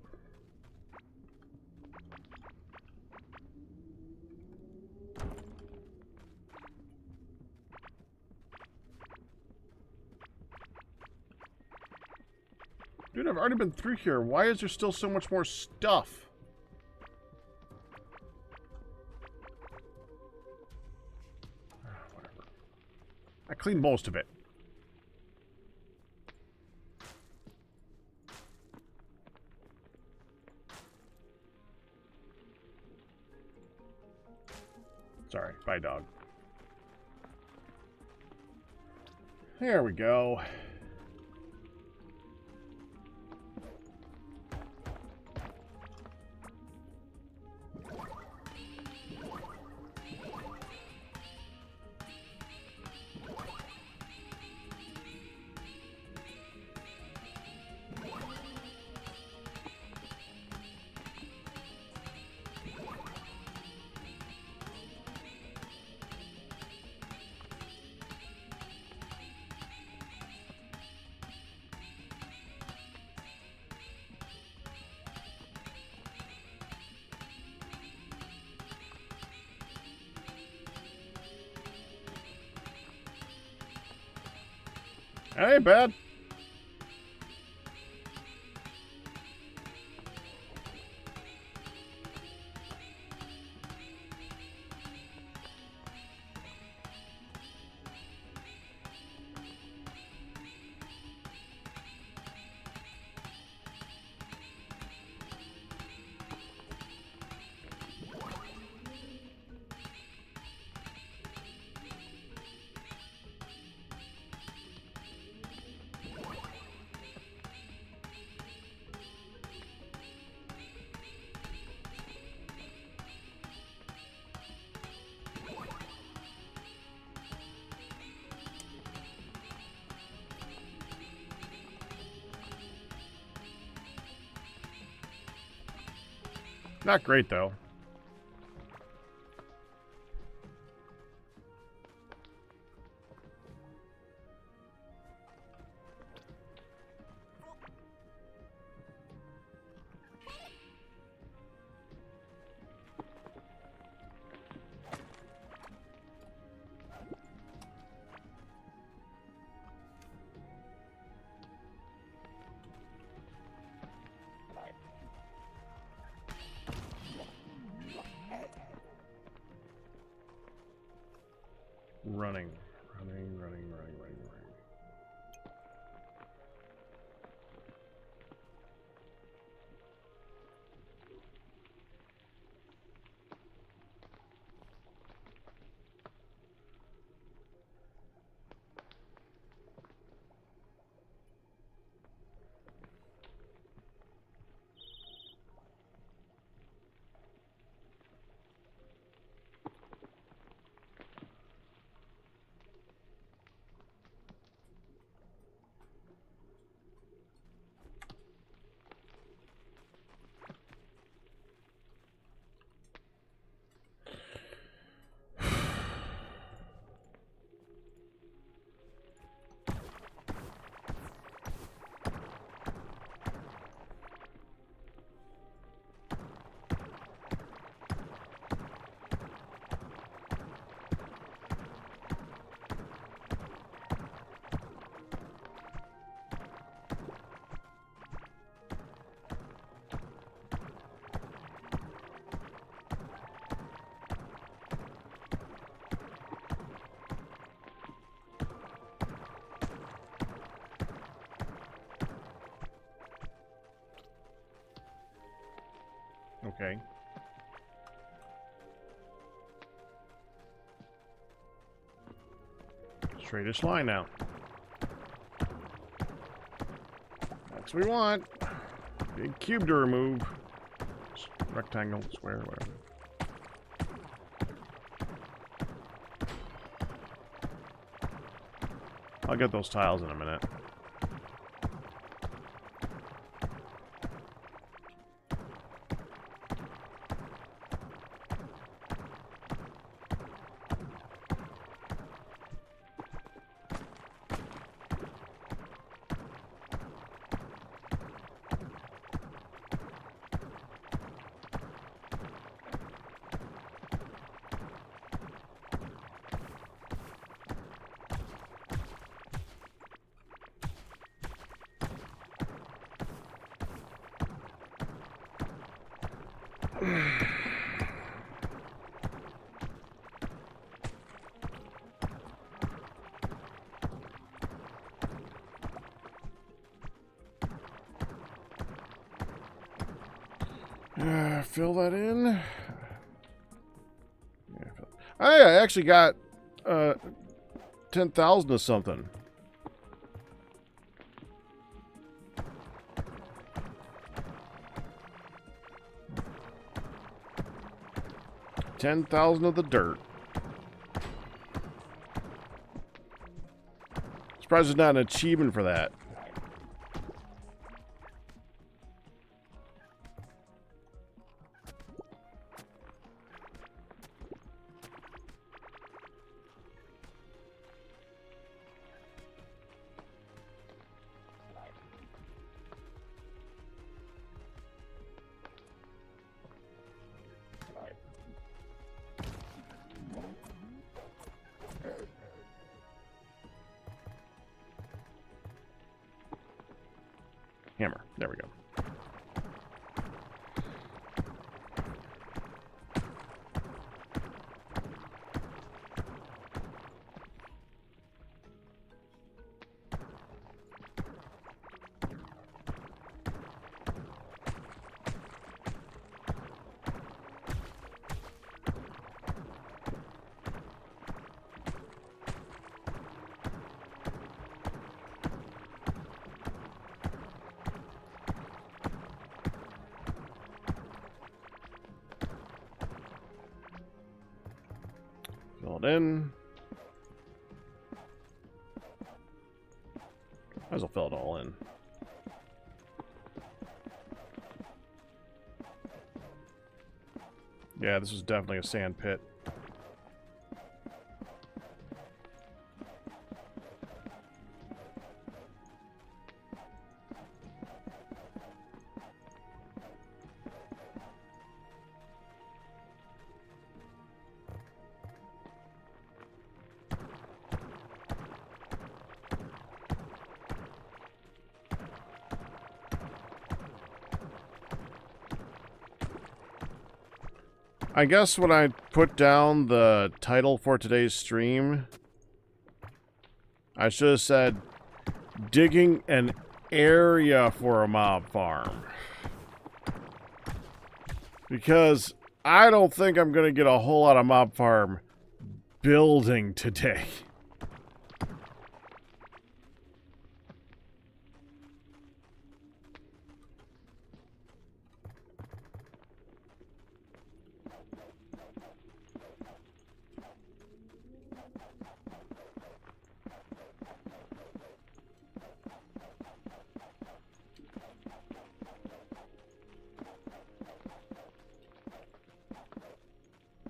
A: Dude, I've already been through here. Why is there still so much more stuff? Whatever. I cleaned most of it. Sorry, bye, dog. There we go. That ain't bad. Not great, though. Running. Okay. Straightish line now. That's what we want. Big cube to remove. Rectangle, square, whatever. I'll get those tiles in a minute. Fill that in. Yeah, I actually got 10,000 or something. $10,000 of the dirt. Surprised there's not an achievement for that. Hammer. There we go. Fill it in. Might as well fill it all in. Yeah, this was definitely a sand pit. I guess when I put down the title for today's stream, I should have said, digging an area for a mob farm. Because I don't think I'm going to get a whole lot of mob farm building today.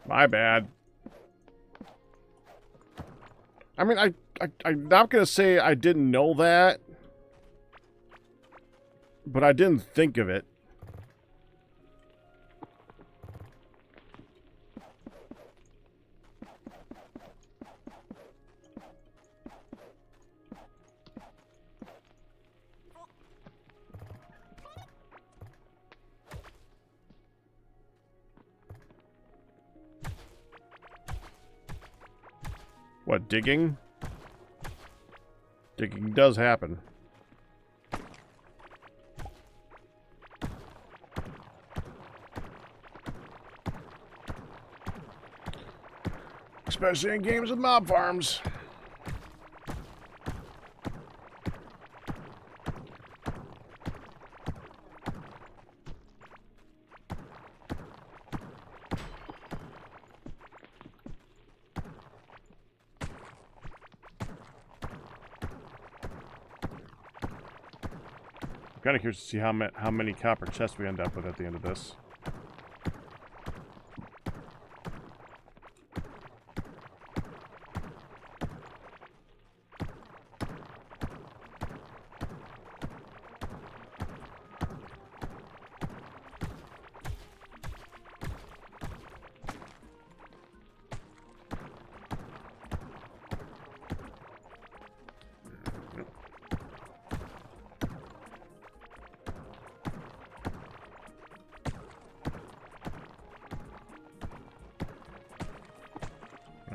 A: My bad. I mean, I'm not going to say I didn't know that, but I didn't think of it. What, digging? Digging does happen. especially in games with mob farms. Kind of curious to see how many copper chests we end up with at the end of this.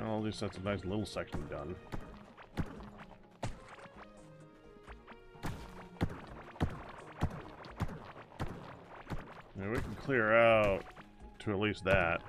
A: Well, at least that's a nice little section done. Now we can clear out to at least that.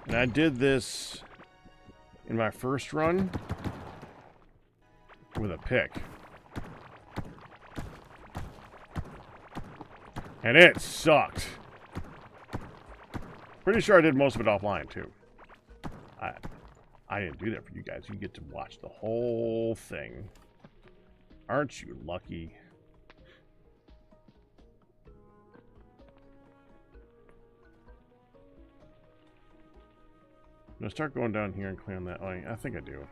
A: And I did this in my first run with a pick. And it sucked. Pretty sure I did most of it offline too. I didn't do that for you guys. You get to watch the whole thing. Aren't you lucky? I'm gonna start going down here and clearing that. Oh, I think I do.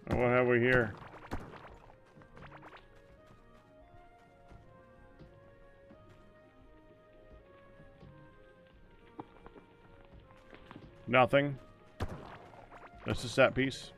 A: Oh, what have we here? Nothing. That's just that piece.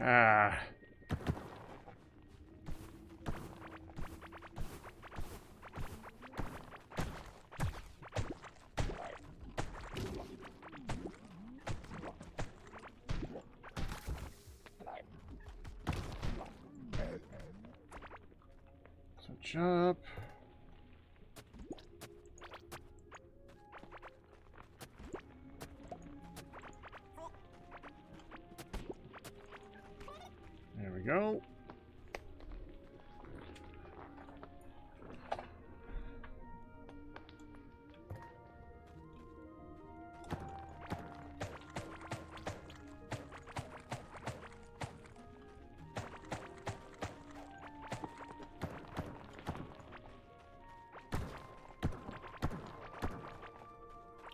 A: Ah. Switch up. There we go.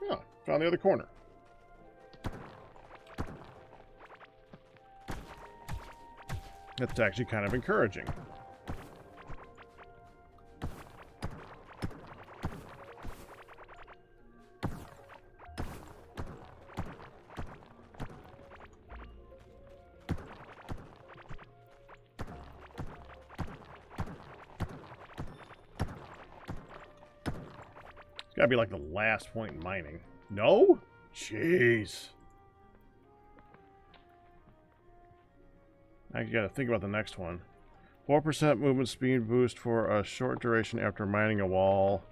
A: Oh, found the other corner. That's actually kind of encouraging. It's gotta be like the last point in mining. No? Jeez. Now you gotta think about the next one. 4% movement speed boost for a short duration after mining a wall.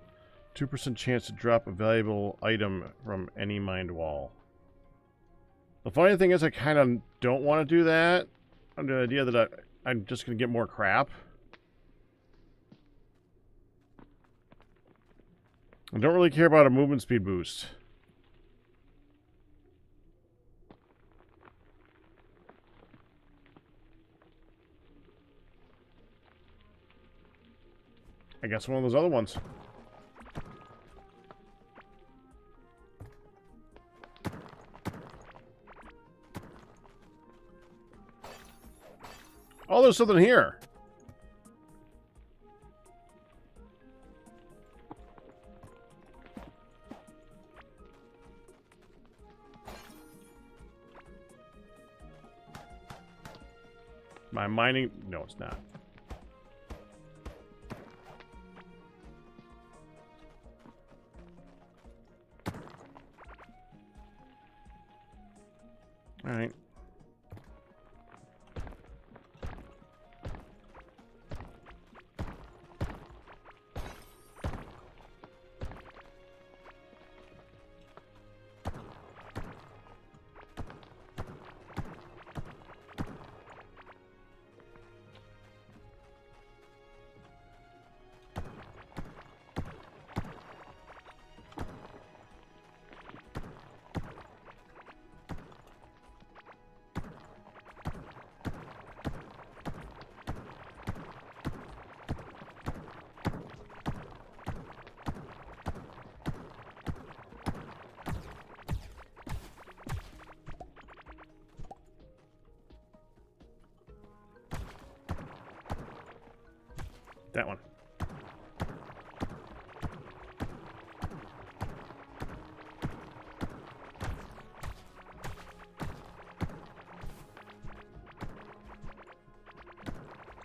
A: 2% chance to drop a valuable item from any mined wall. The funny thing is I kind of don't want to do that under the idea that I'm just going to get more crap. I don't really care about a movement speed boost. I guess one of those other ones. Oh, there's something here. My mining... No, it's not. All right. That one.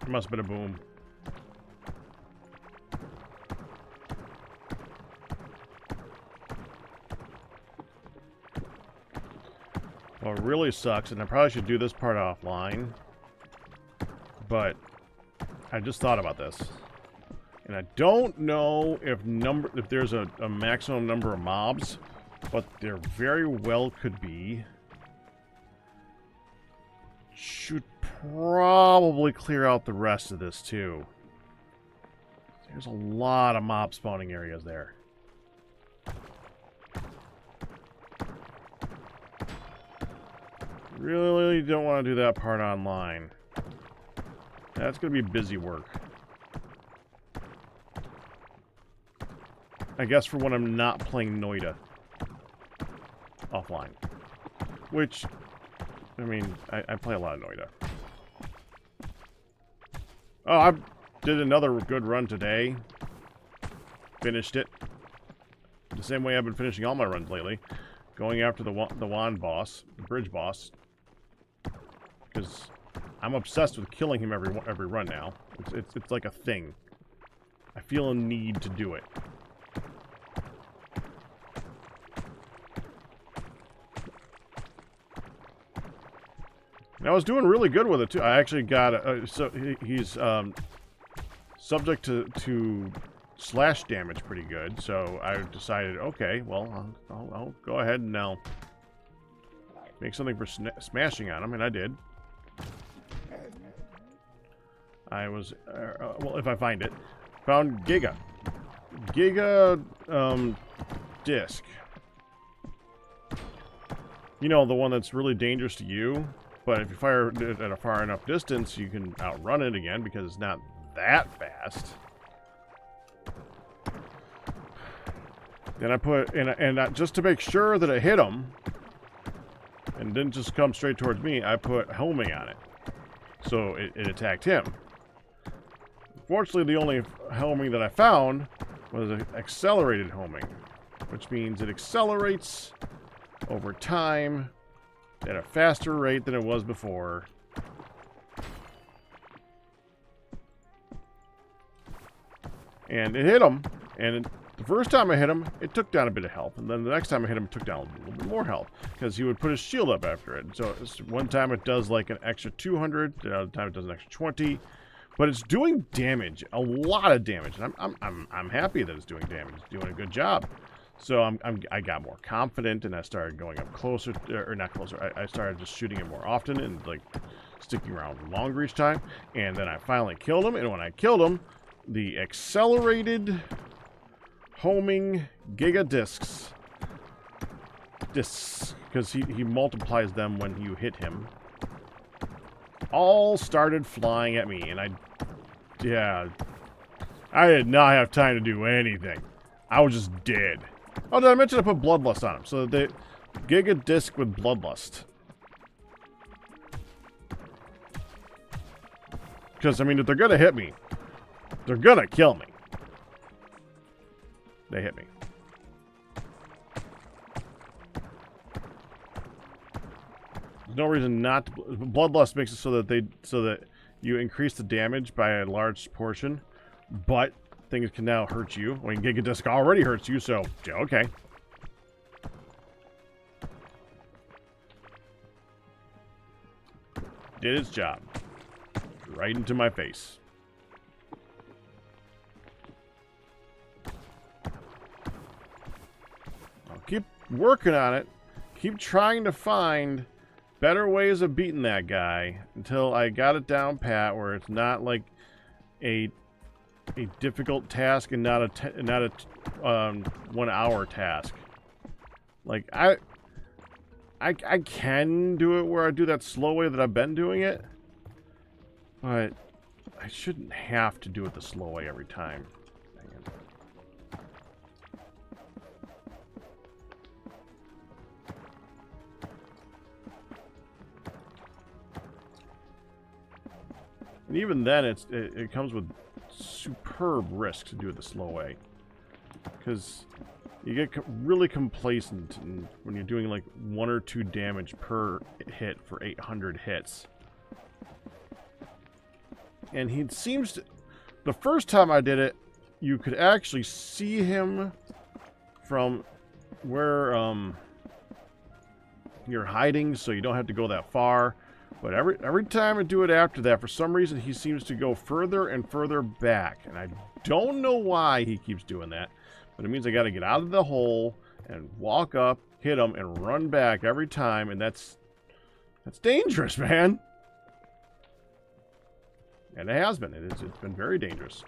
A: It must have been a boom. Well, it really sucks, and I probably should do this part offline, but I just thought about this. And I don't know if there's a maximum number of mobs, but there very well could be. Should probably clear out the rest of this too. There's a lot of mob spawning areas there. Really don't want to do that part online. That's going to be busy work. I guess for when I'm not playing Noida offline. Which, I mean, I play a lot of Noida. Oh, I did another good run today. Finished it. The same way I've been finishing all my runs lately. Going after the wand boss, the bridge boss. Because I'm obsessed with killing him every run now. It's like a thing. I feel a need to do it. And I was doing really good with it too. I actually got so he's subject to slash damage pretty good. So I decided, okay, well I'll go ahead and now make something for smashing on him, and I did. I was, well, if I find it. Found Giga disc. You know, the one that's really dangerous to you, but if you fire it at a far enough distance, you can outrun it again because it's not that fast. Then I put, and just to make sure that it hit him, and didn't just come straight towards me, I put homing on it. So it attacked him. Fortunately, the only homing that I found was an accelerated homing, which means it accelerates over time at a faster rate than it was before. And it hit him, and the first time I hit him, it took down a bit of health, and then the next time I hit him, it took down a little bit more health, because he would put his shield up after it. So one time it does like an extra 200, the other time it does an extra 20, but it's doing damage, a lot of damage, and I'm happy that it's doing damage. It's doing a good job. So I got more confident, and I started going up closer, or not closer. I started just shooting him more often, and like sticking around longer each time. And then I finally killed him. And when I killed him, the accelerated homing giga discs, because he multiplies them when you hit him, all started flying at me, and I did not have time to do anything. I was just dead. Oh, did I mention I put Bloodlust on him? So the Giga Disc with Bloodlust. Because, I mean, if they're going to hit me, they're going to kill me. They hit me. There's no reason not to. Bloodlust makes it so that you increase the damage by a large portion, but things can now hurt you. I mean, Giga Disc already hurts you, so okay. Did its job. Right into my face. I'll keep working on it. Keep trying to find better ways of beating that guy until I got it down pat where it's not like a difficult task and not a 1 hour task. Like I can do it where I do that slow way that I've been doing it, but I shouldn't have to do it the slow way every time. And even then, it comes with superb risk to do it the slow way, because you get really complacent when you're doing like 1 or 2 damage per hit for 800 hits. And he seems to... The first time I did it, you could actually see him from where you're hiding, so you don't have to go that far. But every time I do it after that, for some reason, he seems to go further and further back. And I don't know why he keeps doing that. But it means I got to get out of the hole and walk up, hit him, and run back every time. And that's dangerous, man. And it has been. It's been very dangerous.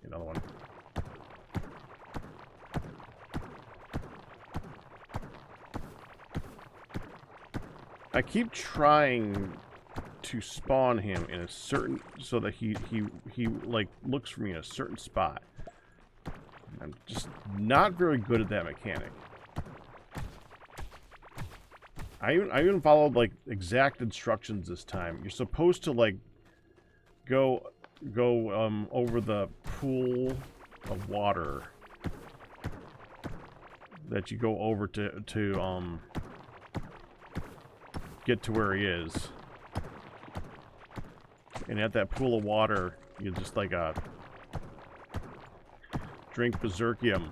A: Another one. I keep trying to spawn him in a certain, so that he like looks for me in a certain spot. I'm just not very good at that mechanic. I even followed like exact instructions this time. You're supposed to like go over the pool of water that you go over to get to where he is. And at that pool of water, you just like drink Berserkium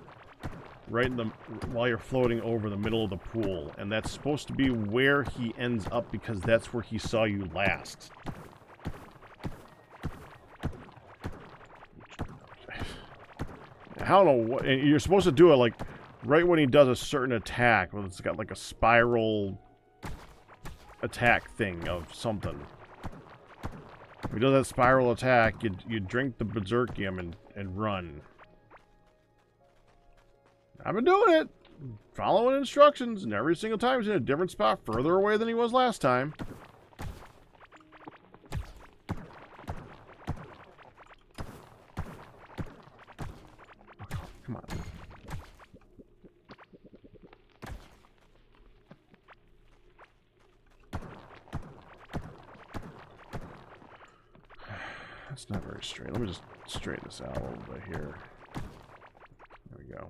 A: right in the while you're floating over the middle of the pool, and that's supposed to be where he ends up because that's where he saw you last. I don't know what, and you're supposed to do it like right when he does a certain attack. Well, it's got like a spiral attack thing of something. If he does that spiral attack, you drink the Berserkium and run. I've been doing it, following instructions, and every single time he's in a different spot further away than he was last time. Come on. That's not very straight. Let me just straighten this out a little bit here. There we go.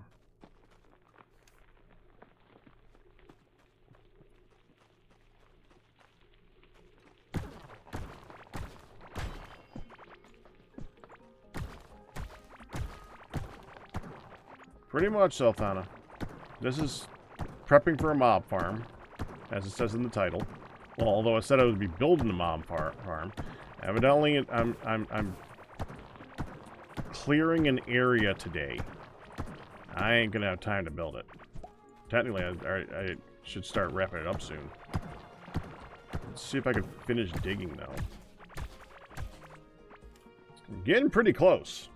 A: Pretty much, Sultana. This is prepping for a mob farm, as it says in the title. Well, although I said I would be building a mom farm, evidently I'm clearing an area today. I ain't gonna have time to build it. Technically, I should start wrapping it up soon. Let's see if I can finish digging, though. I'm getting pretty close.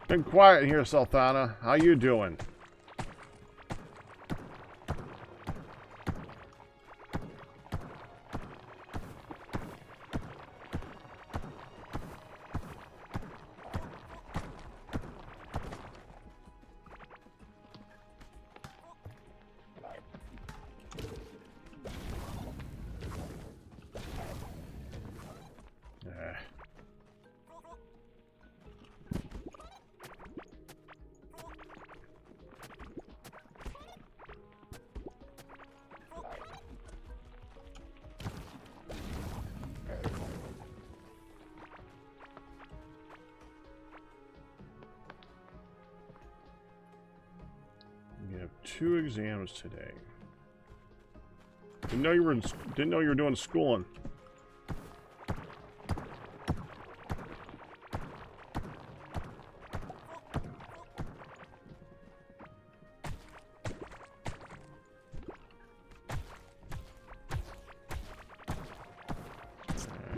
A: Been quiet here, Sultana. How you doing? You have 2 exams today. Didn't know you were doing schooling.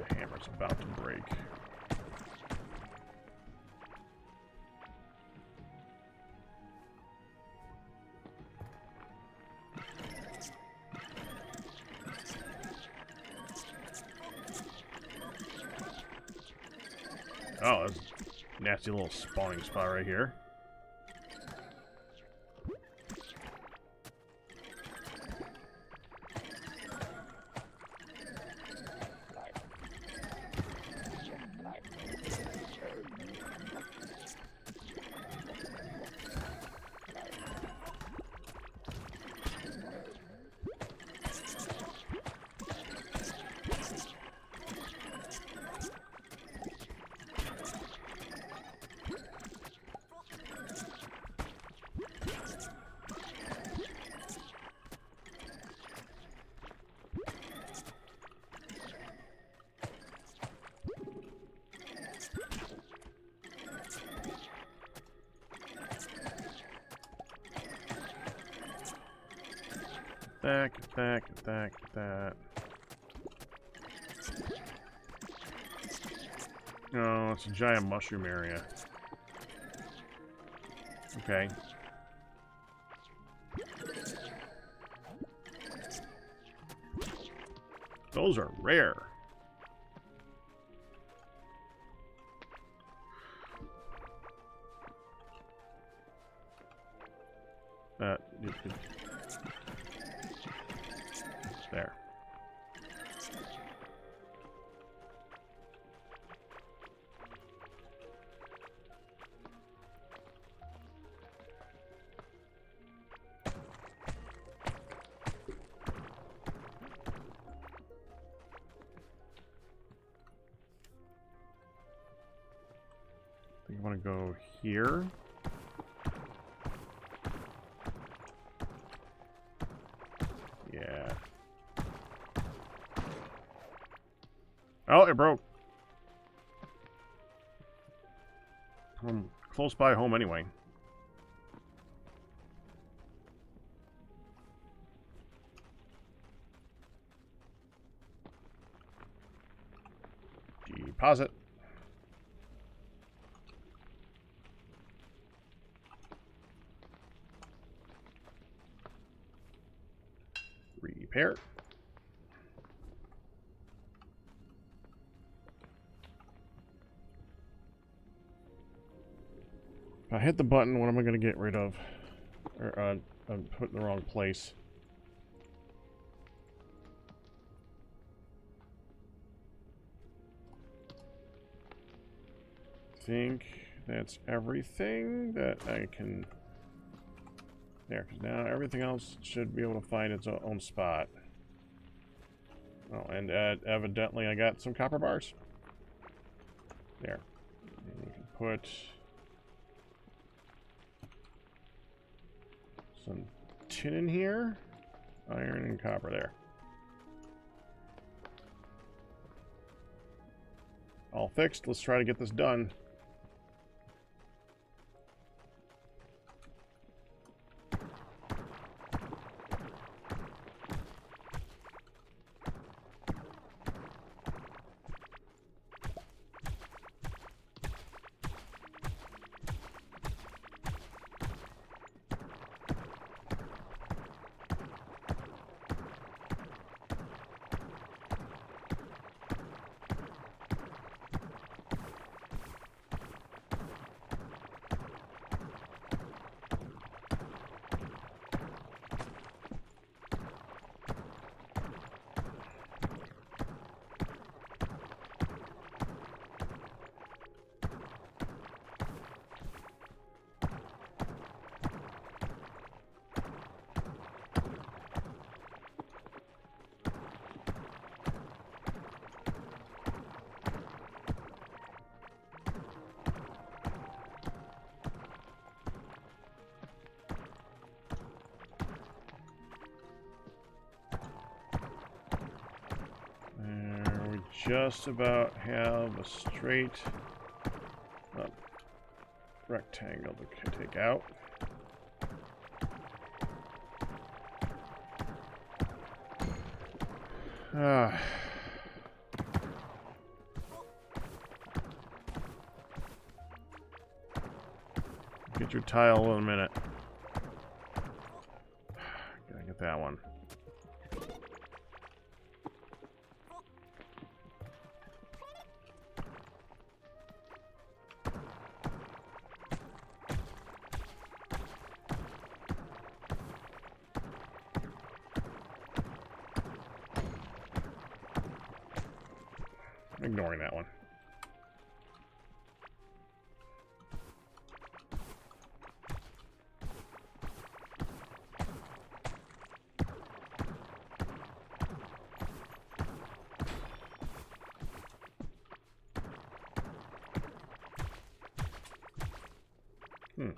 A: Hammer's about to break. Oh, that's a nasty little spawning spot right here. That. Oh, it's a giant mushroom area. Okay. Those are rare. There. I think I want to go here. Yeah. Oh, it broke. I'm close by home anyway. Deposit. Repair. If I hit the button, what am I going to get rid of? Or, I'm put in the wrong place. I think that's everything that I can There, because now everything else should be able to find its own spot. Oh, and evidently I got some copper bars. There. And you can put some tin in here. Iron and copper there. All fixed. Let's try to get this done. Just about have a straight rectangle to take out. Get your tile in a minute. Gotta get that one. Ignoring that one. Two,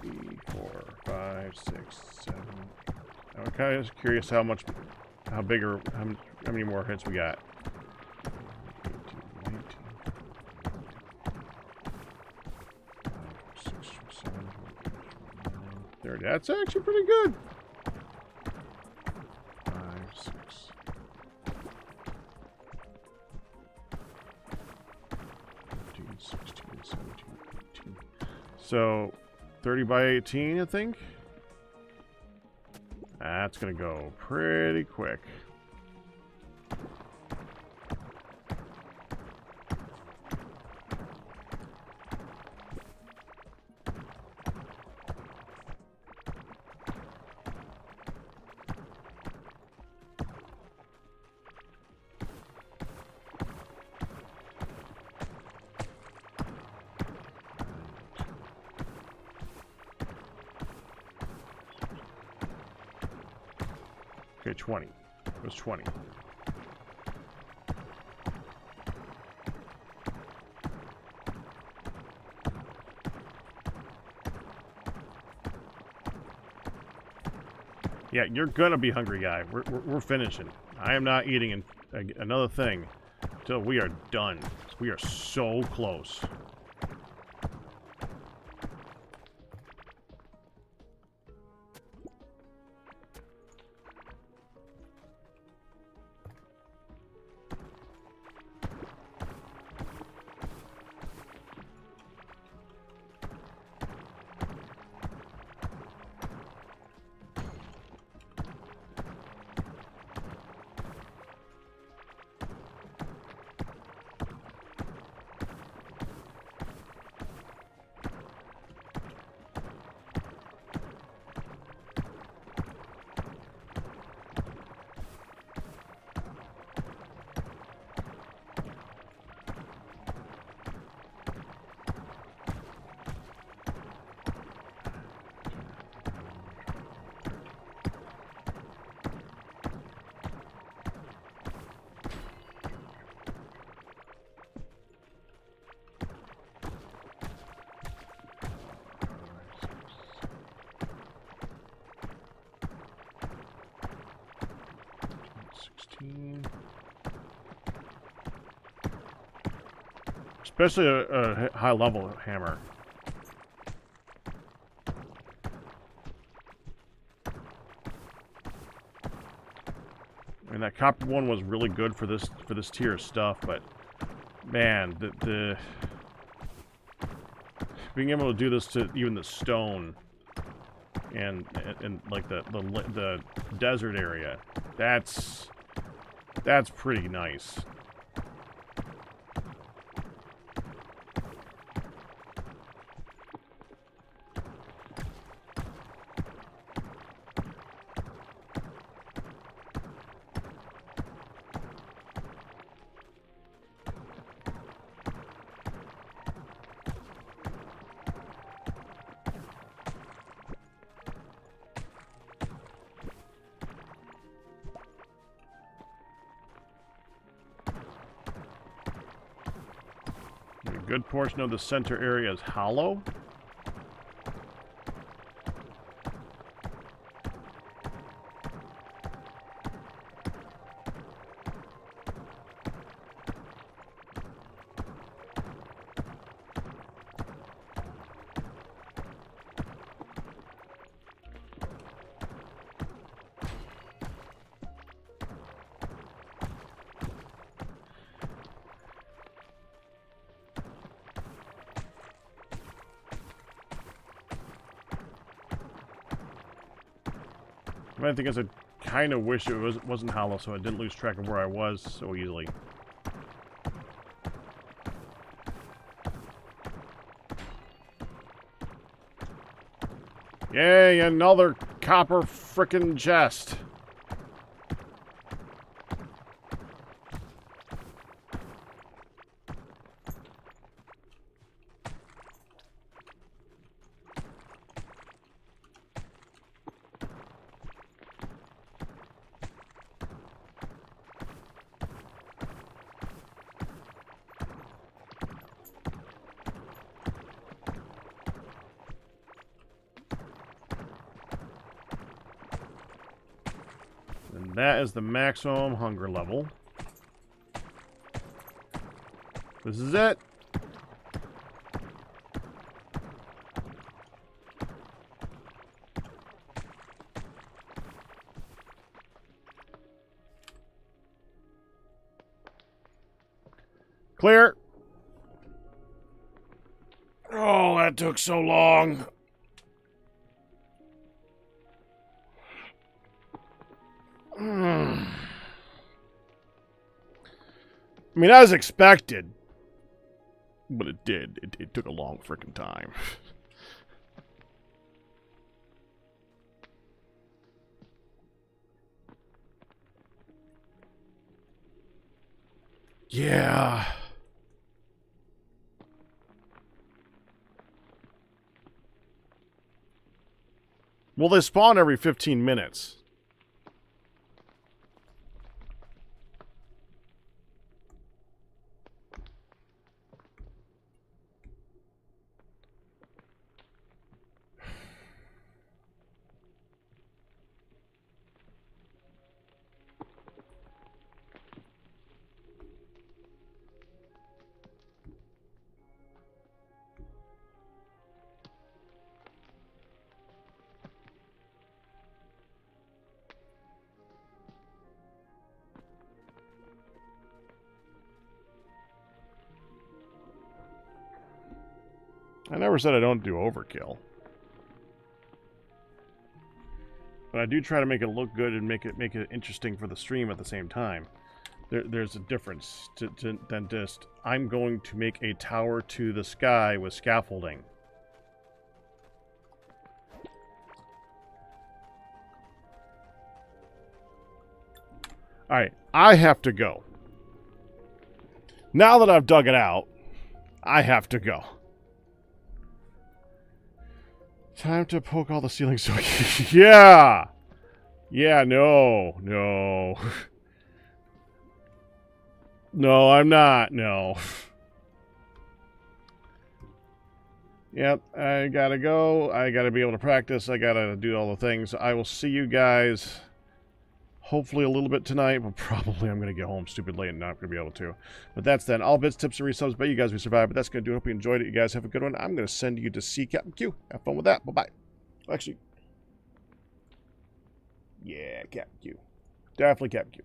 A: 3, 4, 5, 6, 7. I'm kind of curious how big or how many more hits we got. 18, 19, 5, 6, 7, 30. That's actually pretty good. 5, 6. 15, 16, 17, 18. So 30 by 18, I think. That's gonna go pretty quick. Okay, 20. It was 20. Yeah, you're gonna be hungry, guy. We're finishing. I am not eating another thing until we are done. We are so close. 15. Especially a high-level hammer. And that copper one was really good for this tier of stuff, but man, the being able to do this to even the stone and like the desert area, that's pretty nice. A good portion of the center area is hollow. The thing is, I kind of wish it wasn't hollow, so I didn't lose track of where I was so easily. Yay, another copper frickin' chest. And that is the maximum hunger level. This is it. Clear. Oh, that took so long. I mean, as expected. But it did. It took a long freaking time. Yeah. Well, they spawn every 15 minutes. I never said I don't do overkill. But I do try to make it look good and make it interesting for the stream at the same time. There's a difference than just, I'm going to make a tower to the sky with scaffolding. Alright, I have to go. Now that I've dug it out, I have to go. Time to poke all the ceilings. So yeah! Yeah, no. No, I'm not. No. Yep, I gotta go. I gotta be able to practice. I gotta do all the things. I will see you guys hopefully a little bit tonight, but probably I'm going to get home stupid late and not going to be able to. But that's then. All bits, tips, and resubs. Bet you guys we survived, but that's going to do it. Hope you enjoyed it. You guys have a good one. I'm going to send you to see Captain Q. Have fun with that. Bye-bye. Actually, yeah, Captain Q. Definitely Captain Q.